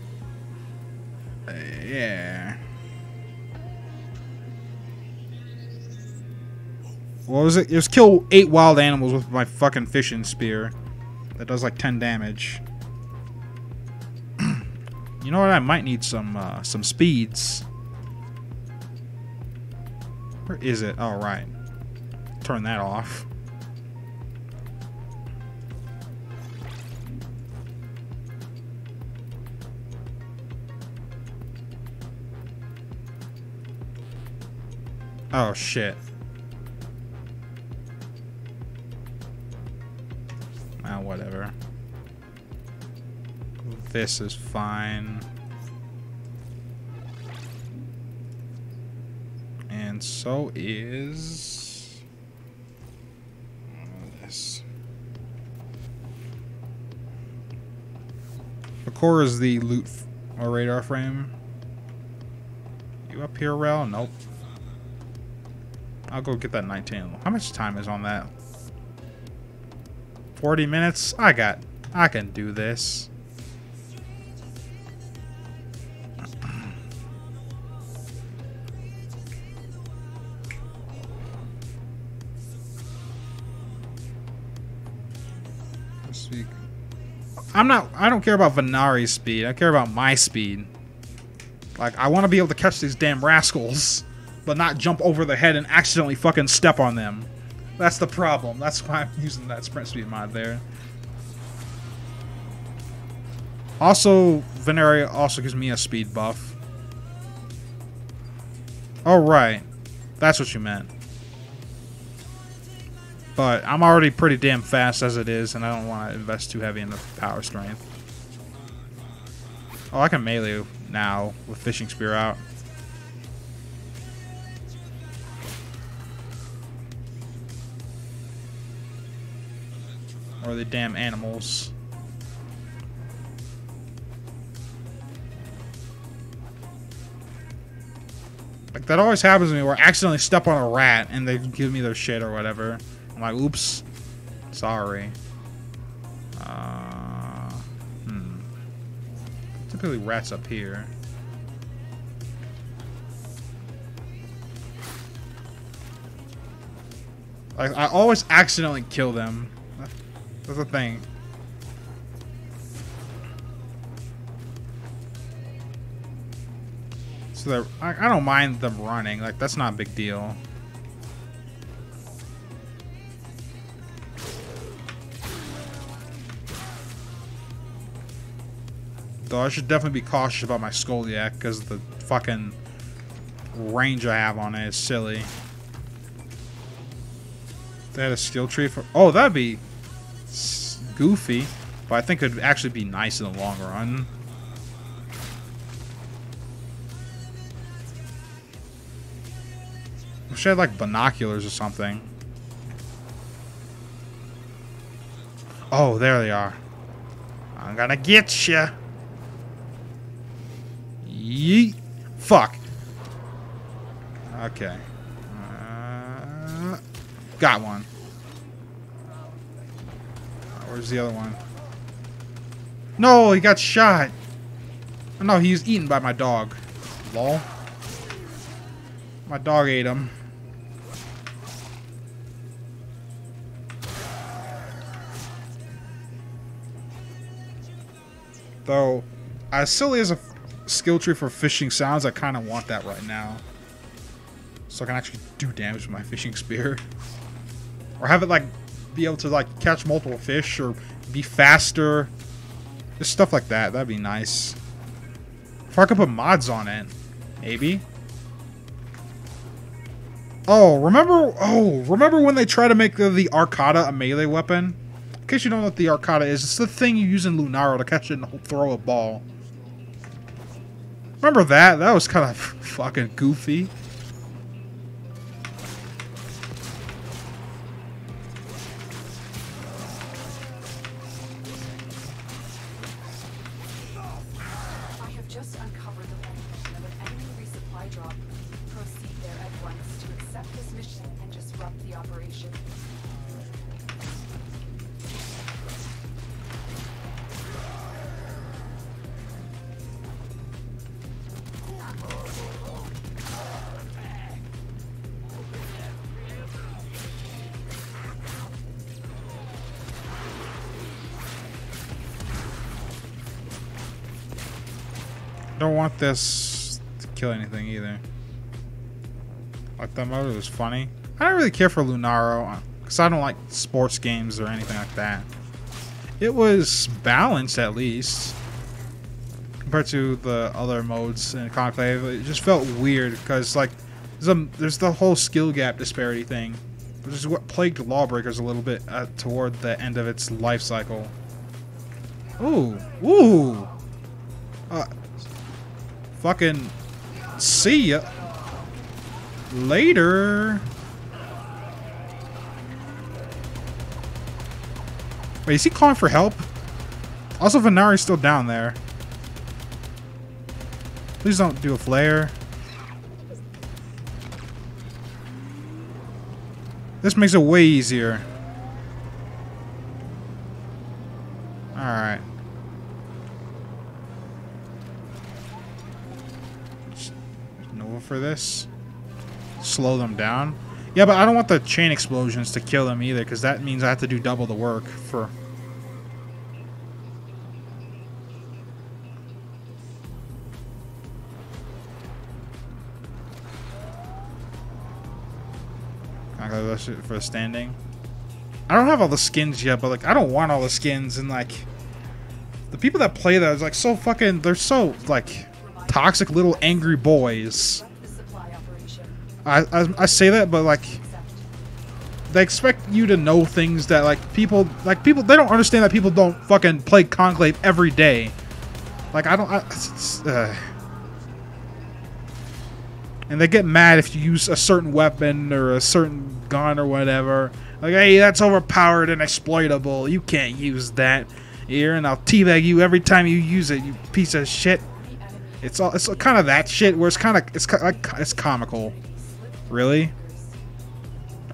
Yeah. What was it? It was kill 8 wild animals with my fucking fishing spear. That does like 10 damage. You know what? I might need some speeds. Where is it? Oh, right. Turn that off. Oh, shit. Ah, whatever. This is fine. And so is... this. The core is the loot or radar frame. You up here, Rel? Nope. I'll go get that 19. How much time is on that? 40 minutes? I can do this. I don't care about Venari's speed. I care about my speed. Like, I want to be able to catch these damn rascals, but not jump over their head and accidentally fucking step on them. That's the problem. That's why I'm using that sprint speed mod there. Also, Veneria also gives me a speed buff. Oh, right. That's what you meant. But I'm already pretty damn fast as it is, and I don't want to invest too heavy in the power strength. Oh, I can melee now with fishing spear out. Or the damn animals. Like, that always happens to me where I accidentally step on a rat and they give me their shit or whatever. I'm like, oops. Sorry. Typically rats up here. Like, I always accidentally kill them. That's the thing. So I don't mind them running. Like, that's not a big deal. Though I should definitely be cautious about my Skoliak because the fucking range I have on it is silly. They had a skill tree for... Oh, that'd be goofy, but I think it'd actually be nice in the long run. Wish I had like binoculars or something. Oh, there they are. I'm gonna get ya. Yeet. Fuck. Okay. Got one. Where's the other one? No, he got shot. Oh, no, he was eaten by my dog. Lol. My dog ate him. Though, as silly as a skill tree for fishing sounds, I kind of want that right now. So I can actually do damage with my fishing spear. Or have it, like, be able to, like, catch multiple fish or be faster. Just stuff like that. That'd be nice. If I could put mods on it. Maybe. Oh, remember when they try to make the Arcata a melee weapon? In case you don't know what the Arcata is, it's the thing you use in Lunaro to catch it and throw a ball. Remember that? That was kind of fucking goofy. I have just uncovered the location of an enemy resupply drop. Proceed there at once to accept this mission and disrupt the operation. Don't want this to kill anything either. Like that mode, it was funny. I don't really care for Lunaro because I don't like sports games or anything like that. It was balanced at least compared to the other modes in Conclave. It just felt weird because like there's the whole skill gap disparity thing, which is what plagued Lawbreakers a little bit toward the end of its life cycle. Ooh. Fucking see ya later. Wait, is he calling for help? Also, Venari's still down there. Please don't do a flare. This makes it way easier. Alright. Nova for this. Slow them down. Yeah, but I don't want the chain explosions to kill them either, because that means I have to do double the work for... I got this shit for standing. I don't have all the skins yet, but like I don't want all the skins, and like the people that play that is like so fucking, they're so like toxic little angry boys. I say that, but like they expect you to know things that like people they don't understand that people don't fucking play Conclave every day. Like I don't and they get mad if you use a certain weapon or a certain gun or whatever. Like, hey, that's overpowered and exploitable. You can't use that here, and I'll teabag you every time you use it, you piece of shit. It's kind of that shit where it's comical. Really?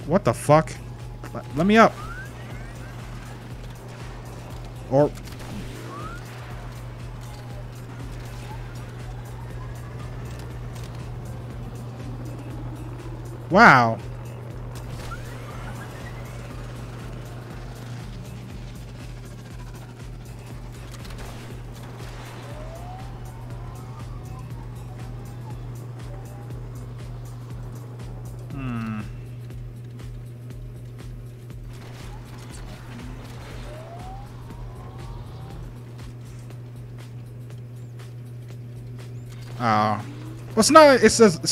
What the fuck? Let me up. Or wow. Well, it's not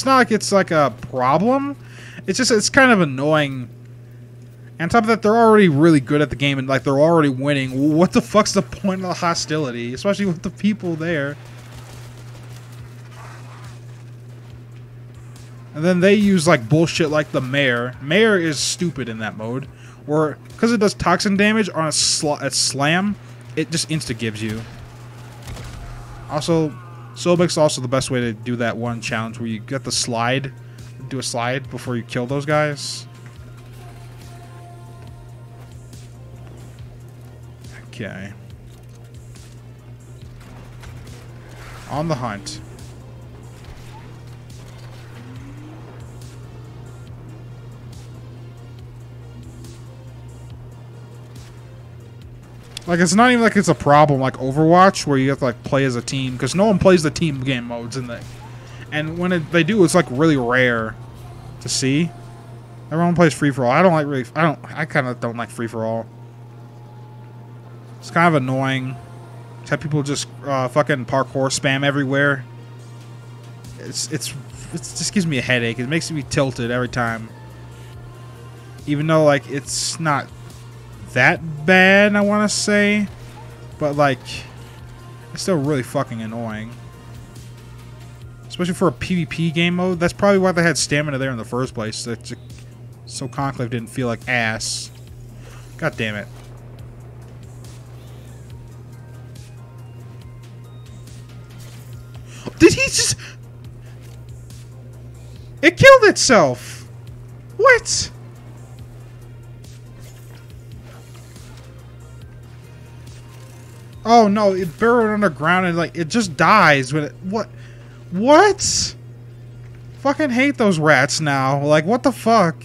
like it's like a problem. It's just it's kind of annoying. And on top of that, they're already really good at the game and like they're already winning. What the fuck's the point of the hostility, especially with the people there? And then they use like bullshit like the mayor. Mayor is stupid in that mode, Where, because it does toxin damage on a slam, it just insta-gives you. Also, Sobek's also the best way to do that one challenge where you get the slide, do a slide before you kill those guys. Okay. On the hunt. Like, it's not even like it's a problem like Overwatch where you have to like play as a team, because no one plays the team game modes in the, and when they do, it's like really rare to see. Everyone plays free for all. I kind of don't like free for all. It's kind of annoying. Have people just fucking parkour spam everywhere. It just gives me a headache. It makes me tilted every time. Even though like it's not that bad, I want to say, but like it's still really fucking annoying, especially for a PvP game mode. That's probably why they had stamina there in the first place, so Conclave didn't feel like ass. God damn it. Did he just... It killed itself! What? Oh no, it burrowed underground and like it just dies when it... What? Fucking hate those rats now. Like, what the fuck?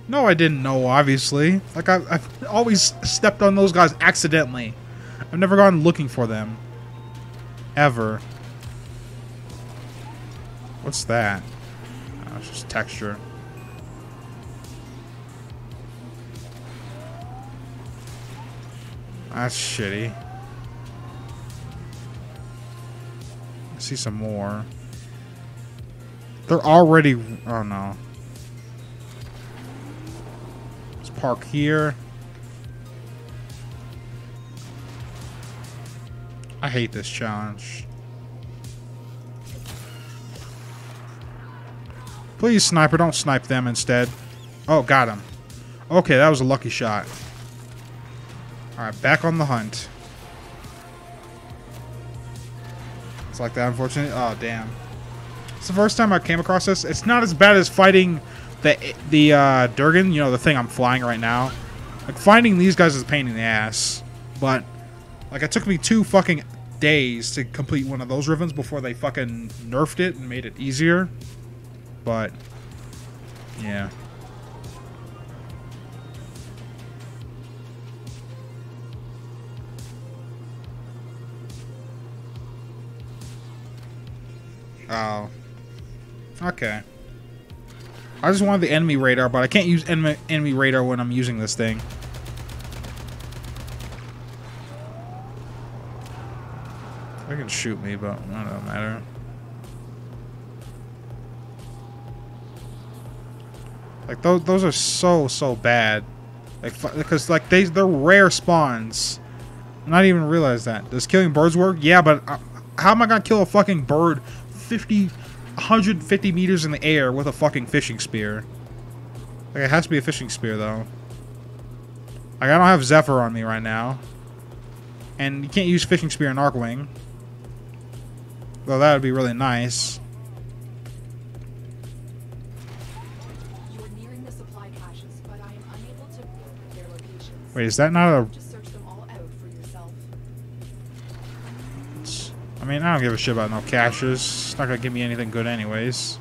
No, I didn't know, obviously. Like, I've always stepped on those guys accidentally. I've never gone looking for them. Ever. What's that? Oh, it's just texture. That's shitty. I see some more. They're already... Oh, no. Let's park here. I hate this challenge. Please, sniper, don't snipe them instead. Oh, got him. Okay, that was a lucky shot. Alright, back on the hunt. It's like that, unfortunately. Oh, damn. It's the first time I came across this. It's not as bad as fighting the Durgan, you know, the thing I'm flying right now. Like, finding these guys is a pain in the ass. But, like, it took me 2 fucking days to complete one of those ribbons before they fucking nerfed it and made it easier. But, yeah. Oh. Okay. I just wanted the enemy radar, but I can't use enemy radar when I'm using this thing. They can shoot me, but it doesn't matter. Like, those are so bad. Like, because, like, they're rare spawns. I not even realize that. Does killing birds work? Yeah, but how am I gonna kill a fucking bird 150 meters in the air with a fucking fishing spear? Like, it has to be a fishing spear, though. Like, I don't have Zephyr on me right now. And you can't use fishing spear in Arcwing. Though that would be really nice. Wait, is that not a... Just search them all out for yourself. I mean, I don't give a shit about no caches. It's not gonna give me anything good anyways.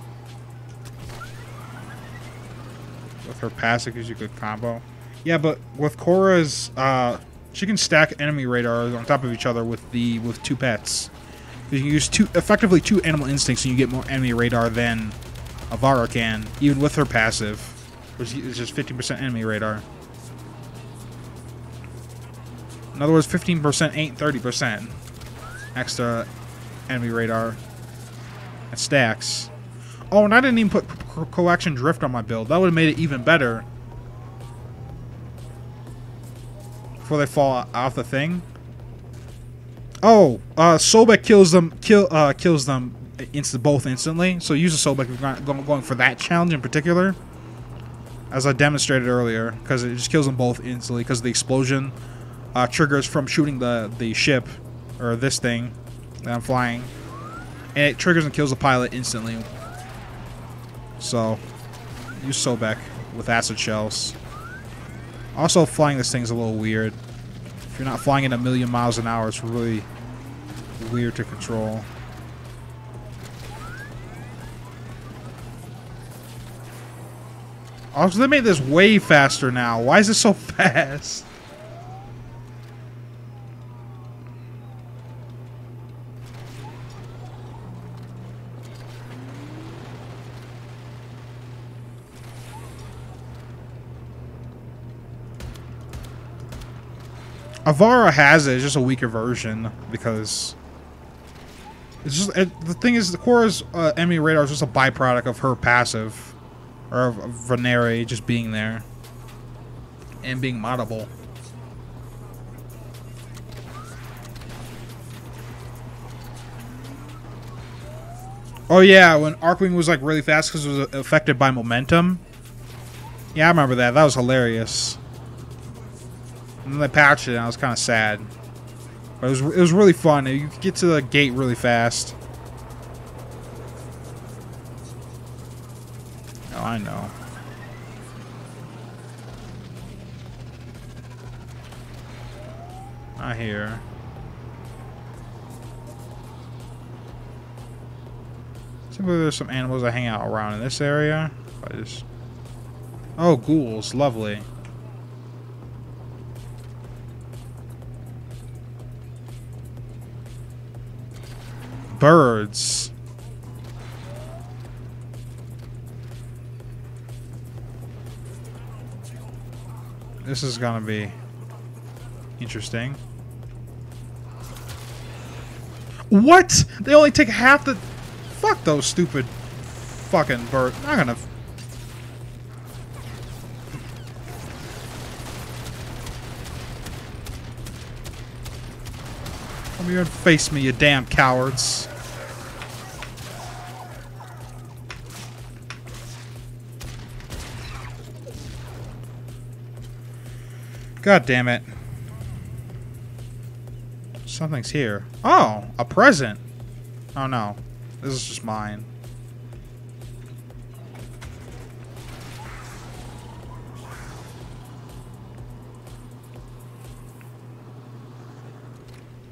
With her passive gives you a good combo. Yeah, but with Korra's, she can stack enemy radars on top of each other with 2 pets. You can use effectively 2 animal instincts and you get more enemy radar than Avara can, even with her passive, which is just 50% enemy radar. In other words, 15% ain't 30% extra enemy radar. It stacks. Oh, and I didn't even put coaction drift on my build. That would have made it even better. Before they fall off the thing. Oh, Sobek kills them. Kills them both instantly. So use a Sobek if you're going for that challenge in particular, as I demonstrated earlier, because it just kills them both instantly. Because the explosion triggers from shooting the ship or this thing that I'm flying, and it triggers and kills the pilot instantly. So use Sobek with acid shells. Also, flying this thing is a little weird. If you're not flying at 1,000,000 miles an hour, it's really weird to control. Also, they made this way faster now. Why is it so fast? Avara has it, it's just a weaker version because it's just the thing is the Cora's enemy radar is just a byproduct of her passive, or of Venere just being there and being moddable. Oh yeah, when Arcwing was like really fast because it was affected by momentum. Yeah, I remember that. That was hilarious. And then they patched it, and I was kind of sad. But it was really fun. You could get to the gate really fast. Oh, I know. Not here. Simply there's some animals that hang out around in this area. Oh, ghouls. Lovely. Birds. This is gonna be interesting. What? They only take half the... Fuck those stupid fucking birds. I'm gonna... Come here and face me, you damn cowards. God damn it. Something's here. Oh, a present. Oh no. This is just mine.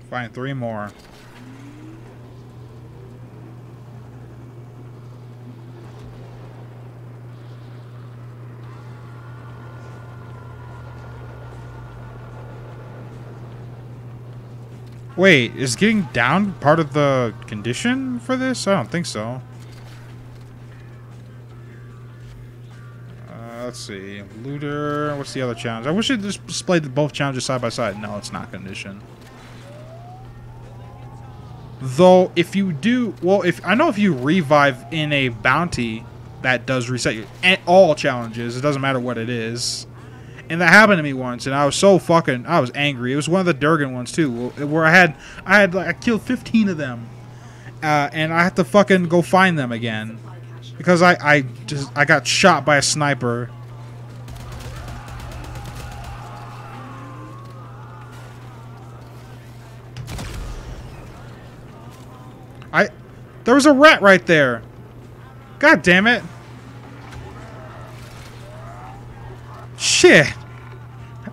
Find 3 more. Wait, is getting down part of the condition for this? I don't think so. Let's see. Looter. What's the other challenge? I wish it just displayed both challenges side by side. No, it's not condition. Though, if you do... Well, I know if you revive in a bounty, that does reset you. And all challenges. It doesn't matter what it is. And that happened to me once, and I was so fucking... I was angry. It was one of the Durgan ones, too, where I killed 15 of them. And I had to fucking go find them again. Because I got shot by a sniper. There was a rat right there. God damn it. Shit.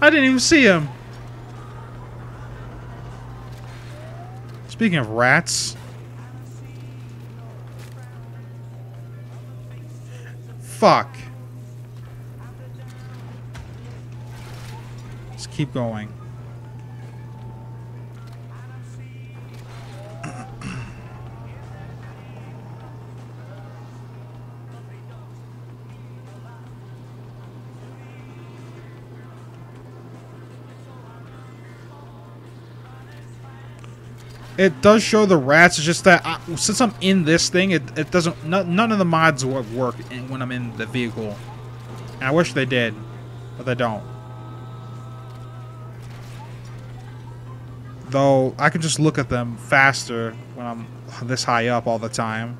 I didn't even see him. Speaking of rats. Fuck. Let's keep going. It does show the rats. It's just that since I'm in this thing, it doesn't. None of the mods work when I'm in the vehicle. And I wish they did, but they don't. Though I can just look at them faster when I'm this high up all the time.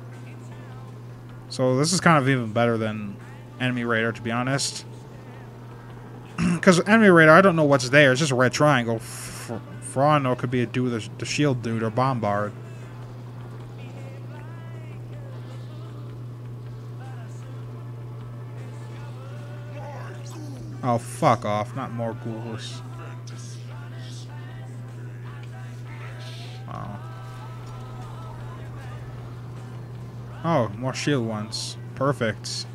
So this is kind of even better than enemy radar, to be honest. Because enemy radar, I don't know what's there. It's just a red triangle. For all I know, it could be a dude with the shield dude or bombard. Oh, fuck off. Not more ghouls. Oh, more shield ones. Perfect.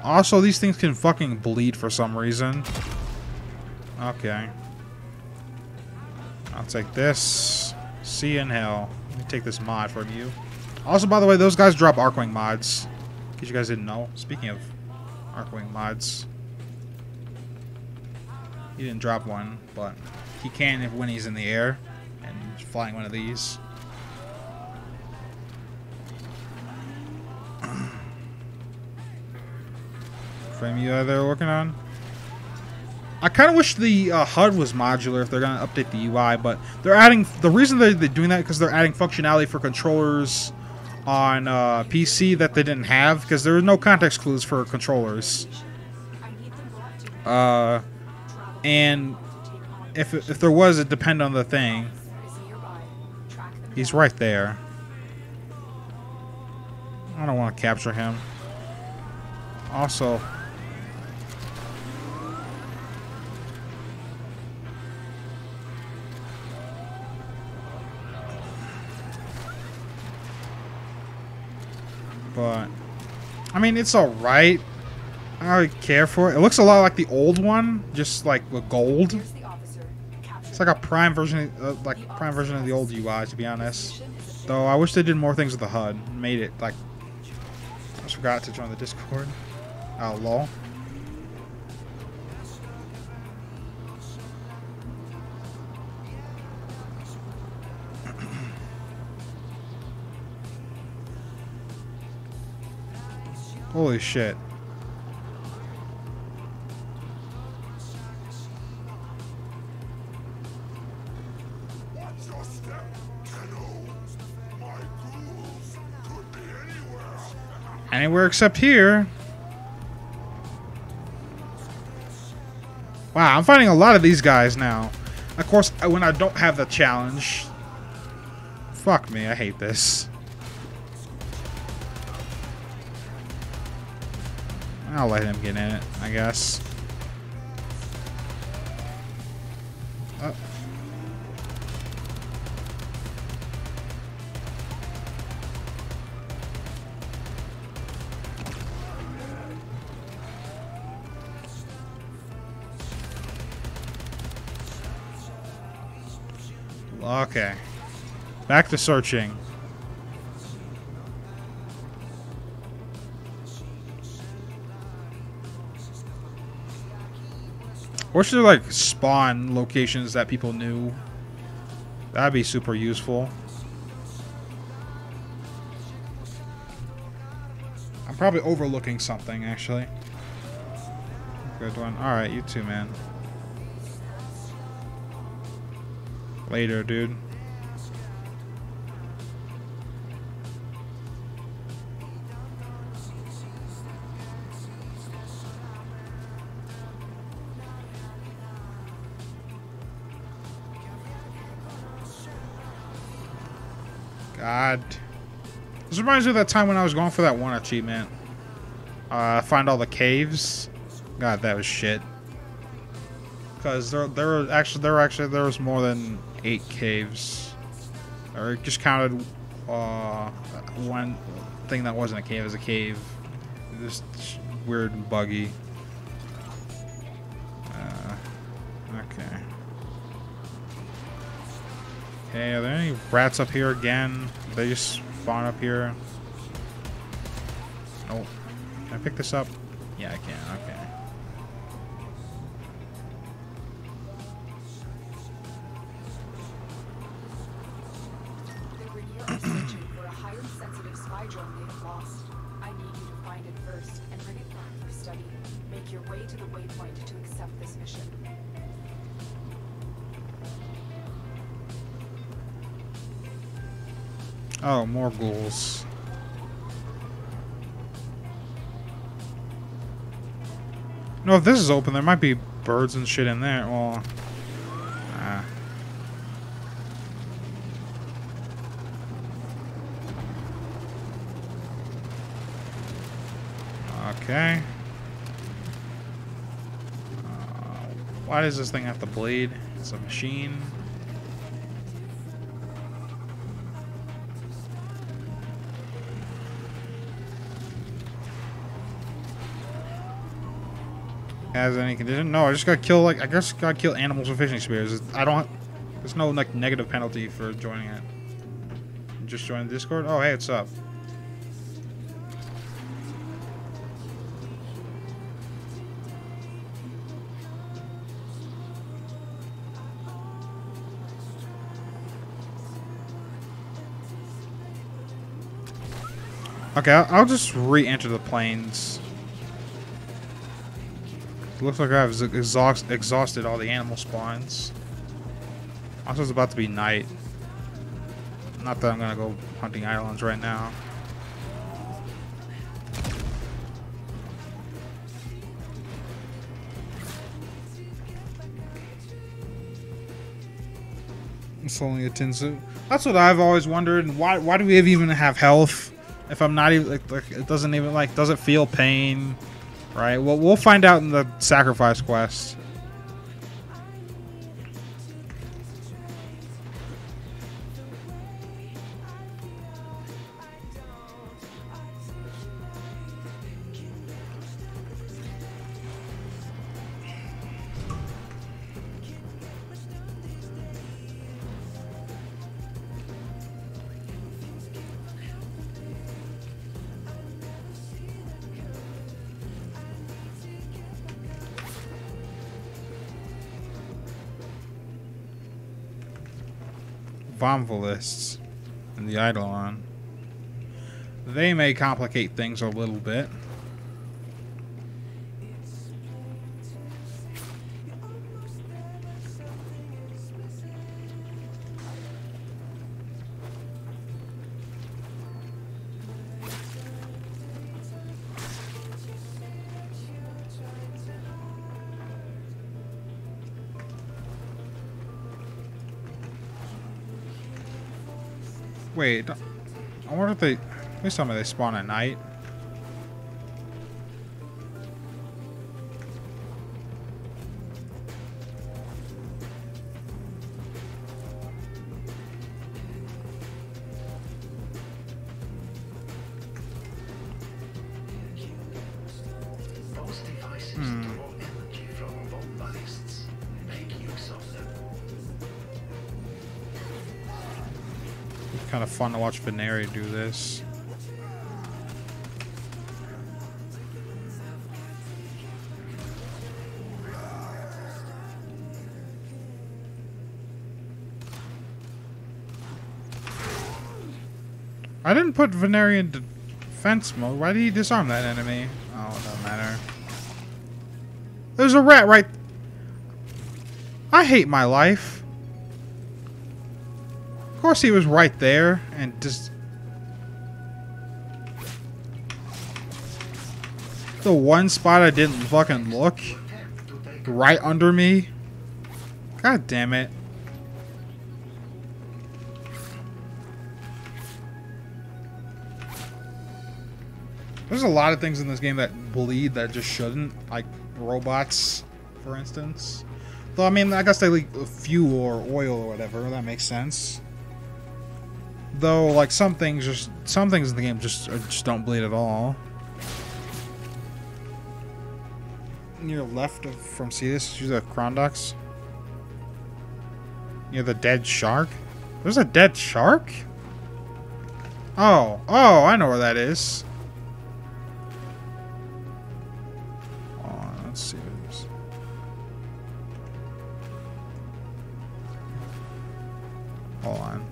Also, these things can fucking bleed for some reason. Okay. I'll take this. See you in hell. Let me take this mod from you. Also, by the way, those guys drop Arcwing mods. In case you guys didn't know. Speaking of Arcwing mods. He didn't drop one, but he can when he's in the air and he's flying one of these. Frame UI they're working on. I kind of wish the HUD was modular if they're gonna update the UI, but they're adding. The reason they're doing that because they're adding functionality for controllers on PC that they didn't have because there were no context clues for controllers. And if there was, it depend on the thing. He's right there. I don't want to capture him. Also, but I mean, it's all right. I don't really care for it. It looks a lot like the old one, just like with gold. It's like a prime version, prime version of the old UI, to be honest. Though I wish they did more things with the HUD. Made it like. I just forgot to join the Discord. Oh, lol. Holy shit. Anywhere except here. Wow, I'm fighting a lot of these guys now. Of course, when I don't have the challenge. Fuck me, I hate this. I'll let him get in it, I guess. Okay. Back to searching. Or should there like spawn locations that people knew? That'd be super useful. I'm probably overlooking something actually. Good one. Alright, you too, man. Later, dude. God. This reminds me of that time when I was going for that one achievement. Find all the caves. God, that was shit. Because there was more than 8 caves. Or it just counted one thing that wasn't a cave as a cave. Just weird and buggy. Okay. Okay, are there any rats up here again? They just spawn up here. Nope. Can I pick this up? Yeah, I can. Okay. For a highly sensitive spy drone they have lost. I need you to find it first and bring it back for study. Make your way to the waypoint to accept this mission. Oh, more ghouls. No, if this is open, there might be birds and shit in there. Well, okay. Why does this thing have to bleed? It's a machine. Has any condition? No, I just gotta kill, like, I guess gotta kill animals with fishing spears. I don't, there's no, like, negative penalty for joining it. Just join the Discord? Oh, hey, what's up? Okay, I'll just re-enter the plains. Looks like I've exhausted all the animal spawns. Also, it's about to be night. Not that I'm gonna go hunting islands right now. It's only a tin suit. That's what I've always wondered. Why do we even have health if I'm not even like it doesn't even like doesn't feel pain? Right, well, we'll find out in the sacrifice quest. Bomvalists and the Eidolon. They may complicate things a little bit. Wait, I wonder if they... Please tell me they spawn at night. Most devices draw energy from bomb ballists. Make use of them. Kind of fun to watch Veneri do this. I didn't put Veneri in defense mode. Why did he disarm that enemy? Oh, it doesn't matter. There's a rat right... I hate my life. Of course he was right there and just... The one spot I didn't fucking look. Right under me. God damn it. There's a lot of things in this game that bleed that just shouldn't. Like robots, for instance. Though, I mean, I guess they leak fuel or oil or whatever. That makes sense. Though, like, some things in the game just don't bleed at all. Near left from Cetus, use the Krondox. Near the dead shark? There's a dead shark? Oh, I know where that is. Let's see what it is. Hold on.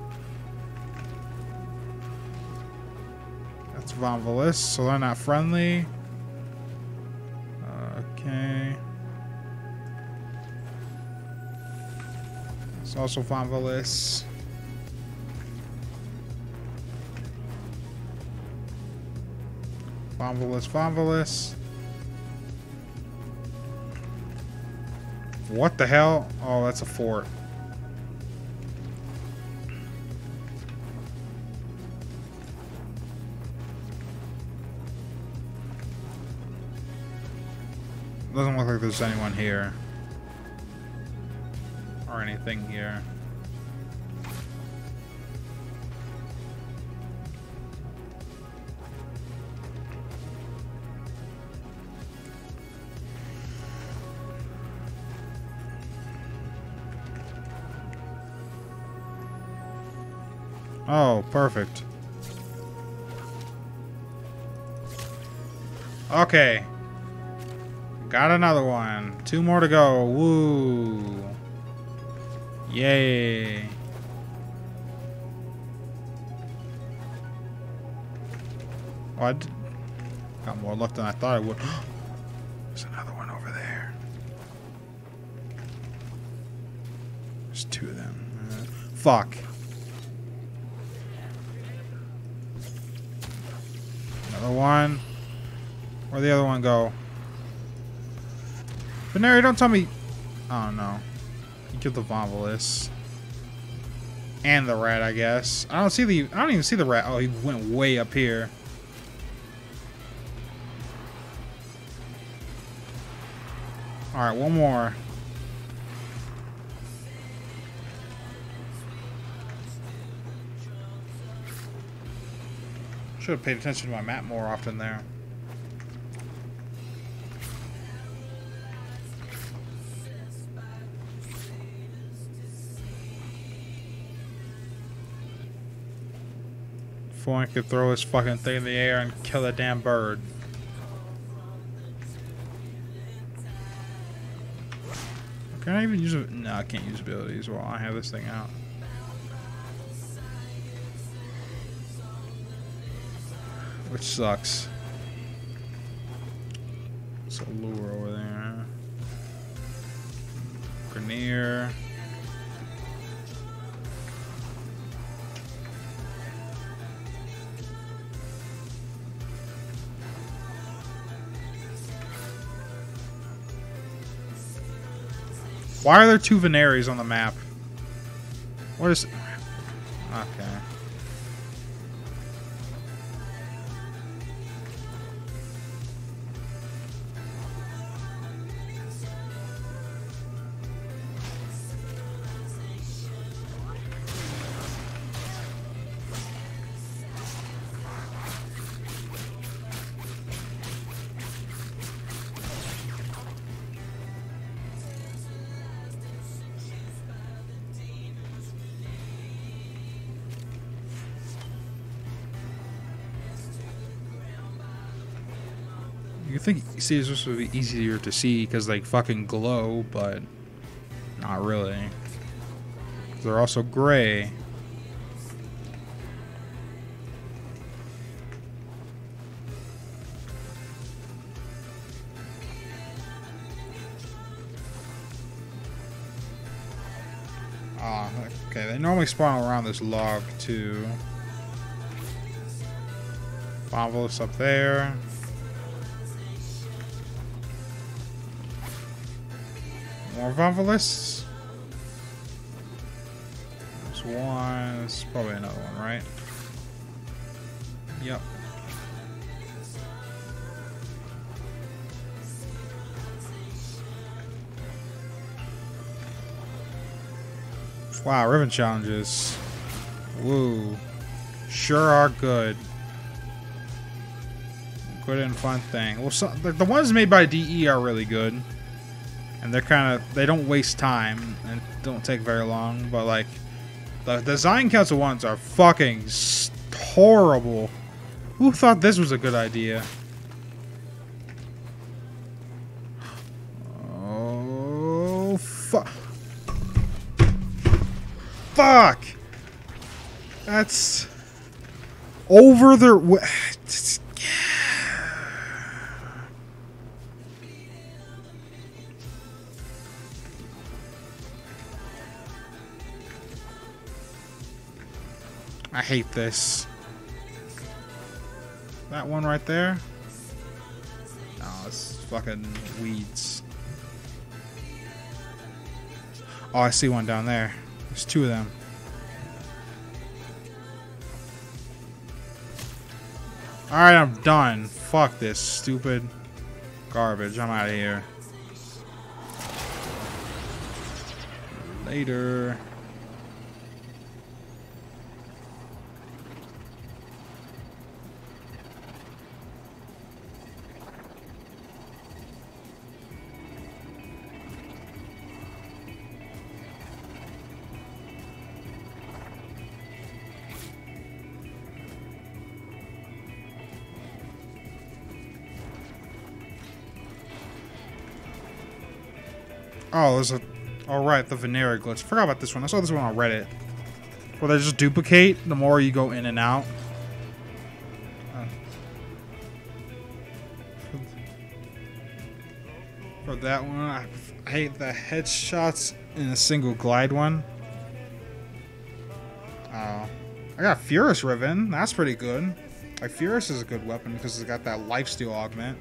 It's Von Velis, so they're not friendly. Okay. It's also Von Velis. Von Velis, Von Velis. What the hell? Oh, that's a fort. Doesn't look like there's anyone here. Or anything here. Oh, perfect. Okay. Got another one. 2 more to go. Woo. Yay. Oh, I got more luck than I thought I would. There's another one over there. There's 2 of them. Fuck. Another one. Where'd the other one go? Veneri, don't tell me. Oh no. You killed the Von Velis. And the rat, I guess. I don't even see the rat. Oh, he went way up here. Alright, one more. Should have paid attention to my map more often there. If I could throw this fucking thing in the air and kill a damn bird. Can I even use it? No, I can't use abilities while I have this thing out. Which sucks. It's a lure over there. Grenier. Why are there 2 Veneries on the map? What is... Okay. You think Caesars would be easier to see because they fucking glow, but not really. They're also gray. Ah, okay. They normally spawn around this log too. Von Velis up there. More Von Velis. There's one. There's probably another one, right? Yep. Wow, ribbon challenges. Woo. Sure are good. Good and fun thing. Well, the ones made by DE are really good. And they're kind of, they don't waste time and don't take very long, but like the design council ones are fucking horrible. Who thought this was a good idea? Oh, fuck. Fuck! That's... over their... I hate this. That one right there? Oh, it's fucking weeds. Oh, I see one down there. There's two of them. Alright, I'm done. Fuck this stupid garbage. I'm out of here. Later. Oh, there's a... Alright, the Venera glitch. Forgot about this one. I saw this one on Reddit. Where they just duplicate the more you go in and out. For that one, I hate the headshots in a single glide one. Oh. I got Furious Riven. That's pretty good. Like, Furious is a good weapon because it's got that lifesteal augment.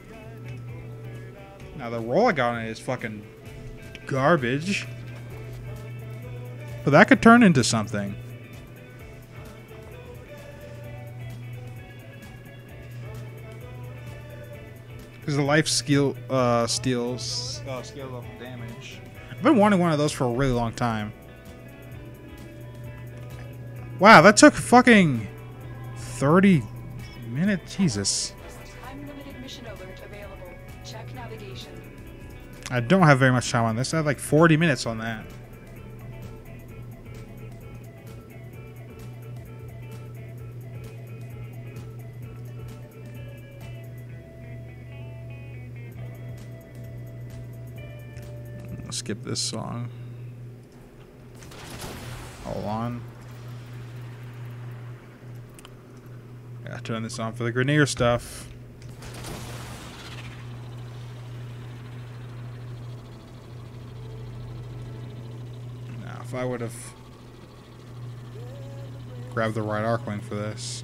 Now, the roll I got on it is fucking... garbage. But that could turn into something. Because the life skill steals skill level damage. I've been wanting one of those for a really long time. Wow, that took fucking 30 minutes. Jesus. Time limited mission alert available. Check navigation. I don't have very much time on this. I have like 40 minutes on that. Let's skip this song. Hold on. Gotta turn this on for the Grenier stuff. If I would have grabbed the right Arcling for this.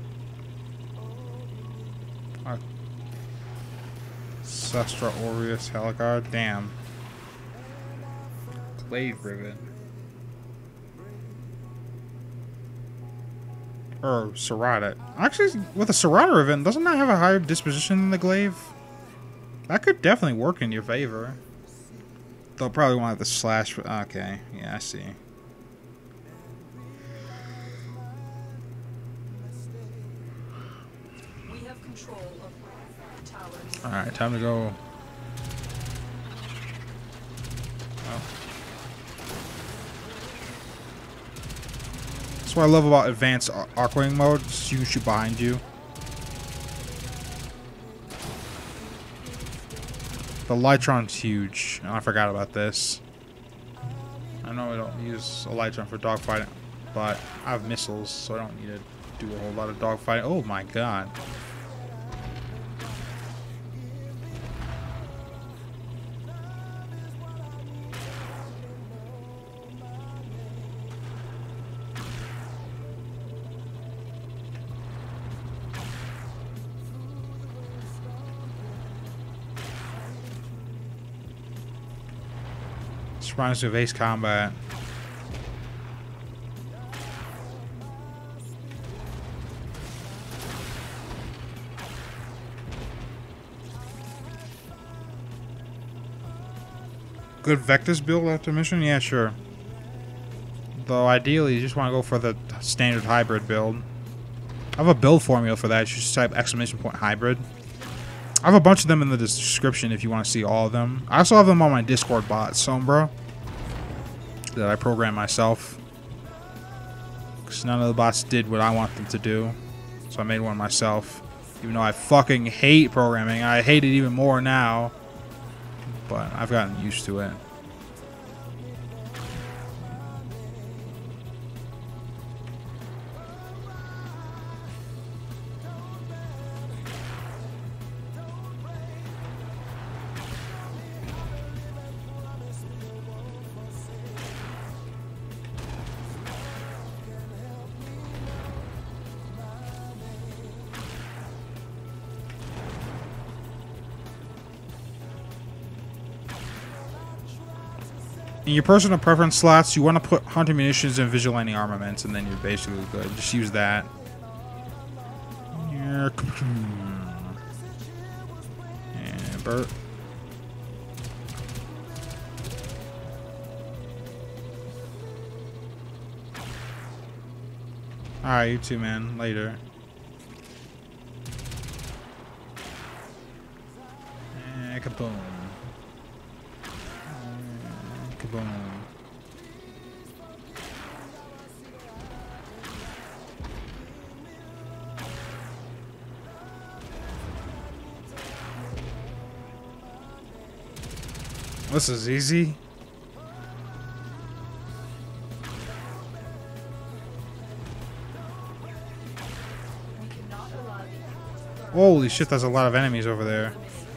Sestra Aureus Heligar. Damn. Glade Riven. Or Serrata. Actually, with a Serrata Riven, doesn't that have a higher disposition than the Glaive? That could definitely work in your favor. They'll probably want the slash. Okay, yeah, I see. Alright, time to go. Oh. That's what I love about advanced Arcwing mode. You can shoot behind you. The Elytron's huge. Oh, I forgot about this. I know I don't use Elytron for dogfighting, but I have missiles, so I don't need to do a whole lot of dogfighting. Oh my god. Reminds me of Ace Combat. Good Vectus build after mission? Yeah, sure. Though ideally you just want to go for the standard hybrid build. I have a build formula for that. You just type !hybrid. I have a bunch of them in the description if you want to see all of them. I also have them on my Discord bot, Sombra, that I programmed myself. Because none of the bots did what I want them to do. So I made one myself. Even though I fucking hate programming. I hate it even more now. But I've gotten used to it. In your personal preference slots, you want to put hunter munitions and vigilante armaments, and then you're basically good. Just use that. Yeah, Bert. Alright, you two, man. Later. Kaboom. Kaboom. This is easy. Holy shit, there's a lot of enemies over there.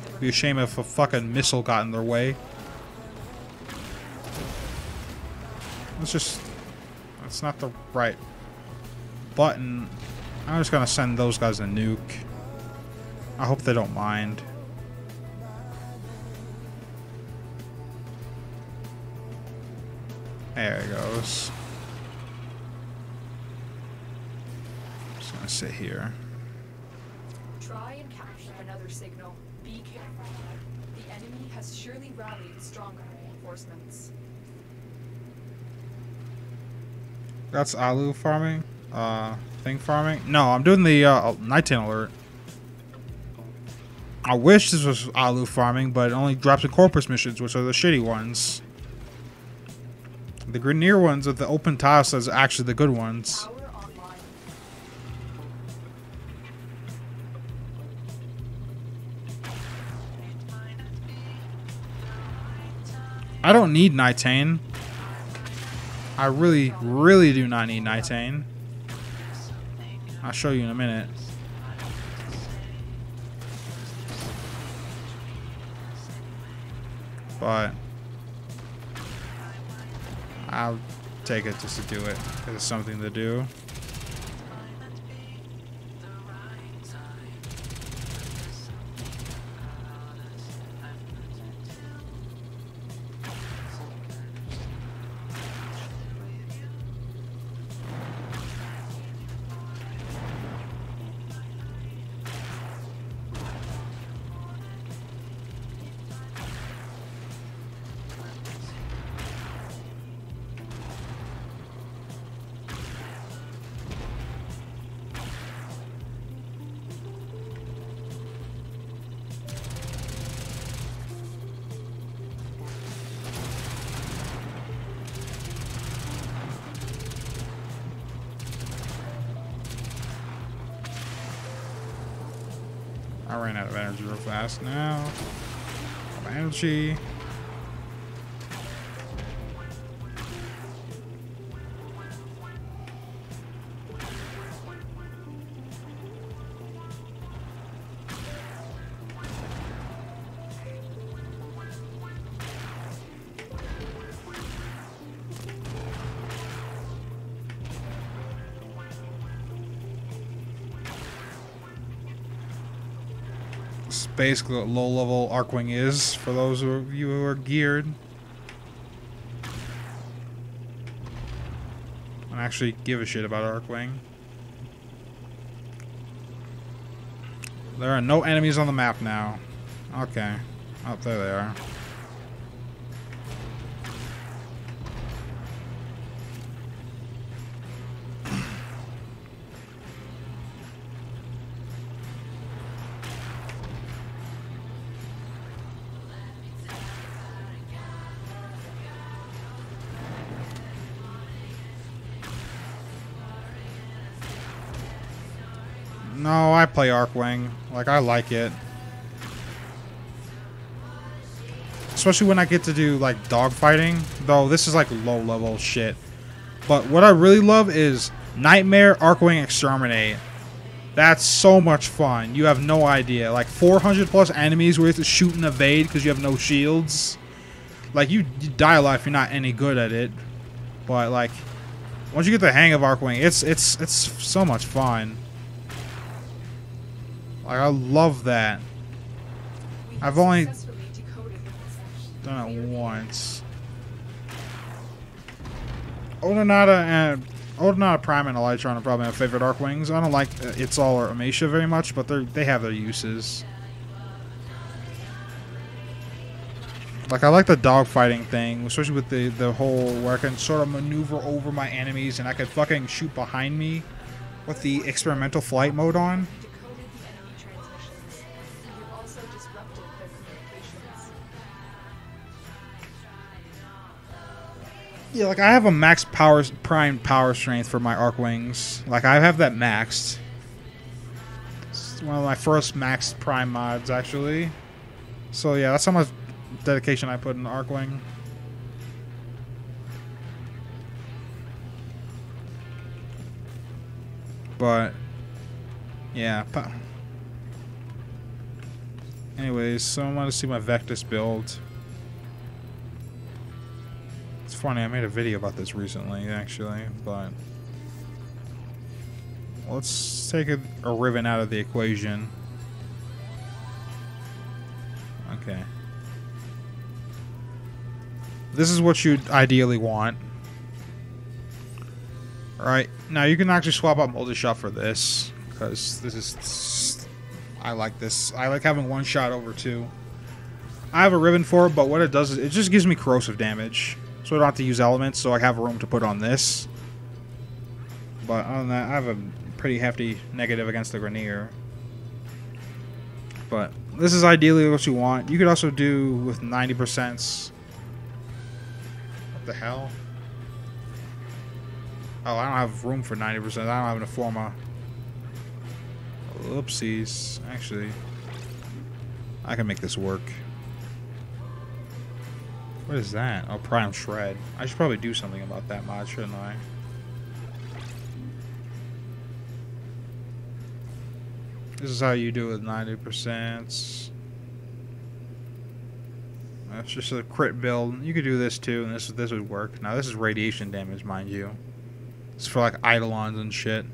It'd be a shame if a fucking missile got in their way. That's not the right button. I'm just gonna send those guys a nuke. I hope they don't mind. There it goes. Just gonna sit here. Try and capture another signal. Be careful. The enemy has surely rallied stronger reinforcements. That's Alu farming? Thing farming? No, I'm doing the nighttime alert. I wish this was Alu farming, but it only drops in Corpus missions, which are the shitty ones. The Grenier ones with the open task is actually the good ones. Power online. I don't need Nitane. I really, really do not need Nitane. I'll show you in a minute. But I'll take it just to do it, because it's something to do. I ran out of energy real fast now. Energy. Basically what low level Arcwing is for those of you who are geared. I actually give a shit about Arcwing. There are no enemies on the map now. Okay. Oh, there they are. No, I play Arcwing. Like, I like it. Especially when I get to do, like, dogfighting. Though, this is, like, low-level shit. But what I really love is Nightmare Arcwing Exterminate. That's so much fun. You have no idea. Like, 400 plus enemies where you have to shoot and evade because you have no shields. Like, you die a lot if you're not any good at it. But, like, once you get the hang of Arcwing, it's so much fun. Like, I love that. I've only done it once. Odonata and Odonata Prime and Elytron are probably my favorite Arcwings. I don't like It's All or Amisha very much, but they have their uses. Like, I like the dogfighting thing, especially with the whole where I can sort of maneuver over my enemies and I can fucking shoot behind me with the experimental flight mode on. Decoded the enemy transmissions. You've also disrupted their communications. Yeah, like I have a max power, prime power strength for my Arcwings. Like I have that maxed. It's one of my first maxed prime mods, actually. So yeah, that's how much dedication I put in the Arcwing. But yeah. Anyways, so I want to see my Vectis build. It's funny, I made a video about this recently, actually, but let's take a Riven out of the equation. Okay. This is what you'd ideally want. Alright, now you can actually swap out multi-shot for this, because this is... I like this. I like having one shot over two. I have a Riven for it, but what it does is it just gives me corrosive damage. So I don't have to use elements, so I have room to put on this. But other than that, I have a pretty hefty negative against the Grenier. But this is ideally what you want. You could also do with 90%. What the hell? Oh, I don't have room for 90%. I don't have enough Forma. Oopsies. Actually, I can make this work. What is that? Oh, Prime Shred. I should probably do something about that mod, shouldn't I? This is how you do it with 90%. That's just a crit build. You could do this too, and this would work. Now this is radiation damage, mind you. It's for like Eidolons and shit.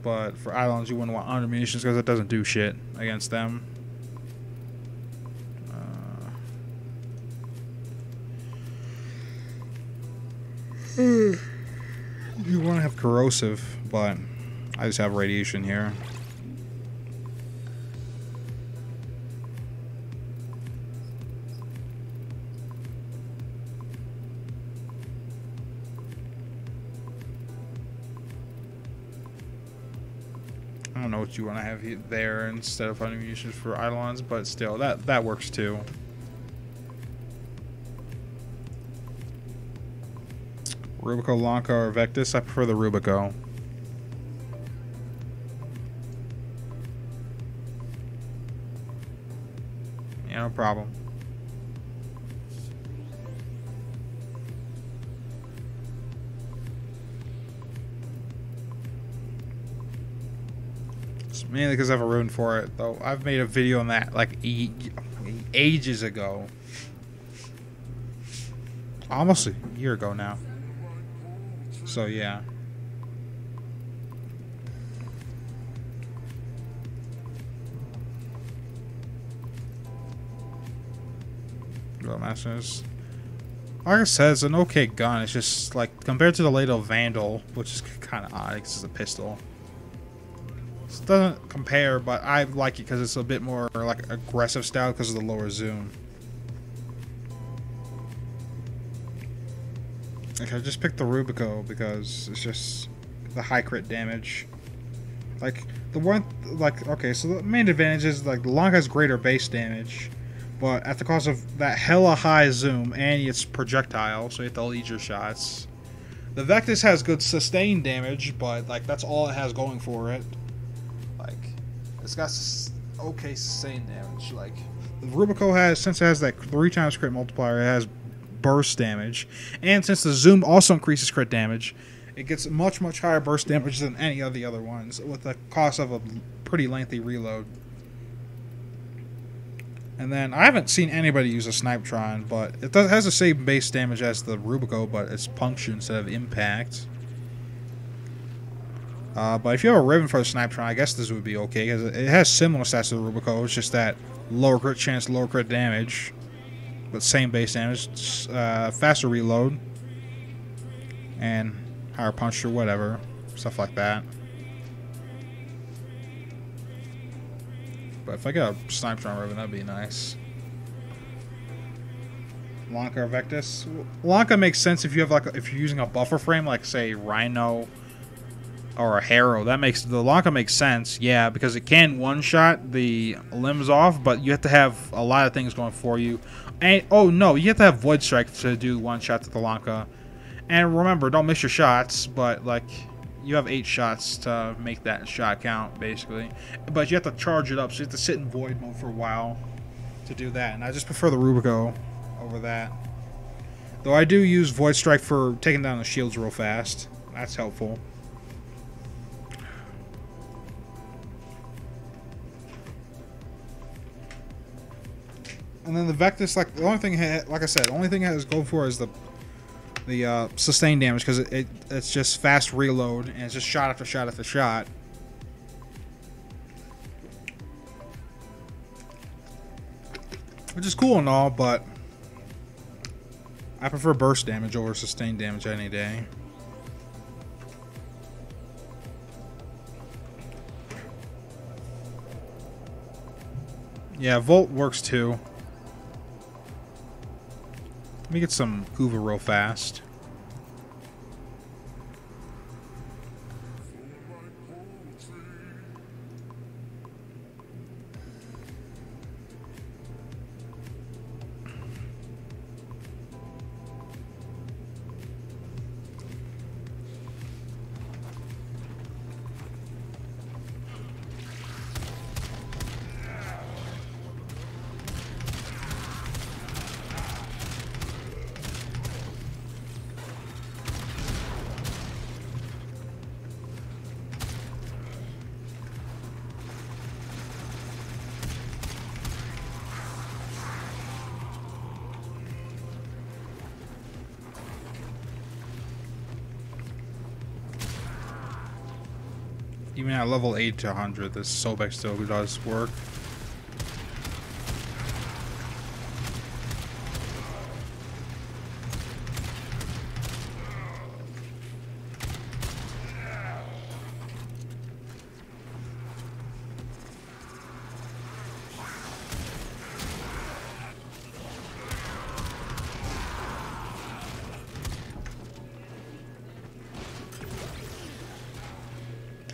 But for Eidolons, you wouldn't want under munitions because it doesn't do shit against them. You want to have corrosive, but I just have radiation here. I don't know what you want to have there instead of under munitions for Eidolons, but still, that works too. Rubico, Lanka, or Vectis? I prefer the Rubico. Yeah, no problem. It's mainly because I have a rune for it, though. I've made a video on that like ages ago. Almost a year ago now. So yeah. Dual Masters. Like I said, it's an okay gun. It's just like compared to the Lado Vandal, which is kind of odd because it's a pistol. It doesn't compare, but I like it because it's a bit more like aggressive style because of the lower zoom. Okay, I just picked the Rubico because it's just the high crit damage. Like, the one, like, okay, so the main advantage is, like, the Long has greater base damage, but at the cost of that hella high zoom, and it's projectile, so you have to lead your shots. The Vectis has good sustained damage, but, like, that's all it has going for it. Like, it's got okay sustained damage. Like, the Rubico has, since it has that 3 times crit multiplier, it has burst damage, and since the zoom also increases crit damage, it gets much higher burst damage than any of the other ones with the cost of a pretty lengthy reload. And then I haven't seen anybody use a Snipetron, but it has the same base damage as the Rubico, but it's puncture instead of impact. But if you have a Riven for the Snipetron, I guess this would be okay because it has similar stats to the Rubico. It's just that lower crit chance, lower crit damage. but same base damage, faster reload, and higher punch or whatever, stuff like that. But if I get a sniper on Riven, that'd be nice. Lanka or Vectis? Lanka makes sense if you have like if you're using a buffer frame, like say Rhino or a Harrow. That makes the Lanka makes sense, yeah, because it can one-shot the limbs off, but you have to have a lot of things going for you. And oh no, you have to have Void Strike to do one shot to the Lanka. And remember, don't miss your shots, but like you have 8 shots to make that shot count, basically. But you have to charge it up, so you have to sit in Void mode for a while to do that. And I just prefer the Rubico over that. Though I do use Void Strike for taking down the shields real fast. That's helpful. And then the Vectis, like the only thing, like I said, the only thing it has to go for is the sustained damage, because it's just fast reload and it's just shot after shot after shot. Which is cool and all, but I prefer burst damage over sustained damage any day. Yeah, Volt works too. Let me get some Hoover real fast. Even at level 8 to 100, this Sobek still does work.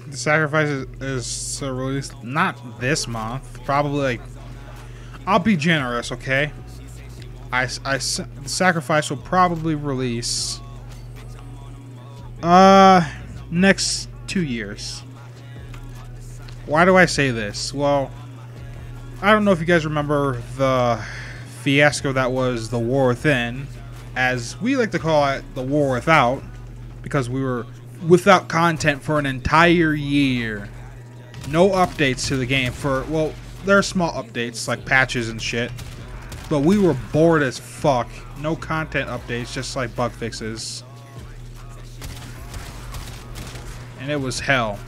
The sacrifice is released not this month, probably like, I'll be generous, okay? The sacrifice will probably release next 2 years. Why do I say this? Well, I don't know if you guys remember the fiasco that was the War Within, as we like to call it, the War Without, because we were without content for an entire year. No updates to the game for, well, there are small updates like patches and shit, but we were bored as fuck. No content updates, just like bug fixes. And it was hell.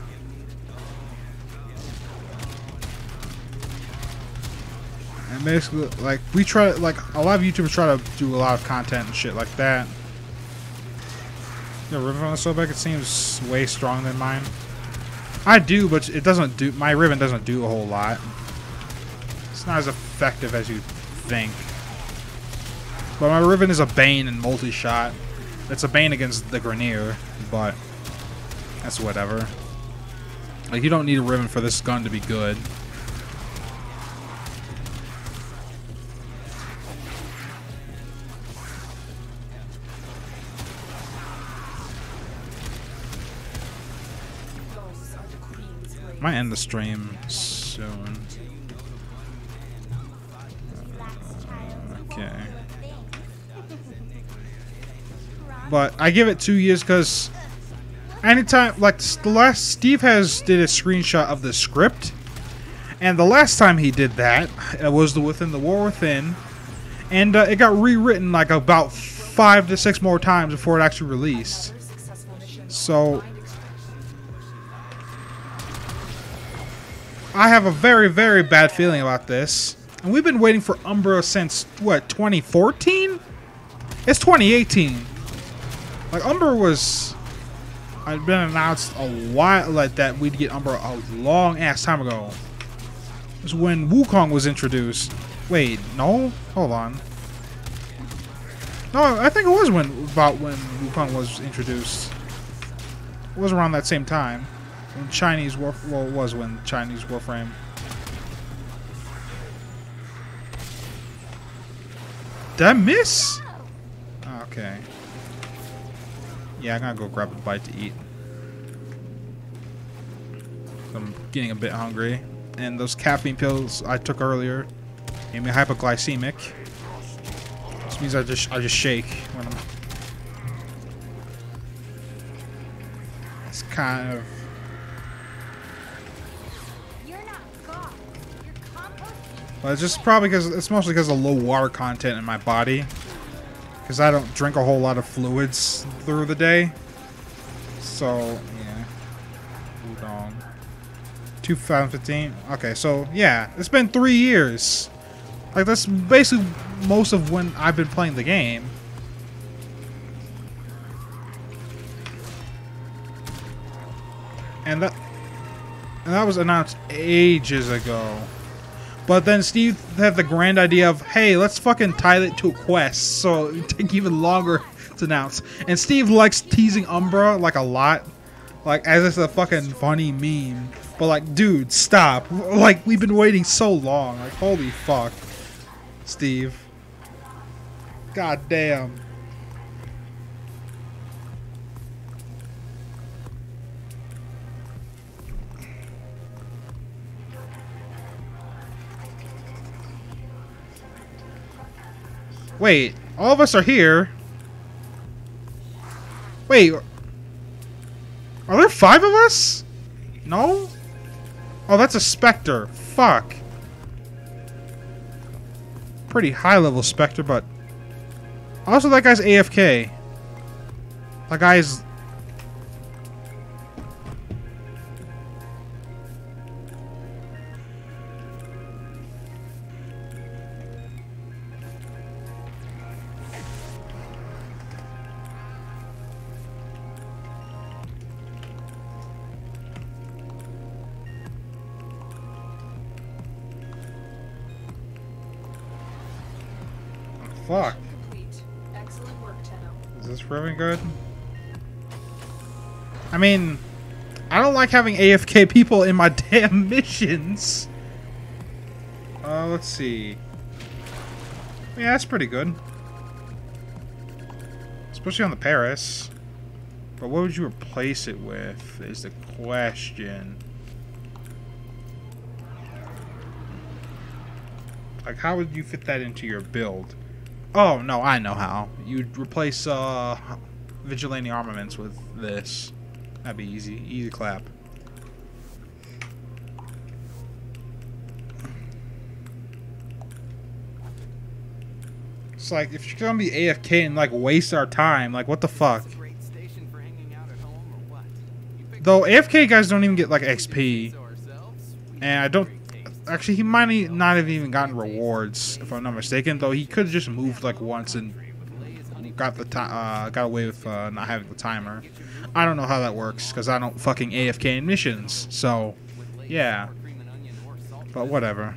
And basically, like, we try, like, a lot of YouTubers try to do a lot of content and shit like that. The Riven on the Sobek, it seems way stronger than mine. I do, but it doesn't do. My Riven doesn't do a whole lot. It's not as effective as you think. But my Riven is a Bane and multi-shot. It's a Bane against the Grenier, but that's whatever. Like, you don't need a Riven for this gun to be good. Might end the stream soon. Okay. But I give it 2 years because anytime, like the last, Steve did a screenshot of the script, and the last time he did that, it was the War Within, and it got rewritten like about 5 to 6 more times before it actually released. So I have a very, very bad feeling about this. And we've been waiting for Umbra since, what, 2014? It's 2018. Like, Umbra was... I'd been announced a while like that we'd get Umbra a long-ass time ago. It was when Wukong was introduced. Wait, no? Hold on. No, I think it was about when Wukong was introduced. It was around that same time. When Chinese War... Well, it was when Chinese Warframe... Did I miss? Oh, okay. Yeah, I gotta go grab a bite to eat. I'm getting a bit hungry. And those caffeine pills I took earlier made me hypoglycemic. This means I just shake when I'm... It's kind of... Well, it's just probably because it's mostly because of low water content in my body. Because I don't drink a whole lot of fluids through the day. So, yeah. Udon. 2015. Okay, so, yeah. It's been 3 years. Like, that's basically most of when I've been playing the game. And that was announced ages ago. But then Steve had the grand idea of, hey, let's fucking tie it to a quest, so it would take even longer to announce. And Steve likes teasing Umbra, like, a lot. Like, as it's a fucking funny meme. But, like, dude, stop. Like, we've been waiting so long. Like, holy fuck. Steve. God damn. Wait, all of us are here. Wait, are there 5 of us? No? Oh, that's a Spectre. Fuck. Pretty high level Spectre, but... Also, that guy's AFK. That guy's... Fuck. Excellent work, Tenno. Is this really good? I mean, I don't like having AFK people in my damn missions. Let's see. Yeah, that's pretty good. Especially on the Paris. But what would you replace it with is the question. Like, how would you fit that into your build? Oh, no, I know how. You'd replace Vigilante Armaments with this. That'd be easy. Easy clap. It's like, if you're gonna be AFK and, like, waste our time, like, what the fuck? Though, AFK guys don't even get, like, XP. And I don't... Actually, he might not have even gotten rewards, if I'm not mistaken. Though he could have just moved like once and got away with not having the timer. I don't know how that works because I don't fucking AFK in missions. So, yeah. But whatever.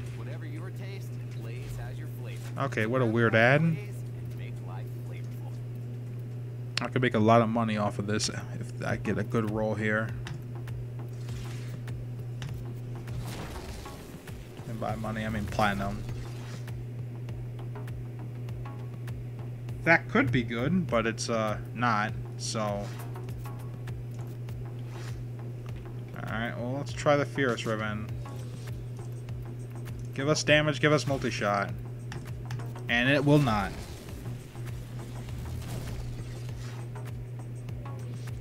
Okay, what a weird ad. I could make a lot of money off of this if I get a good roll here. By money, I mean platinum. That could be good, but it's not, so. Alright, well, let's try the Fierce Ribbon. Give us damage, give us multi-shot. And it will not.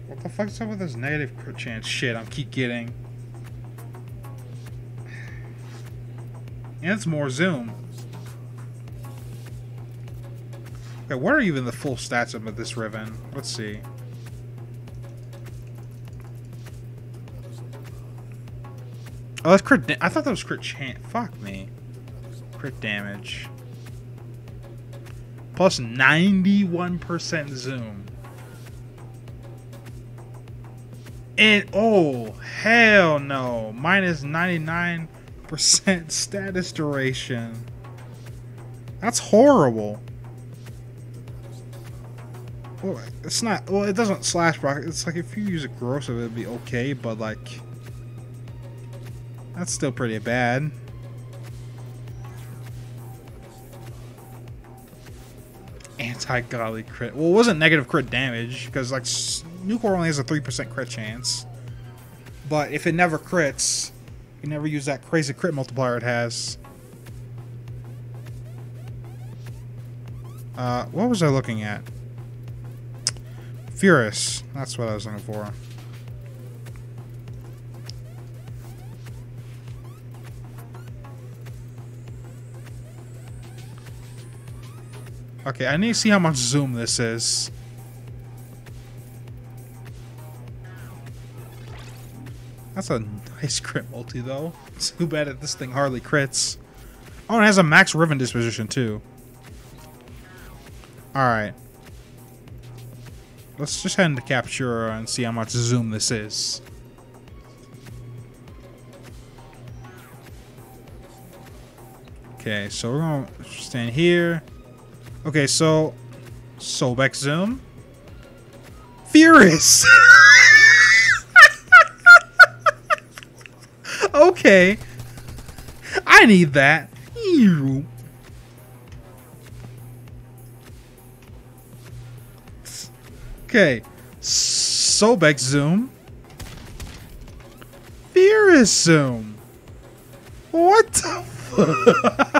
What the fuck's up with this negative crit chance shit I keep getting? And it's more zoom. Okay, what are even the full stats of this ribbon? Let's see. Oh, that's crit. I thought that was crit chance. Fuck me. Crit damage. Plus 91% zoom. And oh, hell no. Minus 99% status duration. That's horrible. Well, it's not. Well, it doesn't slash proc. It's like if you use a corrosive, it'd be okay, but like. That's still pretty bad. Anti-godly crit. Well, it wasn't negative crit damage because like Nucor only has a 3% crit chance. But if it never crits, you never use that crazy crit multiplier it has. What was I looking at? Furious. That's what I was looking for. Okay, I need to see how much zoom this is. That's a nice crit multi, though. It's too bad that this thing hardly crits. Oh, and it has a max Riven disposition, too. Alright. Let's just head into Capture and see how much zoom this is. Okay, so we're going to stand here. Okay, so Sobek zoom. Furious! Okay. I need that. Okay. Sobek zoom. Furious zoom. What the fuck?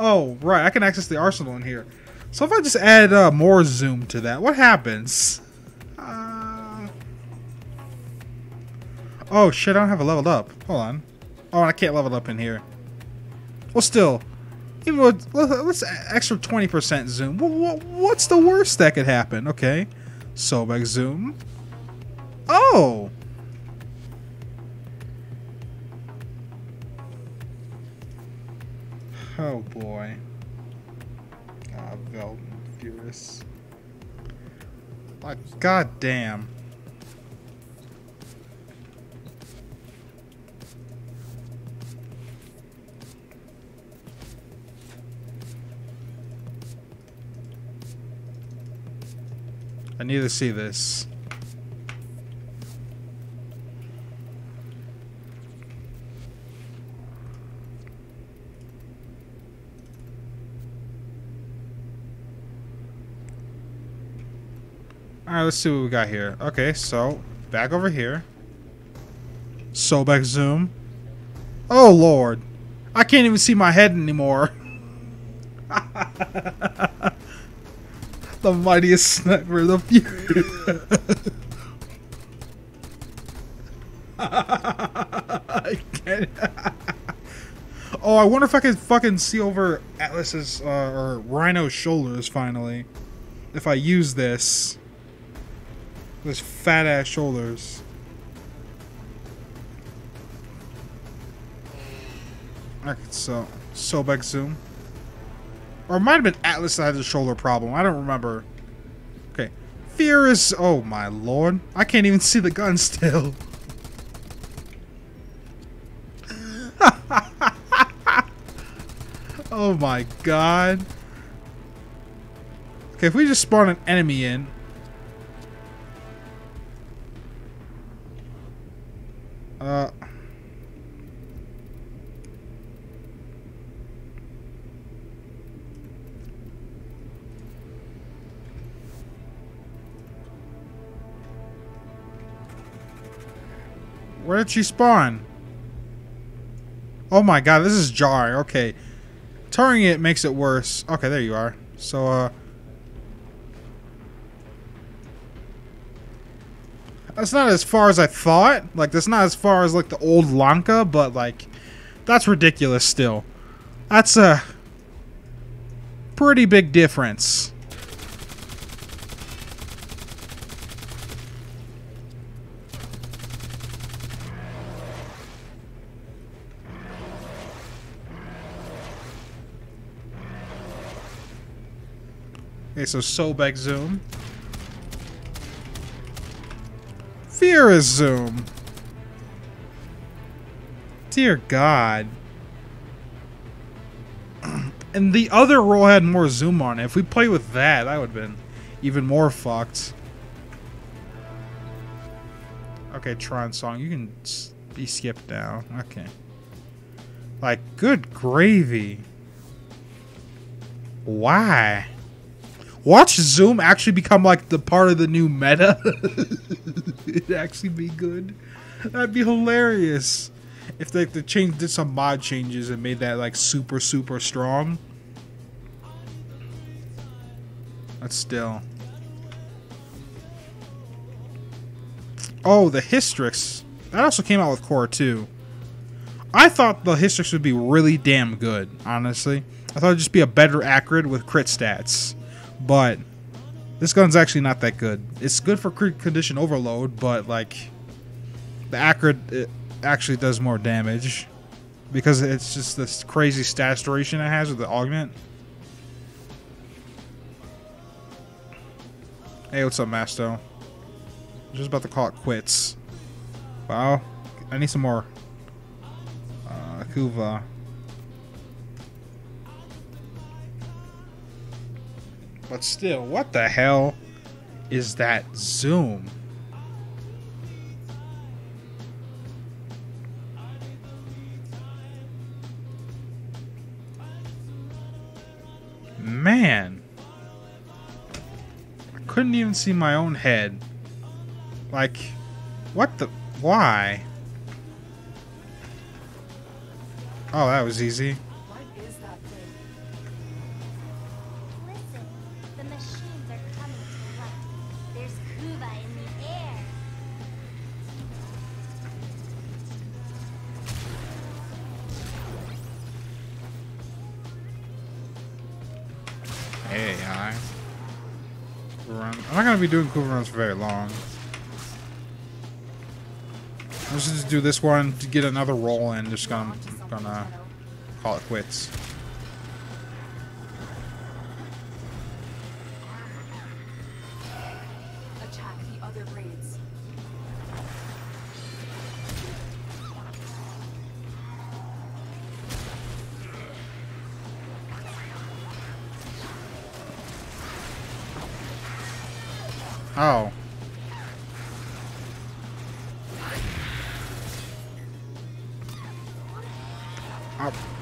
Oh, right. I can access the arsenal in here. So if I just add more zoom to that, what happens? Oh shit, I don't have it leveled up. Hold on. Oh, and I can't level up in here. Well, still. Even with, let's extra 20% zoom. What's the worst that could happen? Okay. Sobek zoom. Oh! Oh boy. Ah, Velton Furious. Like, goddamn. I need to see this. Alright, let's see what we got here. Okay, so, back over here. Sobek zoom. Oh, Lord. I can't even see my head anymore. The mightiest sniper, the fury. I can't. Oh, I wonder if I could fucking see over Atlas's or Rhino's shoulders finally. If I use this. Those fat ass shoulders. Okay, so Sobek zoom. Or it might have been Atlas that had the shoulder problem. I don't remember. Okay. Fear is... Oh, my lord. I can't even see the gun still. Oh, my god. Okay, if we just spawn an enemy in... Where did she spawn? Oh my god, this is jarring. Okay. Turning it makes it worse. Okay, there you are. So, that's not as far as I thought. Like, that's not as far as, like, the old Lanka, but, like, that's ridiculous still. That's a pretty big difference. Okay, so Sobek zoom. Fear is zoom. Dear God. And the other roll had more zoom on it. If we played with that, that would have been even more fucked. Okay, Tron song, you can be skipped now. Okay. Like, good gravy. Why? Watch Zoom actually become like the part of the new meta. It'd actually be good. That'd be hilarious. If they did some mod changes and made that like super strong. But still. Oh, the Hystrix. That also came out with Core 2. I thought the Hystrix would be really damn good, honestly. I thought it'd just be a better Acrid with crit stats. But this gun's actually not that good. It's good for crit condition overload, but like the Acrid it actually does more damage because it's just this crazy stats duration it has with the augment. Hey, what's up, Masto? I'm just about to call it quits. Wow, I need some more Kuva. But still, what the hell is that zoom? Man. I couldn't even see my own head. Like, what the... Why? Oh, that was easy. What is that thing? Listen, the machines are coming to life. There's Kuba in the air. Hey, hi. Run. I'm not gonna be doing Kuva runs for very long. Let's just do this one to get another roll in. Just gonna call it quits. Attack the other grades. Oh.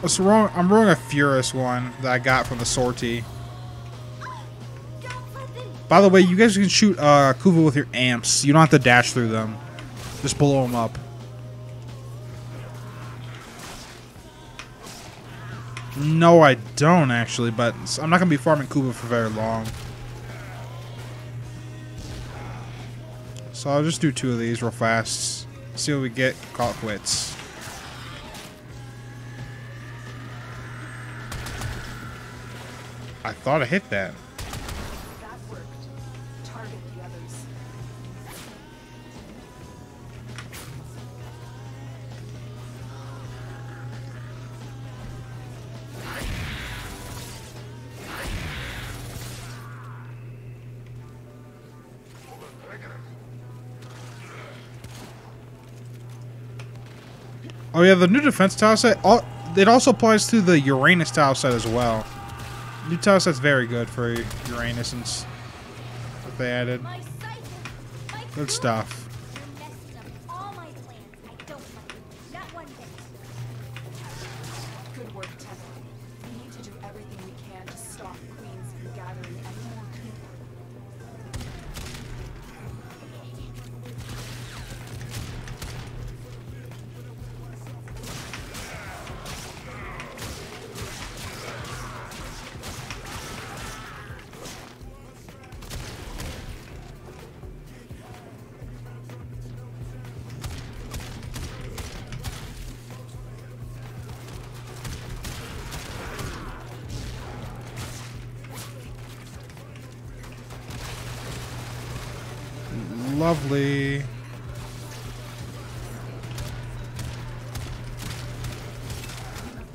What's wrong? I'm rolling a Furious one that I got from the sortie. By the way, you guys can shoot Kuva with your amps. You don't have to dash through them. Just blow them up. No, I don't actually, but I'm not going to be farming Kuva for very long. So I'll just do 2 of these real fast. See what we get. Call it quits. I thought I hit that. That worked. Target the others. Oh yeah, the new defense tile set, it also applies to the Uranus tile set as well. New tile set's very good for Uranus and what they added. My sight, my Good stuff. You're messing up all my plans. I don't like it. Not one bit. Good work, Tessa. We need to do everything we can to stop Queens from gathering any more people. Lovely.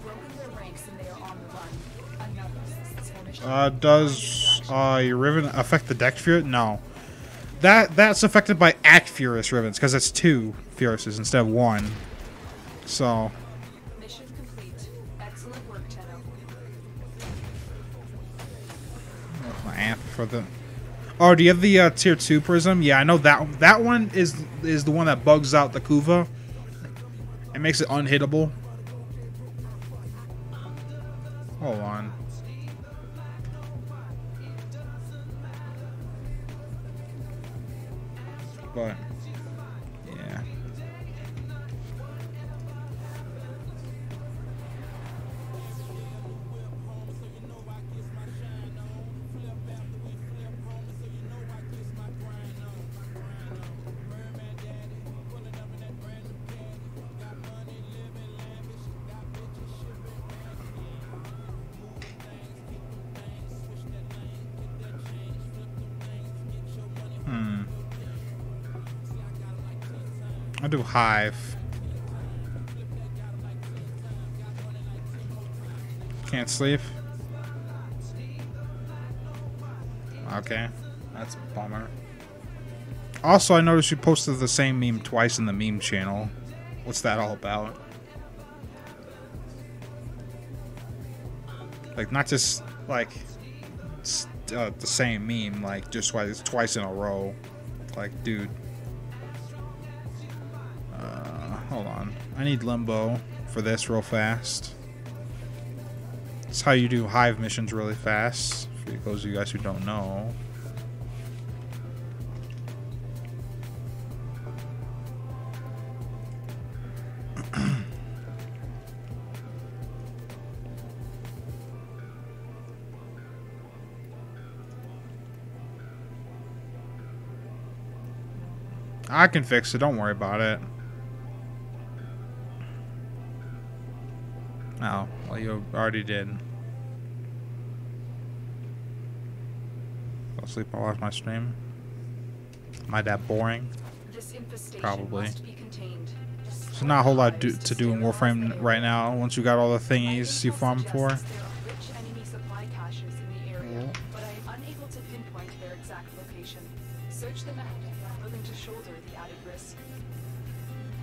Broken their ranks and they are on the run. Another successful mission. Does Your ribbon affect the deck Furious? No. That's affected by Act Furious ribbons, because it's 2 Furiouses instead of 1. So. Mission complete. Excellent work, Tenno. My amp for the. Oh, do you have the tier 2 prism? Yeah, I know that one is the one that bugs out the Kuva. It makes it unhittable. Hold on. But yeah. I'll do Hive. Can't sleep. Okay, that's a bummer. Also, I noticed you posted the same meme twice in the meme channel. What's that all about? Like, not just like the same meme, like just twice in a row. Like, dude. Hold on. I need Limbo for this real fast. It's how you do Hive missions really fast. For those of you guys who don't know. I can fix it. Don't worry about it. Oh, well, you already did. I'll sleep. I'll watch my stream. Am I that boring? Probably. There's not a whole lot to do in Warframe right now once you got all the thingies you farm for.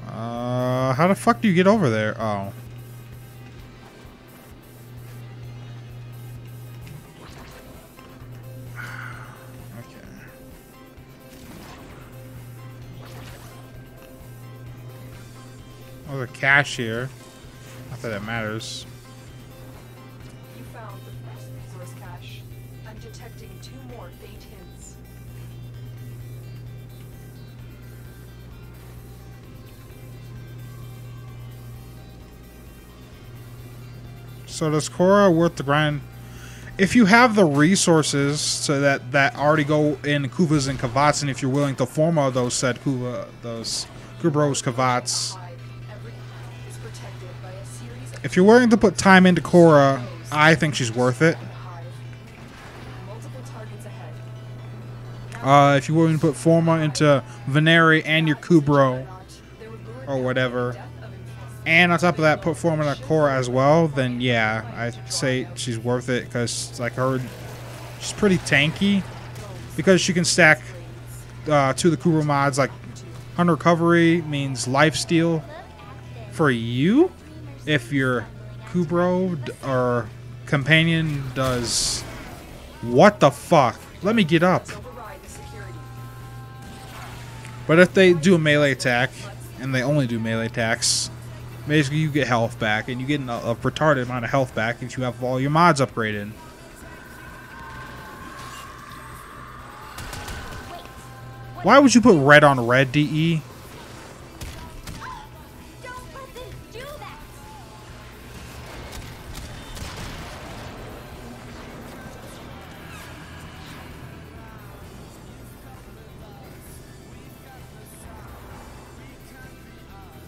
How the fuck do you get over there? Oh. Oh, the cache here. Not that it matters. You found the first resource cache. I'm detecting 2 more faint hints. So does Korra worth the grind? If you have the resources so that already go in Kuvas and Kavats, and if you're willing to form all those said those Kubros Kavats. If you're willing to put time into Korra, I think she's worth it. If you're willing to put Forma into Veneri and your Kubro, or whatever, and on top of that, put Forma into Korra as well, then yeah, I'd say she's worth it, because like she's pretty tanky, because she can stack to the Kubro mods, like Hunter Recovery means lifesteal for you. If your Kubro or companion does... What the fuck? Let me get up. But if they do a melee attack, and they only do melee attacks, basically you get health back, and you get a retarded amount of health back if you have all your mods upgraded. Why would you put red on red, DE?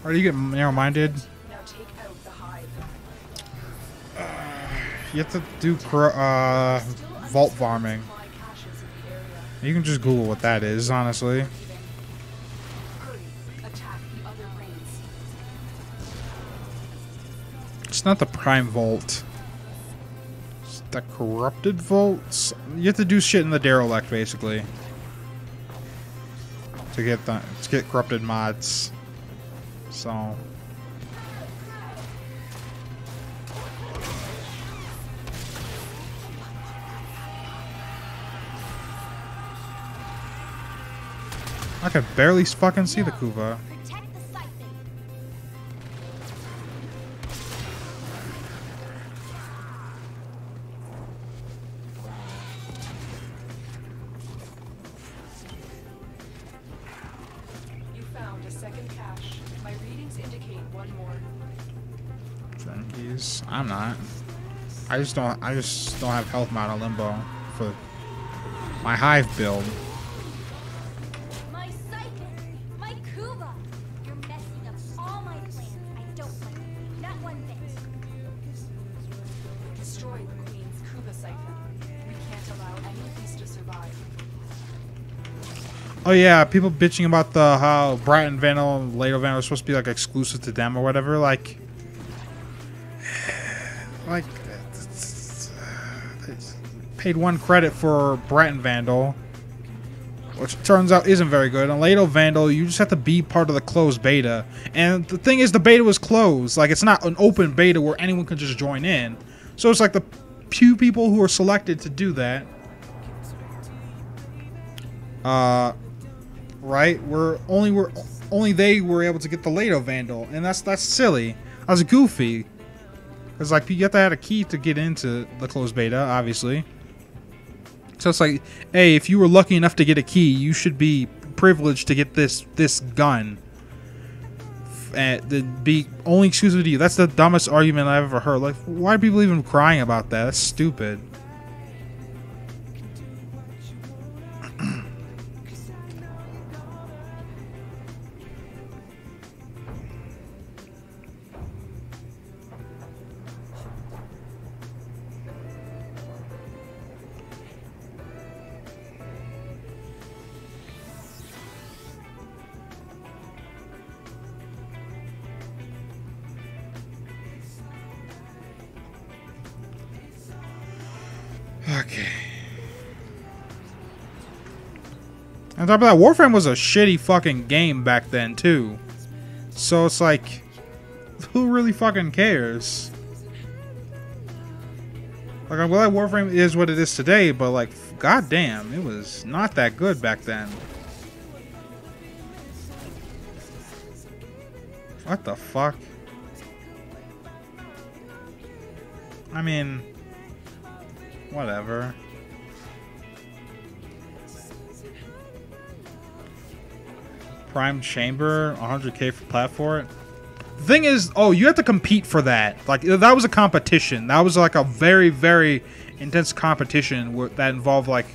Or do you get narrow-minded? Now take out the hive. You have to do vault farming. You can just Google what that is, honestly. Hurry. Attack the other rings. It's not the Prime Vault. It's The corrupted vaults. You have to do shit in the derelict basically to get corrupted mods. So I could barely fucking see the Kuva. Protect the siphon. You found a second cache. My readings indicate one more. I'm not. I just don't have health mount on limbo for my hive build. My siphon. My Kuva. You're messing up all my plans. I don't like it. Not one bit. Destroy the Queen's Kuba siphon. We can't allow any of these to survive. Oh yeah, people bitching about how Brighton Vandal and Lado Vandal are supposed to be like exclusive to them or whatever. Like paid 1 credit for Brighton Vandal, which turns out isn't very good. And Lado Vandal, you just have to be part of the closed beta. And the thing is, the beta was closed. Like, it's not an open beta where anyone can just join in. So it's like the few people who are selected to do that, right? Only they were able to get the Lado Vandal, and that's silly. That's goofy. Because like you have to have a key to get into the closed beta, obviously. So it's like, hey, if you were lucky enough to get a key, you should be privileged to get this gun. And be only exclusive to you. That's the dumbest argument I've ever heard. Like, why are people even crying about that? That's stupid. Okay. On top of that, Warframe was a shitty fucking game back then, too. So it's like, who really fucking cares? Like, I'm glad Warframe is what it is today, but like, goddamn, it was not that good back then. What the fuck? I mean, whatever. Prime Chamber, 100k for platform. The thing is, oh, you have to compete for that. Like, that was a competition. That was like a very, very intense competition that involved like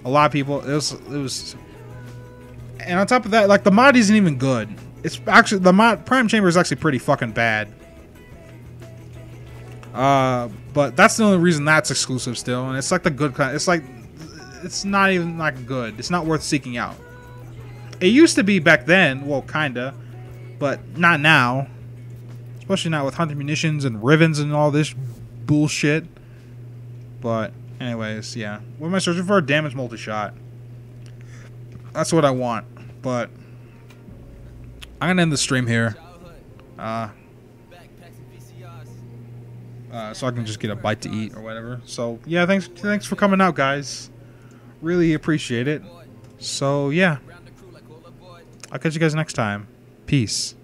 a lot of people. It was, and on top of that, like the mod isn't even good. It's actually the mod Prime Chamber is actually pretty fucking bad. But that's the only reason that's exclusive still, and it's like the good kind. It's like, it's not even like good. It's not worth seeking out. It used to be back then, well, kinda, but not now. Especially not with 100 munitions and ribbons and all this bullshit. But, anyways, yeah. What am I searching for? Damage multi-shot. That's what I want. But, I'm gonna end the stream here. So I can just get a bite to eat or whatever. So, yeah, thanks for coming out, guys. Really appreciate it. So, yeah. I'll catch you guys next time. Peace.